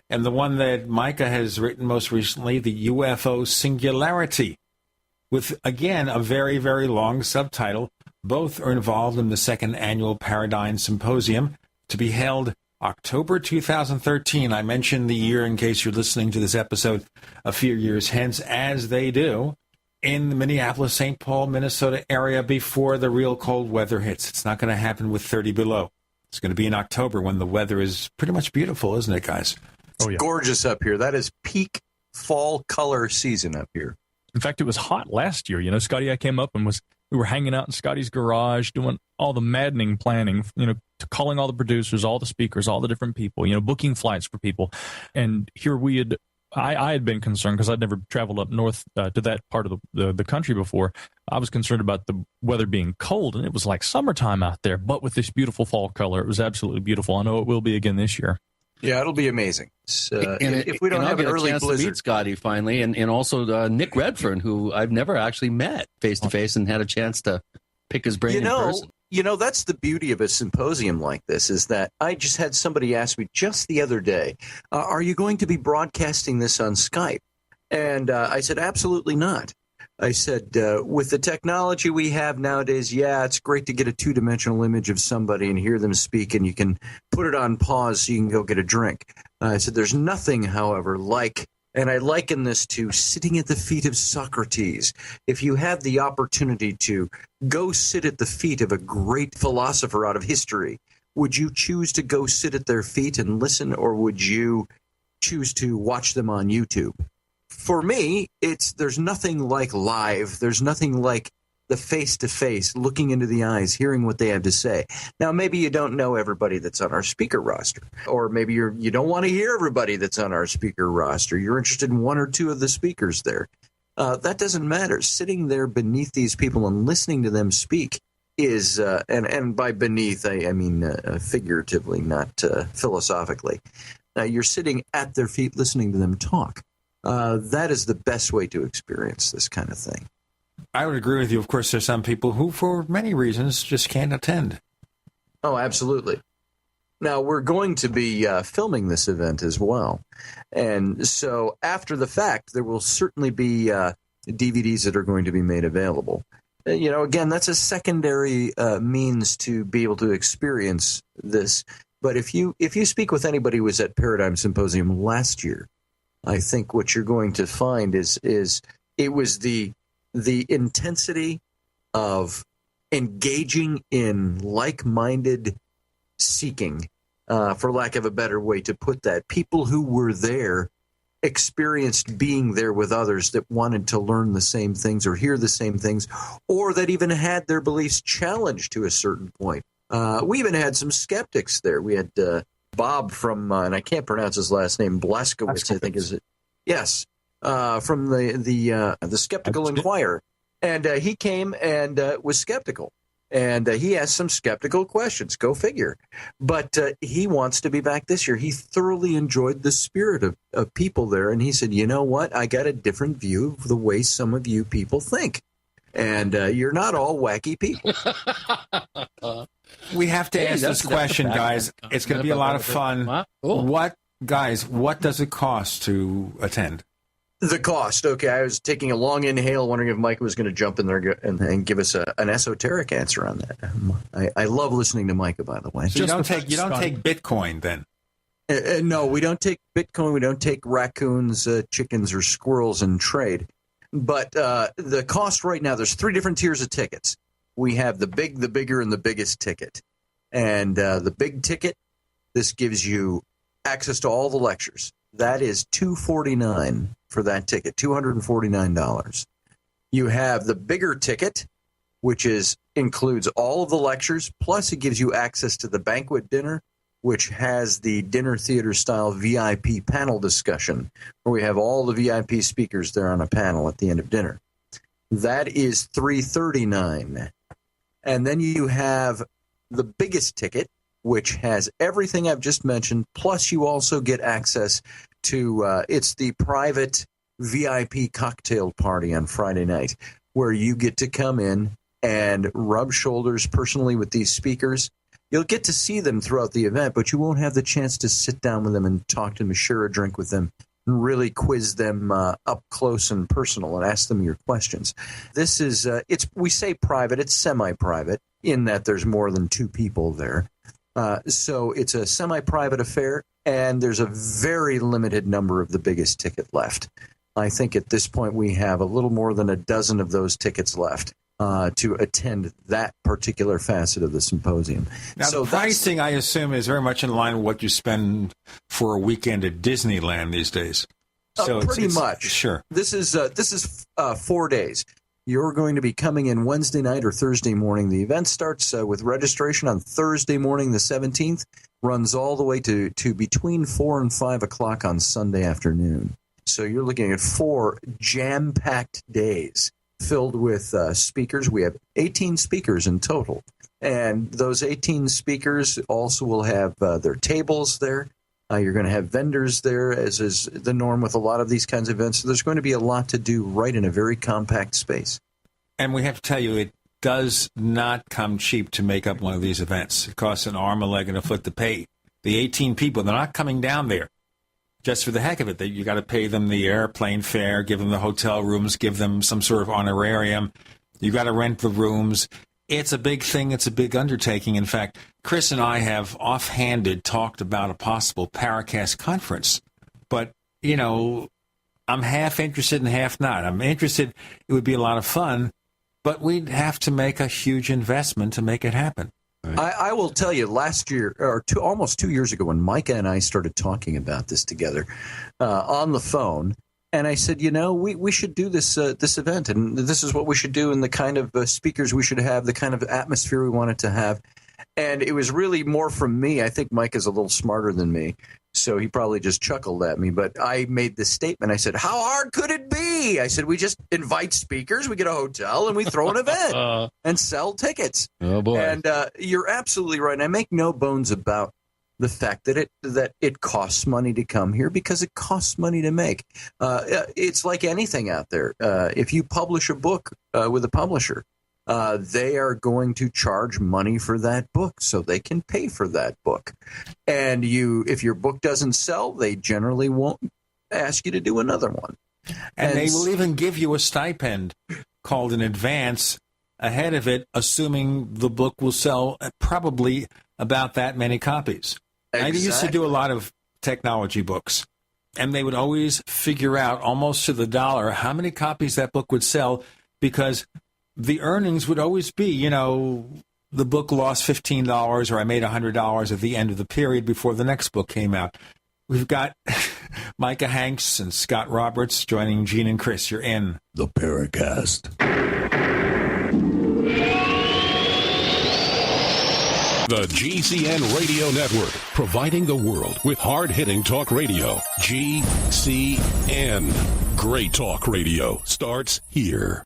And the one that Micah has written most recently, The UFO Singularity, with, again, a very, very long subtitle. Both are involved in the second annual Paradigm Symposium to be held October 2013. I mentioned the year in case you're listening to this episode a few years hence, as they do, in the Minneapolis, St. Paul, Minnesota area before the real cold weather hits. It's not going to happen with 30 below. It's going to be in October when the weather is pretty much beautiful, isn't it, guys? It's gorgeous up here. That is peak fall color season up here. In fact, it was hot last year. You know, Scotty, I came up and we were hanging out in Scotty's garage doing all the maddening planning, calling all the producers, all the speakers, all the different people, booking flights for people. And here I had been concerned because I'd never traveled up north to that part of the country before. I was concerned about the weather being cold, and it was like summertime out there, but with this beautiful fall color. It was absolutely beautiful. I know it will be again this year. Yeah, it'll be amazing. If we don't have an early blizzard. To meet Scotty finally, and also Nick Redfern, who I've never actually met face-to-face and had a chance to pick his brain in person. That's the beauty of a symposium like this, is that I just had somebody ask me just the other day, are you going to be broadcasting this on Skype? And I said, absolutely not. I said, with the technology we have nowadays, yeah, it's great to get a two-dimensional image of somebody and hear them speak, and you can put it on pause so you can go get a drink. I said, there's nothing, however, like, and I liken this to sitting at the feet of Socrates. If you have the opportunity to go sit at the feet of a great philosopher out of history, would you choose to go sit at their feet and listen, or would you choose to watch them on YouTube? For me, there's nothing like live. There's nothing like the face-to-face, looking into the eyes, hearing what they have to say. Now, maybe you don't know everybody that's on our speaker roster, or maybe you don't want to hear everybody that's on our speaker roster. You're interested in one or two of the speakers there. That doesn't matter. Sitting there beneath these people and listening to them speak is, and by beneath, I mean figuratively, not philosophically. You're sitting at their feet listening to them talk. That is the best way to experience this kind of thing. I would agree with you. Of course, there's some people who, for many reasons, just can't attend. Oh, absolutely. Now, we're going to be filming this event as well. And so after the fact, there will certainly be DVDs that are going to be made available. You know, again, that's a secondary means to be able to experience this. But if you speak with anybody who was at Paradigm Symposium last year, I think what you're going to find is it was the intensity of engaging in like-minded seeking, for lack of a better way to put that. People who were there experienced being there with others that wanted to learn the same things or hear the same things, or that even had their beliefs challenged to a certain point. We even had some skeptics there. We had Bob from, and I can't pronounce his last name, Blaskowitz, I think is it. Yes, from the Skeptical Inquirer. And he came and was skeptical. And he asked some skeptical questions. Go figure. But he wants to be back this year. He thoroughly enjoyed the spirit of people there. And he said, you know what? I got a different view of the way some of you people think. And you're not all wacky people. We have to ask this question, guys. It's going to be a lot of fun. What does it cost to attend? The cost. Okay, I was taking a long inhale, wondering if Mike was going to jump in there and give us an esoteric answer on that. I love listening to Micah, by the way. So you don't take Bitcoin then? No, we don't take Bitcoin. We don't take raccoons, chickens, or squirrels in trade. But the cost right now, there's 3 different tiers of tickets. We have the big, the bigger, and the biggest ticket. And the big ticket, this gives you access to all the lectures. That is $249 for that ticket, $249. You have the bigger ticket, which includes all of the lectures, plus it gives you access to the banquet dinner, which has the dinner theater style VIP panel discussion, where we have all the VIP speakers there on a panel at the end of dinner. That is $339. And then you have the biggest ticket, which has everything I've just mentioned, plus you also get access to, it's the private VIP cocktail party on Friday night, where you get to come in and rub shoulders personally with these speakers. You'll get to see them throughout the event, but you won't have the chance to sit down with them and talk to them, share a drink with them, and really quiz them up close and personal and ask them your questions. This is, we say private, it's semi-private, in that there's more than 2 people there. So it's a semi-private affair, and there's a very limited number of the biggest ticket left. I think at this point we have a little more than a dozen of those tickets left to attend that particular facet of the symposium. Now, so the pricing, I assume, is very much in line with what you spend for a weekend at Disneyland these days. So pretty much. Sure. This is 4 days. You're going to be coming in Wednesday night or Thursday morning. The event starts with registration on Thursday morning, the 17th, runs all the way to between 4 and 5 o'clock on Sunday afternoon. So you're looking at 4 jam-packed days filled with speakers. We have 18 speakers in total. And those 18 speakers also will have their tables there. You're going to have vendors there, as is the norm with a lot of these kinds of events. So there's going to be a lot to do right in a very compact space. And we have to tell you, it does not come cheap to make up one of these events. It costs an arm, a leg, and a foot to pay. The 18 people, they're not coming down there just for the heck of it. That you got to pay them the airplane fare, give them the hotel rooms, give them some sort of honorarium. You got to rent the rooms. It's a big thing. It's a big undertaking. In fact, Chris and I have offhanded talked about a possible Paracast conference. But, you know, I'm half interested and half not. I'm interested. It would be a lot of fun, but we'd have to make a huge investment to make it happen. I will tell you, last year, or almost 2 years ago, when Micah and I started talking about this together on the phone, and I said, you know, we should do this event, and this is what we should do, and the kind of speakers we should have, the kind of atmosphere we wanted to have. And it was really more from me. I think Mike is a little smarter than me, so he probably just chuckled at me. But I made this statement. I said, how hard could it be? I said, we just invite speakers, we get a hotel, and we throw an event and sell tickets. Oh, boy. And you're absolutely right. And I make no bones about the fact that it costs money to come here, because it costs money to make. It's like anything out there. If you publish a book with a publisher, they are going to charge money for that book so they can pay for that book. And if your book doesn't sell, they generally won't ask you to do another one. And they will even give you a stipend called an advance ahead of it, assuming the book will sell probably about that many copies. Exactly. I used to do a lot of technology books, and they would always figure out almost to the dollar how many copies that book would sell, because the earnings would always be, you know, the book lost $15 or I made $100 at the end of the period before the next book came out. We've got Micah Hanks and Scott Roberts joining Gene and Chris. You're in the Paracast. The GCN Radio Network, providing the world with hard-hitting talk radio. GCN. Great talk radio starts here.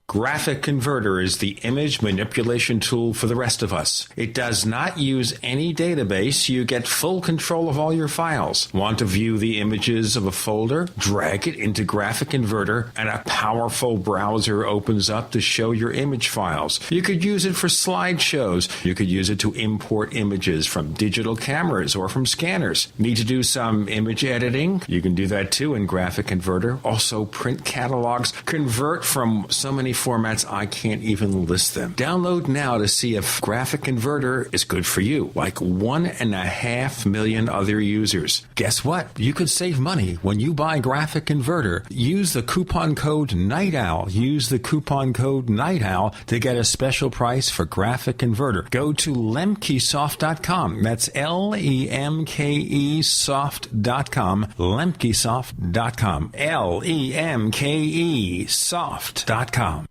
Graphic Converter is the image manipulation tool for the rest of us. It does not use any database. You get full control of all your files. Want to view the images of a folder? Drag it into Graphic Converter, and a powerful browser opens up to show your image files. You could use it for slideshows. You could use it to import images from digital cameras or from scanners. Need to do some image editing? You can do that too in Graphic Converter. Also print catalogs. Convert from so many formats I can't even list them. Download now to see if Graphic Converter is good for you, like 1.5 million other users. Guess what? You could save money when you buy Graphic Converter. Use the coupon code Night Owl. Use the coupon code Night Owl to get a special price for Graphic Converter. Go to lemkesoft.com. That's LEMKE soft.com. lemkesoft.com. LEMKE soft.com.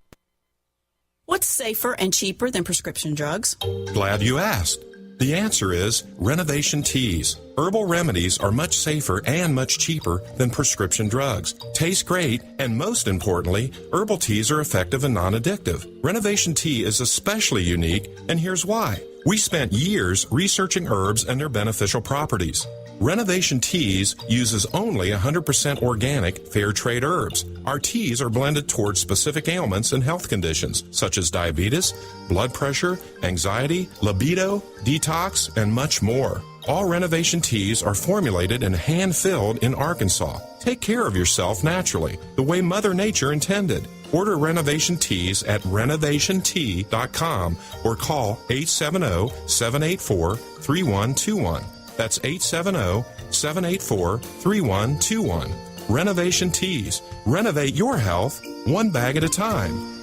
What's safer and cheaper than prescription drugs? Glad you asked. The answer is Renovation Teas. Herbal remedies are much safer and much cheaper than prescription drugs. Taste great, and most importantly, herbal teas are effective and non-addictive. Renovation Tea is especially unique, and here's why. We spent years researching herbs and their beneficial properties. Renovation Teas uses only 100% organic, fair trade herbs. Our teas are blended towards specific ailments and health conditions, such as diabetes, blood pressure, anxiety, libido, detox, and much more. All Renovation Teas are formulated and hand-filled in Arkansas. Take care of yourself naturally, the way Mother Nature intended. Order Renovation Teas at renovationtea.com or call 870-784-3121. That's 870-784-3121. Renovation Teas. Renovate your health one bag at a time.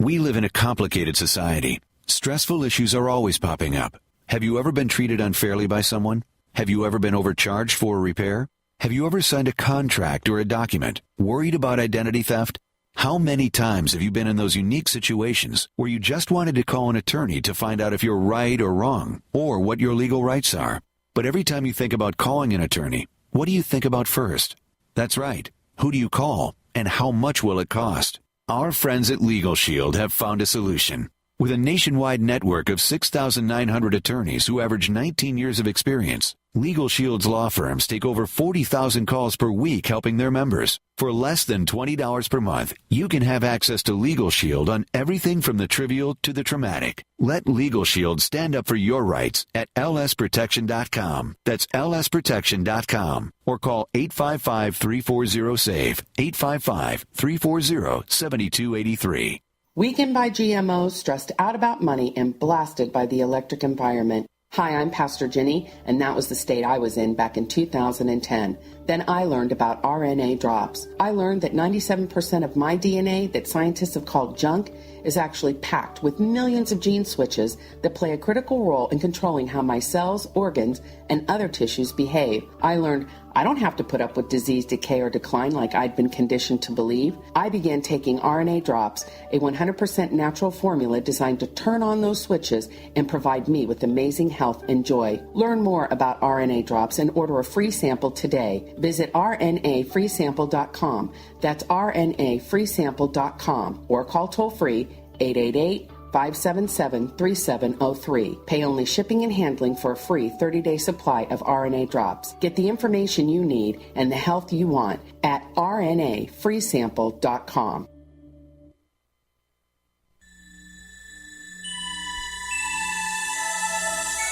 We live in a complicated society. Stressful issues are always popping up. Have you ever been treated unfairly by someone? Have you ever been overcharged for a repair? Have you ever signed a contract or a document? Worried about identity theft? How many times have you been in those unique situations where you just wanted to call an attorney to find out if you're right or wrong, or what your legal rights are? But every time you think about calling an attorney, what do you think about first? That's right. Who do you call, and how much will it cost? Our friends at Legal Shield have found a solution. With a nationwide network of 6,900 attorneys who average 19 years of experience, Legal Shield's law firms take over 40,000 calls per week helping their members. For less than $20 per month, you can have access to Legal Shield on everything from the trivial to the traumatic. Let Legal Shield stand up for your rights at lsprotection.com. That's lsprotection.com. Or call 855-340-SAVE, 855-340-7283. Weakened by GMOs, stressed out about money, and blasted by the electric environment. Hi, I'm Pastor Jenny, and that was the state I was in back in 2010. Then I learned about RNA drops. I learned that 97% of my DNA that scientists have called junk is actually packed with millions of gene switches that play a critical role in controlling how my cells, organs, and other tissues behave. I learned I don't have to put up with disease, decay, or decline like I'd been conditioned to believe. I began taking RNA drops, a 100% natural formula designed to turn on those switches and provide me with amazing health and joy. Learn more about RNA drops and order a free sample today. Visit rnafreesample.com. That's rnafreesample.com or call toll-free 888-577-3703. Pay only shipping and handling for a free 30-day supply of RNA drops. Get the information you need and the health you want at rnafreesample.com.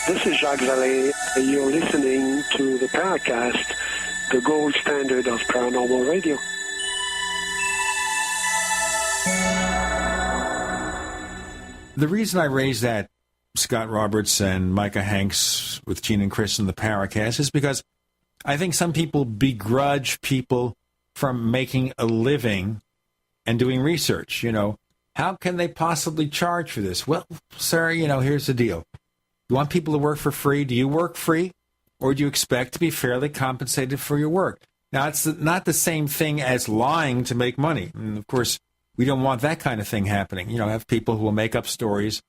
This is Jacques Vallée. You're listening to the Paracast, the gold standard of paranormal radio. The reason I raised that, Scott Roberts and Micah Hanks with Gene and Chris in the Paracast, is because I think some people begrudge people from making a living and doing research. You know, how can they possibly charge for this? Well, sir, you know, here's the deal. You want people to work for free? Do you work free? Or do you expect to be fairly compensated for your work? Now, it's not the same thing as lying to make money. And, of course, we don't want that kind of thing happening. You know, have people who will make up stories,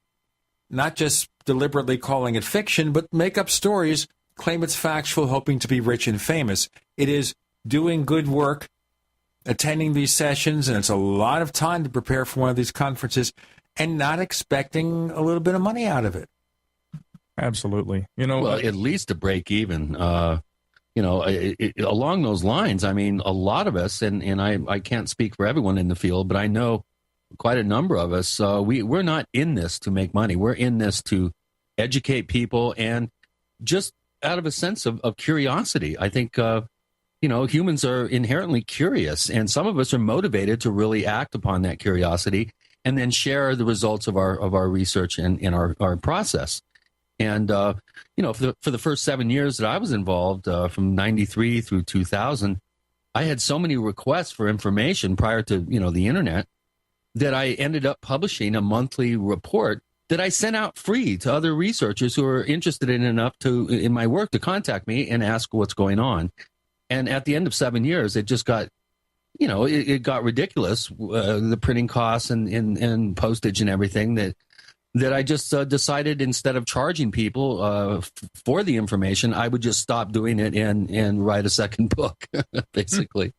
not just deliberately calling it fiction, but make up stories, claim it's factual, hoping to be rich and famous. It is doing good work, attending these sessions, and it's a lot of time to prepare for one of these conferences, and not expecting a little bit of money out of it. Absolutely. You know, well, at least to break even. You know, along those lines, I mean, a lot of us, and I can't speak for everyone in the field, but I know quite a number of us, we're not in this to make money. We're in this to educate people, and just out of a sense of curiosity. I think, you know, humans are inherently curious, and some of us are motivated to really act upon that curiosity and then share the results of our research and our process. And, you know, for the first 7 years that I was involved, from 93 through 2000, I had so many requests for information prior to, you know, the internet, that I ended up publishing a monthly report that I sent out free to other researchers who are interested in my work to contact me and ask what's going on. And at the end of 7 years, it just got, you know, it got ridiculous, the printing costs and postage and everything, that I just decided, instead of charging people for the information, I would just stop doing it and write a second book, basically.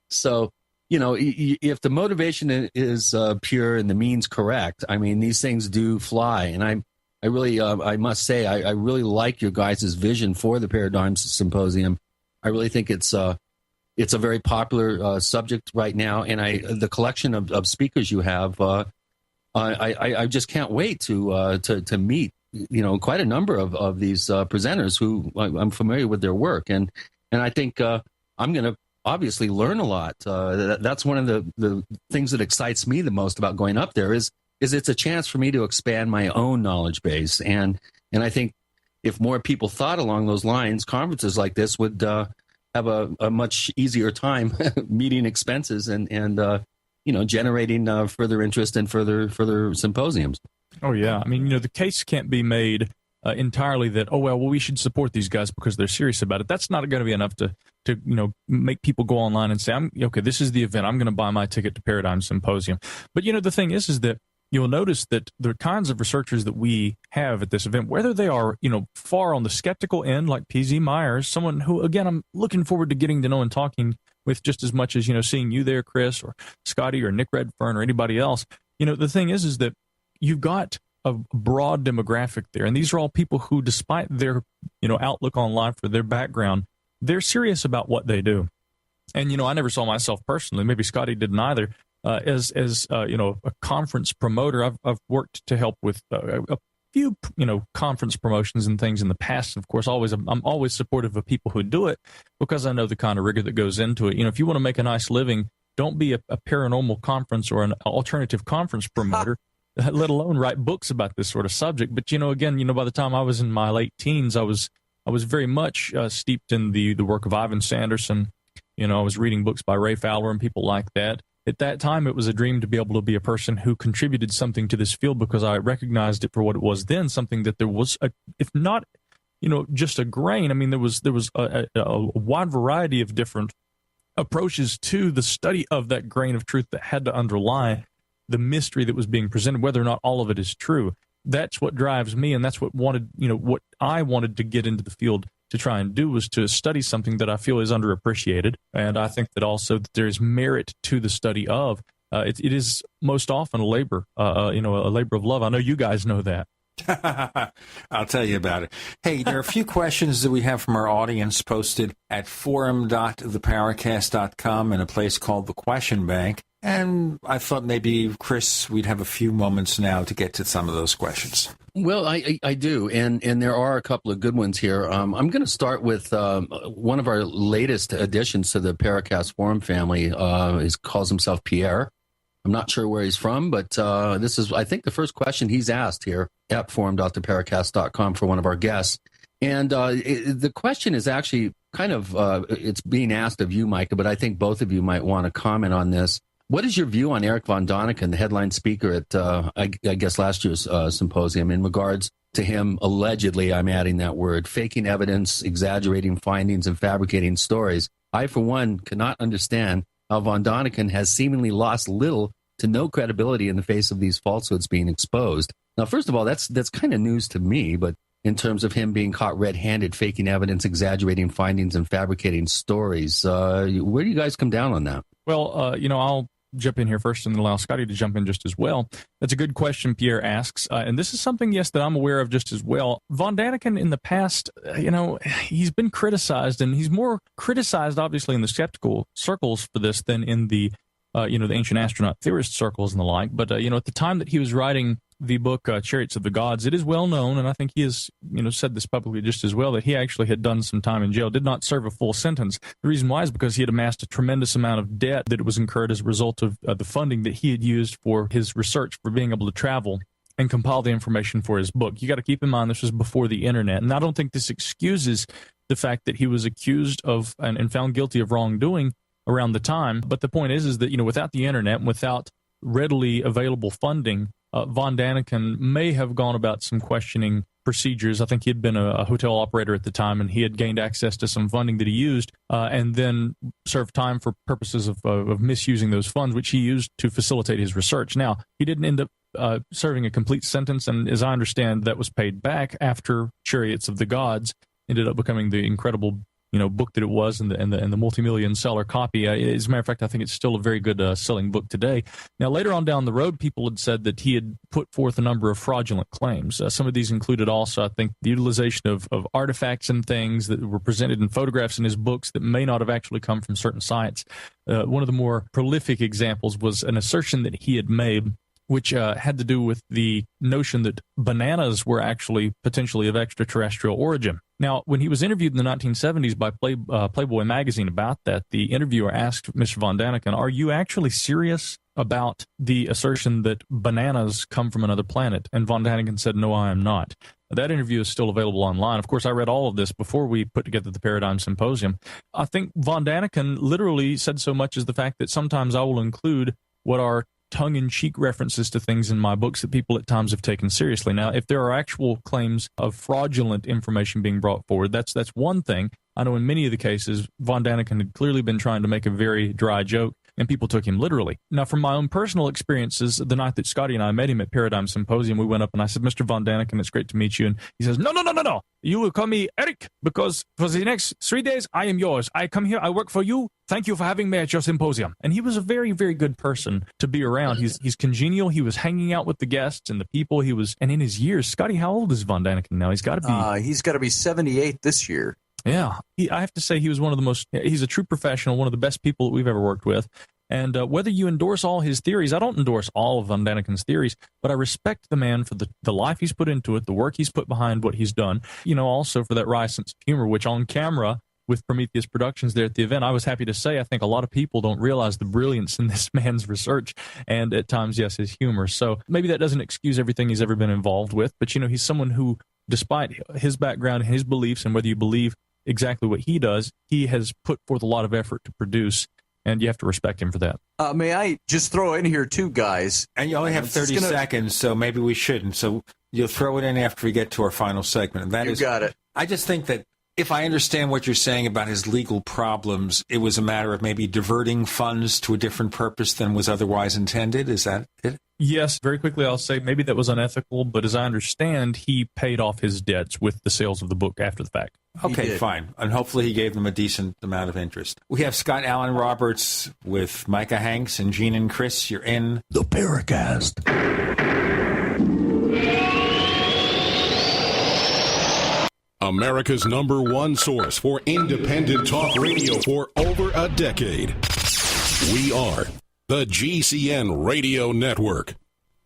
So, you know, if the motivation is pure and the means correct, I mean, these things do fly. And I really, I must say, I really like your guys' vision for the Paradigm Symposium. I really think it's a very popular subject right now. And the collection of speakers you have, I just can't wait to meet, you know, quite a number of these presenters who I'm familiar with their work, and I think I'm going to obviously learn a lot. That's one of the things that excites me the most about going up there is it's a chance for me to expand my own knowledge base, and I think if more people thought along those lines, conferences like this would have a much easier time meeting expenses and you know, generating further interest and further symposiums. Oh, yeah. I mean, you know, the case can't be made entirely that, well, we should support these guys because they're serious about it. That's not going to be enough to you know, make people go online and say, okay, this is the event. I'm going to buy my ticket to Paradigm Symposium. But, you know, the thing is that you'll notice that the kinds of researchers that we have at this event, whether they are, you know, far on the skeptical end, like P.Z. Myers, someone who, again, I'm looking forward to getting to know and talking with just as much as, you know, seeing you there, Chris, or Scotty, or Nick Redfern, or anybody else. You know, the thing is that you've got a broad demographic there, and these are all people who, despite their, outlook on life or their background, they're serious about what they do. And, I never saw myself personally, maybe Scotty didn't either, as a conference promoter. I've worked to help with a few, conference promotions and things in the past. Of course, I'm always supportive of people who do it because I know the kind of rigor that goes into it. If you want to make a nice living, don't be a paranormal conference or an alternative conference promoter, let alone write books about this sort of subject. But, again, by the time I was in my late teens, I was very much steeped in the work of Ivan Sanderson. I was reading books by Ray Fowler and people like that. At that time, it was a dream to be able to be a person who contributed something to this field because I recognized it for what it was then, something that there was, if not, just a grain. I mean, there was a wide variety of different approaches to the study of that grain of truth that had to underlie the mystery that was being presented, whether or not all of it is true. That's what drives me, and that's what what I wanted to get into the field to try and do, was to study something that I feel is underappreciated, and I think that also that there is merit to the study of. It is most often a labor, a labor of love. I know you guys know that. I'll tell you about it. Hey, there are a few questions that we have from our audience posted at forum.theparacast.com in a place called the Question Bank. And I thought maybe, Chris, we'd have a few moments now to get to some of those questions. Well, I do, and there are a couple of good ones here. I'm going to start with one of our latest additions to the Paracast forum family. He calls himself Pierre. I'm not sure where he's from, but this is, I think, the first question he's asked here at forum.theparacast.com for one of our guests. And the question is actually kind of, it's being asked of you, Micah, but I think both of you might want to comment on this. What is your view on Eric von Däniken, the headline speaker at, I guess, last year's symposium, in regards to him allegedly, I'm adding that word, faking evidence, exaggerating findings, and fabricating stories? I, for one, cannot understand how von Däniken has seemingly lost little to no credibility in the face of these falsehoods being exposed. Now, first of all, that's kind of news to me, but in terms of him being caught red-handed, faking evidence, exaggerating findings, and fabricating stories, where do you guys come down on that? Well, I'll jump in here first and then allow Scotty to jump in just as well. That's a good question Pierre asks. And this is something, yes, that I'm aware of just as well. Von Däniken in the past, he's been criticized, and he's more criticized, obviously, in the skeptical circles for this than in the, the ancient astronaut theorist circles and the like. But, at the time that he was writing the book Chariots of the Gods, it is well known, and I think he has, said this publicly just as well, that he actually had done some time in jail, did not serve a full sentence. The reason why is because he had amassed a tremendous amount of debt that was incurred as a result of the funding that he had used for his research, for being able to travel and compile the information for his book. You got to keep in mind this was before the internet, and I don't think this excuses the fact that he was accused of and found guilty of wrongdoing around the time. But the point is that, without the internet and without readily available funding, von Däniken may have gone about some questioning procedures. I think he had been a hotel operator at the time, and he had gained access to some funding that he used, and then served time for purposes of misusing those funds, which he used to facilitate his research. Now, he didn't end up serving a complete sentence, and as I understand, that was paid back after Chariots of the Gods ended up becoming the incredible book that it was, and the multi-million seller copy. As a matter of fact, I think it's still a very good selling book today. Now, later on down the road, people had said that he had put forth a number of fraudulent claims. Some of these included also, I think, the utilization of artifacts and things that were presented in photographs in his books that may not have actually come from certain sites. One of the more prolific examples was an assertion that he had made, which had to do with the notion that bananas were actually potentially of extraterrestrial origin. Now, when he was interviewed in the 1970s by Playboy magazine about that, the interviewer asked Mr. von Däniken, "Are you actually serious about the assertion that bananas come from another planet?" And von Däniken said, "No, I am not." That interview is still available online. Of course, I read all of this before we put together the Paradigm Symposium. I think von Däniken literally said so much as the fact that sometimes I will include what are tongue-in-cheek references to things in my books that people at times have taken seriously. Now, if there are actual claims of fraudulent information being brought forward, that's one thing. I know in many of the cases, von Däniken had clearly been trying to make a very dry joke. and people took him literally. Now, from my own personal experiences, the night that Scotty and I met him at Paradigm Symposium, we went up and I said, Mr. Von Daniken, it's great to meet you. And he says, no. You will call me Eric, because for the next 3 days, I am yours. I come here, I work for you. Thank you for having me at your symposium. And he was a very, very good person to be around. He's congenial. He was hanging out with the guests and the people. And in his years, Scotty, how old is Von Daniken now? He's got to be 78 this year. Yeah. I have to say he's a true professional, one of the best people that we've ever worked with. And whether you endorse all his theories, I don't endorse all of Von Daniken's theories, but I respect the man for the life he's put into it, the work he's put behind what he's done, also for that wry sense of humor, which on camera with Prometheus Productions there at the event, I was happy to say, I think a lot of people don't realize the brilliance in this man's research and at times, yes, his humor. So maybe that doesn't excuse everything he's ever been involved with, but, he's someone who, despite his background and his beliefs, and whether you believe exactly what he does, he has put forth a lot of effort to produce. And you have to respect him for that. May I just throw in here, too, guys? And you only have 30 seconds, so maybe we shouldn't. So you'll throw it in after we get to our final segment. And you got it. I just think that if I understand what you're saying about his legal problems, it was a matter of maybe diverting funds to a different purpose than was otherwise intended. Is that it? Yes. Very quickly, I'll say maybe that was unethical, but as I understand, he paid off his debts with the sales of the book after the fact. Okay, fine. And hopefully he gave them a decent amount of interest. We have Scott Allen Roberts with Micah Hanks and Gene and Chris. You're in the Paracast. America's #1 source for independent talk radio for over a decade. We are the GCN Radio Network.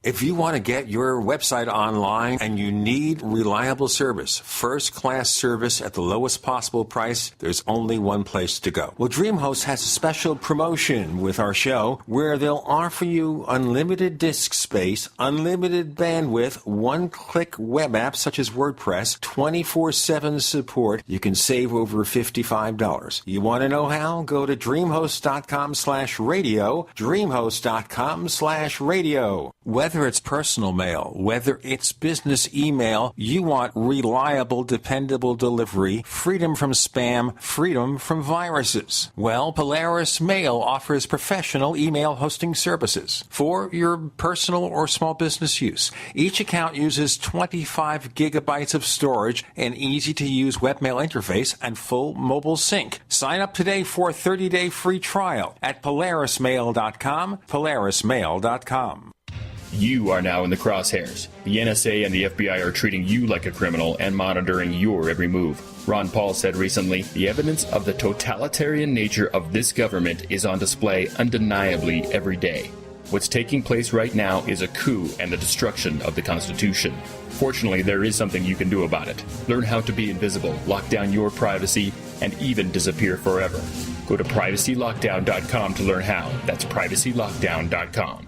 If you want to get your website online and you need reliable service, first-class service at the lowest possible price, there's only one place to go. Well, DreamHost has a special promotion with our show where they'll offer you unlimited disk space, unlimited bandwidth, one-click web apps such as WordPress, 24/7 support. You can save over $55. You want to know how? Go to dreamhost.com/radio, dreamhost.com/radio. Whether it's personal mail, whether it's business email, you want reliable, dependable delivery, freedom from spam, freedom from viruses. Well, Polaris Mail offers professional email hosting services for your personal or small business use. Each account uses 25 gigabytes of storage, an easy-to-use webmail interface, and full mobile sync. Sign up today for a 30-day free trial at polarismail.com, polarismail.com. You are now in the crosshairs. The NSA and the FBI are treating you like a criminal and monitoring your every move. Ron Paul said recently, the evidence of the totalitarian nature of this government is on display undeniably every day. What's taking place right now is a coup and the destruction of the Constitution. Fortunately, there is something you can do about it. Learn how to be invisible, lock down your privacy, and even disappear forever. Go to privacylockdown.com to learn how. That's privacylockdown.com.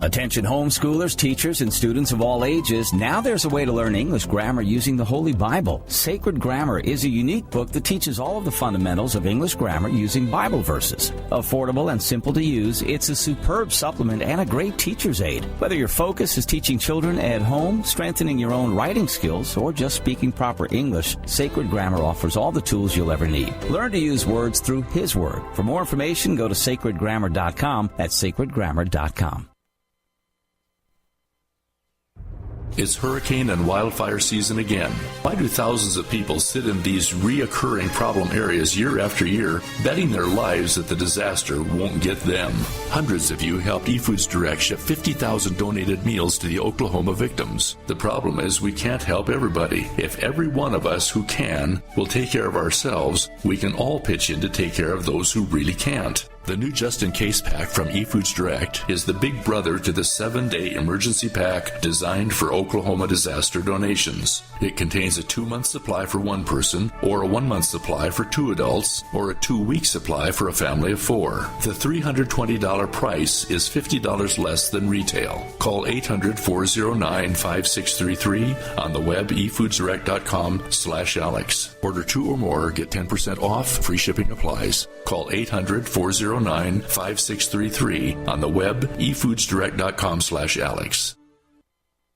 Attention homeschoolers, teachers, and students of all ages, now there's a way to learn English grammar using the Holy Bible. Sacred Grammar is a unique book that teaches all of the fundamentals of English grammar using Bible verses. Affordable and simple to use, it's a superb supplement and a great teacher's aid. Whether your focus is teaching children at home, strengthening your own writing skills, or just speaking proper English, Sacred Grammar offers all the tools you'll ever need. Learn to use words through His Word. For more information, go to sacredgrammar.com. That's sacredgrammar.com. It's hurricane and wildfire season again. Why do thousands of people sit in these reoccurring problem areas year after year, betting their lives that the disaster won't get them? Hundreds of you helped eFoods Direct ship 50,000 donated meals to the Oklahoma victims. The problem is we can't help everybody. If every one of us who can will take care of ourselves, we can all pitch in to take care of those who really can't. The new Just In Case pack from eFoods Direct is the big brother to the 7-day emergency pack designed for Oklahoma disaster donations. It contains a 2-month supply for one person, or a 1-month supply for 2 adults, or a 2-week supply for a family of 4. The $320 price is $50 less than retail. Call 800-409-5633 on the web efoodsdirect.com/Alex. Order 2 or more, get 10% off, free shipping applies. Call 800-409-5633 on the web efoodsdirect.com/Alex.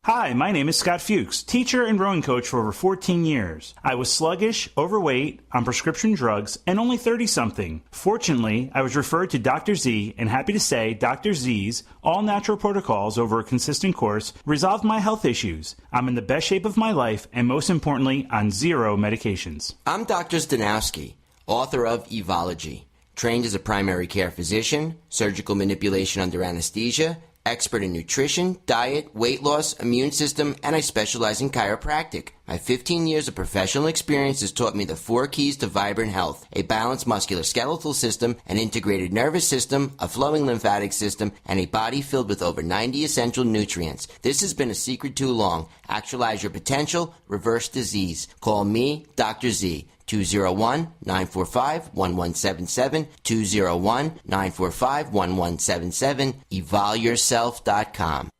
Hi, my name is Scott Fuchs, teacher and rowing coach for over 14 years. I was sluggish, overweight, on prescription drugs, and only 30-something. Fortunately, I was referred to Dr. Z, and happy to say Dr. Z's all-natural protocols over a consistent course resolved my health issues. I'm in the best shape of my life, and most importantly, on 0 medications. I'm Dr. Stanowski, author of Evology, trained as a primary care physician, surgical manipulation under anesthesia, expert in nutrition, diet, weight loss, immune system, and I specialize in chiropractic. My 15 years of professional experience has taught me the 4 keys to vibrant health: a balanced musculoskeletal system, an integrated nervous system, a flowing lymphatic system, and a body filled with over 90 essential nutrients. This has been a secret too long. Actualize your potential, reverse disease. Call me, Dr. Z. 201-945-1177, 201-945-1177, evolyourself.com.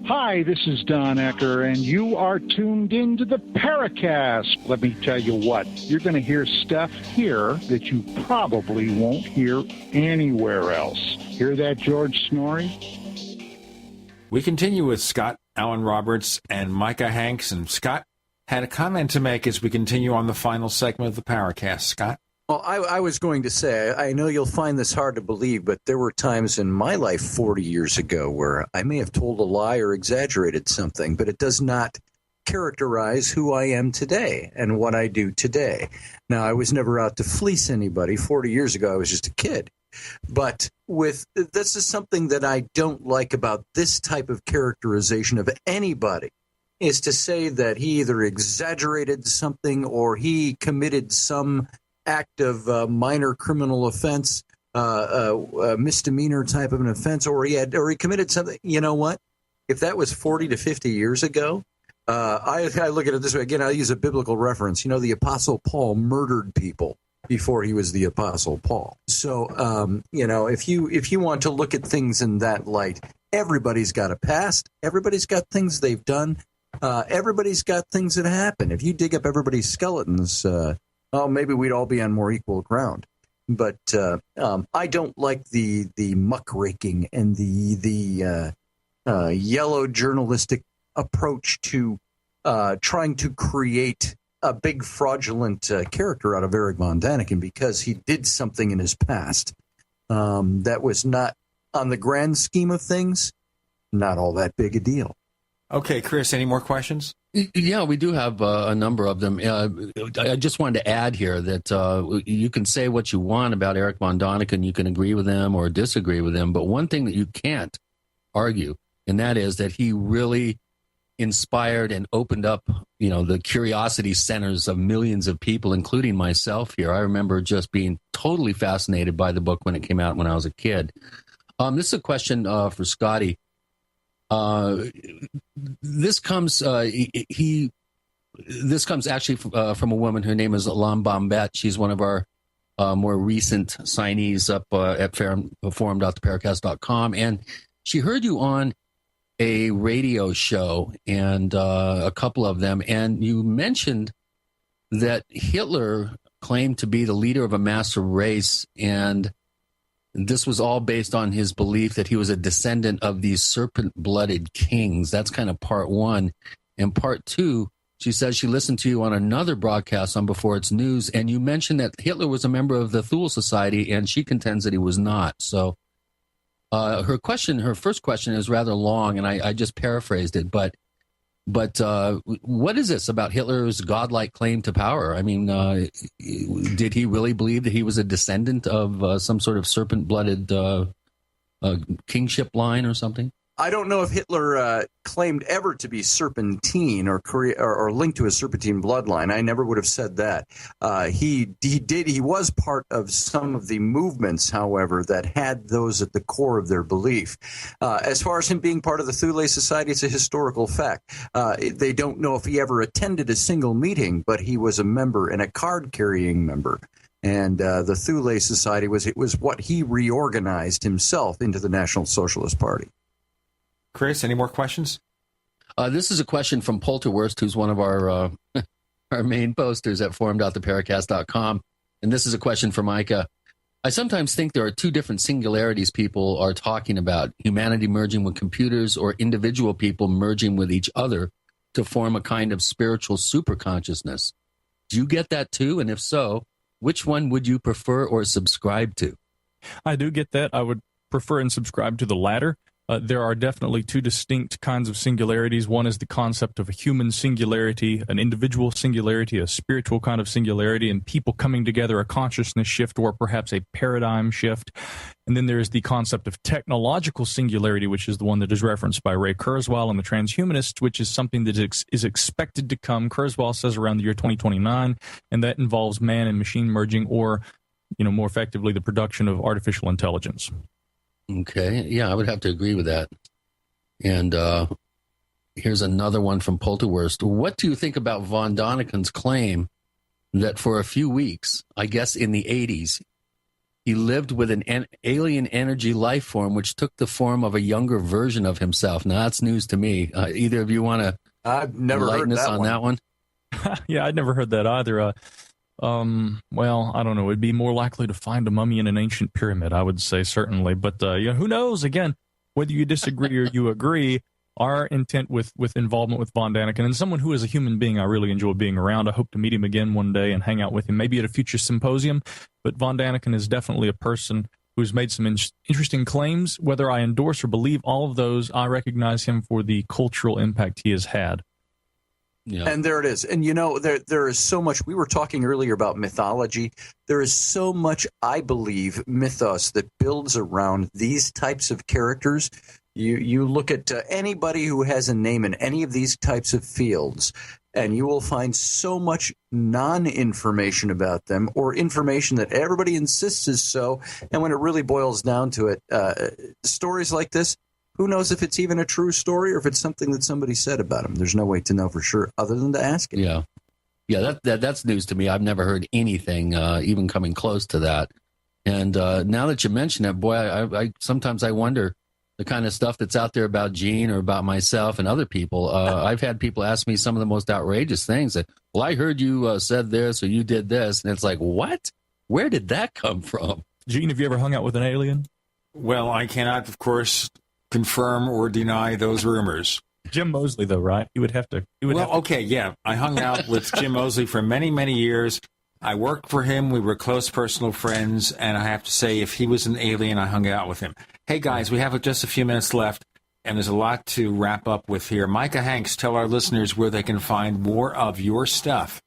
Hi, this is Don Ecker, and you are tuned into the Paracast. Let me tell you what, you're going to hear stuff here that you probably won't hear anywhere else. Hear that, George Snorri? We continue with Scott, Alan Roberts, and Micah Hanks. And Scott had a comment to make as we continue on the final segment of the Paracast. Scott? Well, I was going to say, I know you'll find this hard to believe, but there were times in my life 40 years ago where I may have told a lie or exaggerated something, but it does not characterize who I am today and what I do today. Now, I was never out to fleece anybody. 40 years ago, I was just a kid. But this is something that I don't like about this type of characterization of anybody, is to say that he either exaggerated something or he committed some act of minor criminal offense, misdemeanor type of an offense, or he committed something. You know what? If that was 40 to 50 years ago, I look at it this way. Again, I use a biblical reference. You know, the Apostle Paul murdered people before he was the Apostle Paul. So, you know, if you want to look at things in that light, everybody's got a past. Everybody's got things they've done. Everybody's got things that happen. If you dig up everybody's skeletons, maybe we'd all be on more equal ground. But I don't like the muckraking and the yellow journalistic approach to trying to create a big fraudulent character out of Eric Von Daniken because he did something in his past that was not, on the grand scheme of things, not all that big a deal. Okay, Chris, any more questions? Yeah, we do have a number of them. I just wanted to add here that you can say what you want about Eric Von Daniken. You can agree with him or disagree with him, but one thing that you can't argue, and that is that he really inspired and opened up, you know, the curiosity centers of millions of people, including myself here. I remember just being totally fascinated by the book when it came out when I was a kid. This is a question for Scotty. This comes actually from a woman. Her name is Lam Bombette. She's one of our more recent signees up at forum.theparacast.com, and she heard you on a radio show and a couple of them, and you mentioned that Hitler claimed to be the leader of a master race, and this was all based on his belief that he was a descendant of these serpent-blooded kings. That's kind of part one. And part two, she says she listened to you on another broadcast on Before It's News, and you mentioned that Hitler was a member of the Thule Society, and she contends that he was not. So her first question is rather long, and I just paraphrased it. But what is this about Hitler's godlike claim to power? I mean, did he really believe that he was a descendant of some sort of serpent-blooded kingship line or something? I don't know if Hitler claimed ever to be Serpentine or linked to a Serpentine bloodline. I never would have said that. He was part of some of the movements, however, that had those at the core of their belief. As far as him being part of the Thule Society, it's a historical fact. They don't know if he ever attended a single meeting, but he was a member and a card-carrying member. And the Thule Society was what he reorganized himself into the National Socialist Party. Chris, any more questions? This is a question from Polterwurst, who's one of our main posters at forum.theparacast.com. And this is a question for Micah. I sometimes think there are two different singularities people are talking about: humanity merging with computers, or individual people merging with each other to form a kind of spiritual superconsciousness. Do you get that too? And if so, which one would you prefer or subscribe to? I do get that. I would prefer and subscribe to the latter. There are definitely two distinct kinds of singularities. One is the concept of a human singularity, an individual singularity, a spiritual kind of singularity, and people coming together, a consciousness shift or perhaps a paradigm shift. And then there is the concept of technological singularity, which is the one that is referenced by Ray Kurzweil and the transhumanists, which is something that is expected to come, Kurzweil says, around the year 2029, and that involves man and machine merging, or, more effectively, the production of artificial intelligence. Okay, yeah, I would have to agree with that. And here's another one from Polterwurst. What do you think about von Daniken's claim that for a few weeks, I guess in the 80s, he lived with an alien energy life form which took the form of a younger version of himself? Now, that's news to me. Either of you want to enlighten us on that one? Yeah, I'd never heard that either. Well, I don't know. It'd be more likely to find a mummy in an ancient pyramid, I would say, certainly. But who knows? Again, whether you disagree or you agree, our intent with involvement with von Daniken, and someone who is a human being I really enjoy being around. I hope to meet him again one day and hang out with him, maybe at a future symposium. But von Daniken is definitely a person who's made some interesting claims. Whether I endorse or believe all of those, I recognize him for the cultural impact he has had. Yeah. And there it is. And, there is so much. We were talking earlier about mythology. There is so much, I believe, mythos that builds around these types of characters. You look at anybody who has a name in any of these types of fields, and you will find so much non-information about them, or information that everybody insists is so. And when it really boils down to it, stories like this, who knows if it's even a true story or if it's something that somebody said about him? There's no way to know for sure other than to ask it. Yeah, that's news to me. I've never heard anything even coming close to that. And now that you mention it, boy, I sometimes I wonder the kind of stuff that's out there about Gene or about myself and other people. I've had people ask me some of the most outrageous things. That, well, I heard you said this or you did this. And it's like, what? Where did that come from? Gene, have you ever hung out with an alien? Well, I cannot, of course, confirm or deny those rumors. Jim Moseley, though, right? You would have to. Okay, yeah. I hung out with Jim Moseley for many, many years. I worked for him. We were close personal friends. And I have to say, if he was an alien, I hung out with him. Hey, guys, we have just a few minutes left, and there's a lot to wrap up with here. Micah Hanks, tell our listeners where they can find more of your stuff.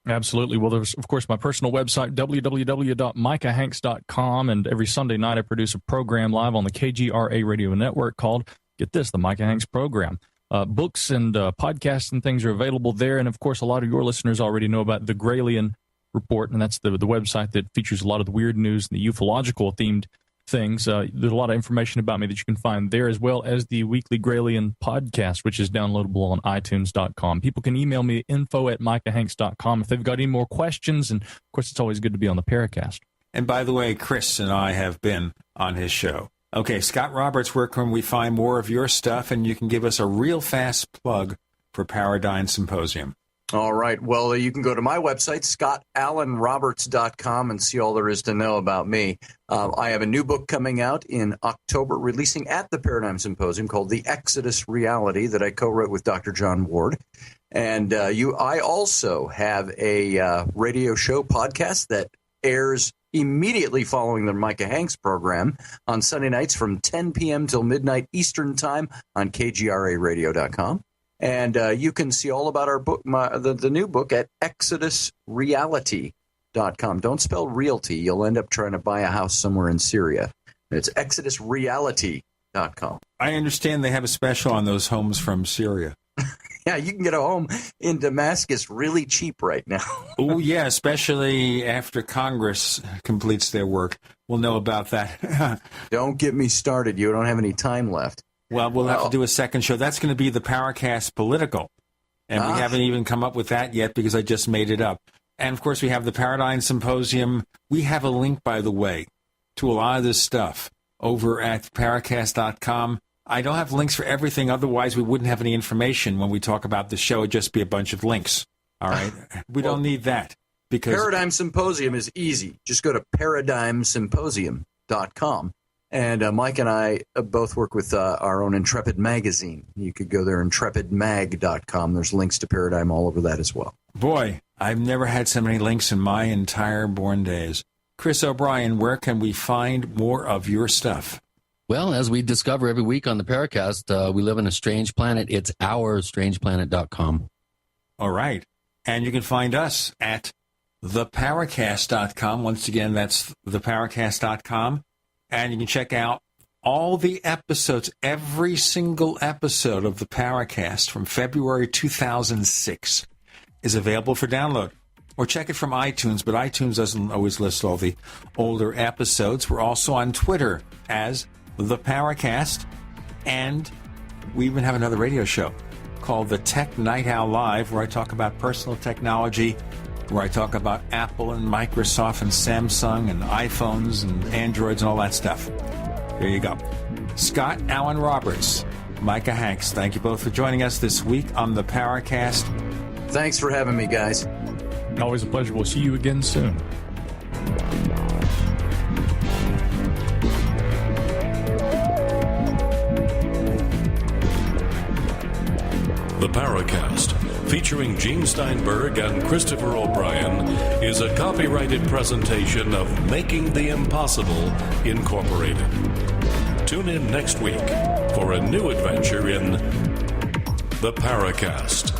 Absolutely. Well, there's, of course, my personal website, www.micahhanks.com, and every Sunday night I produce a program live on the KGRA radio network called, get this, the Micah Hanks Program. Books and podcasts and things are available there, and, of course, a lot of your listeners already know about the Gralien Report, and that's the website that features a lot of the weird news and the ufological-themed things. There's a lot of information about me that you can find there, as well as the weekly Gralien podcast, which is downloadable on iTunes.com. People can email me at info@micahhanks.com if they've got any more questions, and of course it's always good to be on the Paracast. And by the way, Chris and I have been on his show. Okay, Scott Roberts, where can we find more of your stuff? And you can give us a real fast plug for Paradigm Symposium. All right. Well, you can go to my website, scottallenroberts.com, and see all there is to know about me. I have a new book coming out in October, releasing at the Paradigm Symposium, called The Exodus Reality, that I co-wrote with Dr. John Ward. And I also have a radio show podcast that airs immediately following the Micah Hanks program on Sunday nights from 10 p.m. till midnight Eastern Time on KGRAradio.com. And you can see all about our book, the new book, at exodusreality.com. Don't spell realty. You'll end up trying to buy a house somewhere in Syria. It's exodusreality.com. I understand they have a special on those homes from Syria. Yeah, you can get a home in Damascus really cheap right now. Oh, yeah, especially after Congress completes their work. We'll know about that. Don't get me started. You don't have any time left. Well, we'll have to do a second show. That's going to be the Paracast Political. And we haven't even come up with that yet because I just made it up. And, of course, we have the Paradigm Symposium. We have a link, by the way, to a lot of this stuff over at Paracast.com. I don't have links for everything. Otherwise, we wouldn't have any information when we talk about the show. It'd just be a bunch of links. All right? We don't need that. Because Paradigm Symposium is easy. Just go to ParadigmSymposium.com. And Mike and I both work with our own Intrepid magazine. You could go there, intrepidmag.com. There's links to Paradigm all over that as well. Boy, I've never had so many links in my entire born days. Chris O'Brien, where can we find more of your stuff? Well, as we discover every week on the Paracast, we live in a strange planet. It's ourstrangeplanet.com. All right. And you can find us at theparacast.com. Once again, that's theparacast.com. And you can check out all the episodes, every single episode of the Paracast from February 2006 is available for download. Or check it from iTunes, but iTunes doesn't always list all the older episodes. We're also on Twitter as The Paracast. And we even have another radio show called The Tech Night Owl Live, where I talk about personal technology, where I talk about Apple and Microsoft and Samsung and iPhones and Androids and all that stuff. There you go. Scott Allen Roberts, Micah Hanks, thank you both for joining us this week on the Paracast. Thanks for having me, guys. Always a pleasure. We'll see you again soon. The Paracast, featuring Gene Steinberg and Christopher O'Brien, is a copyrighted presentation of Making the Impossible, Incorporated. Tune in next week for a new adventure in The Paracast.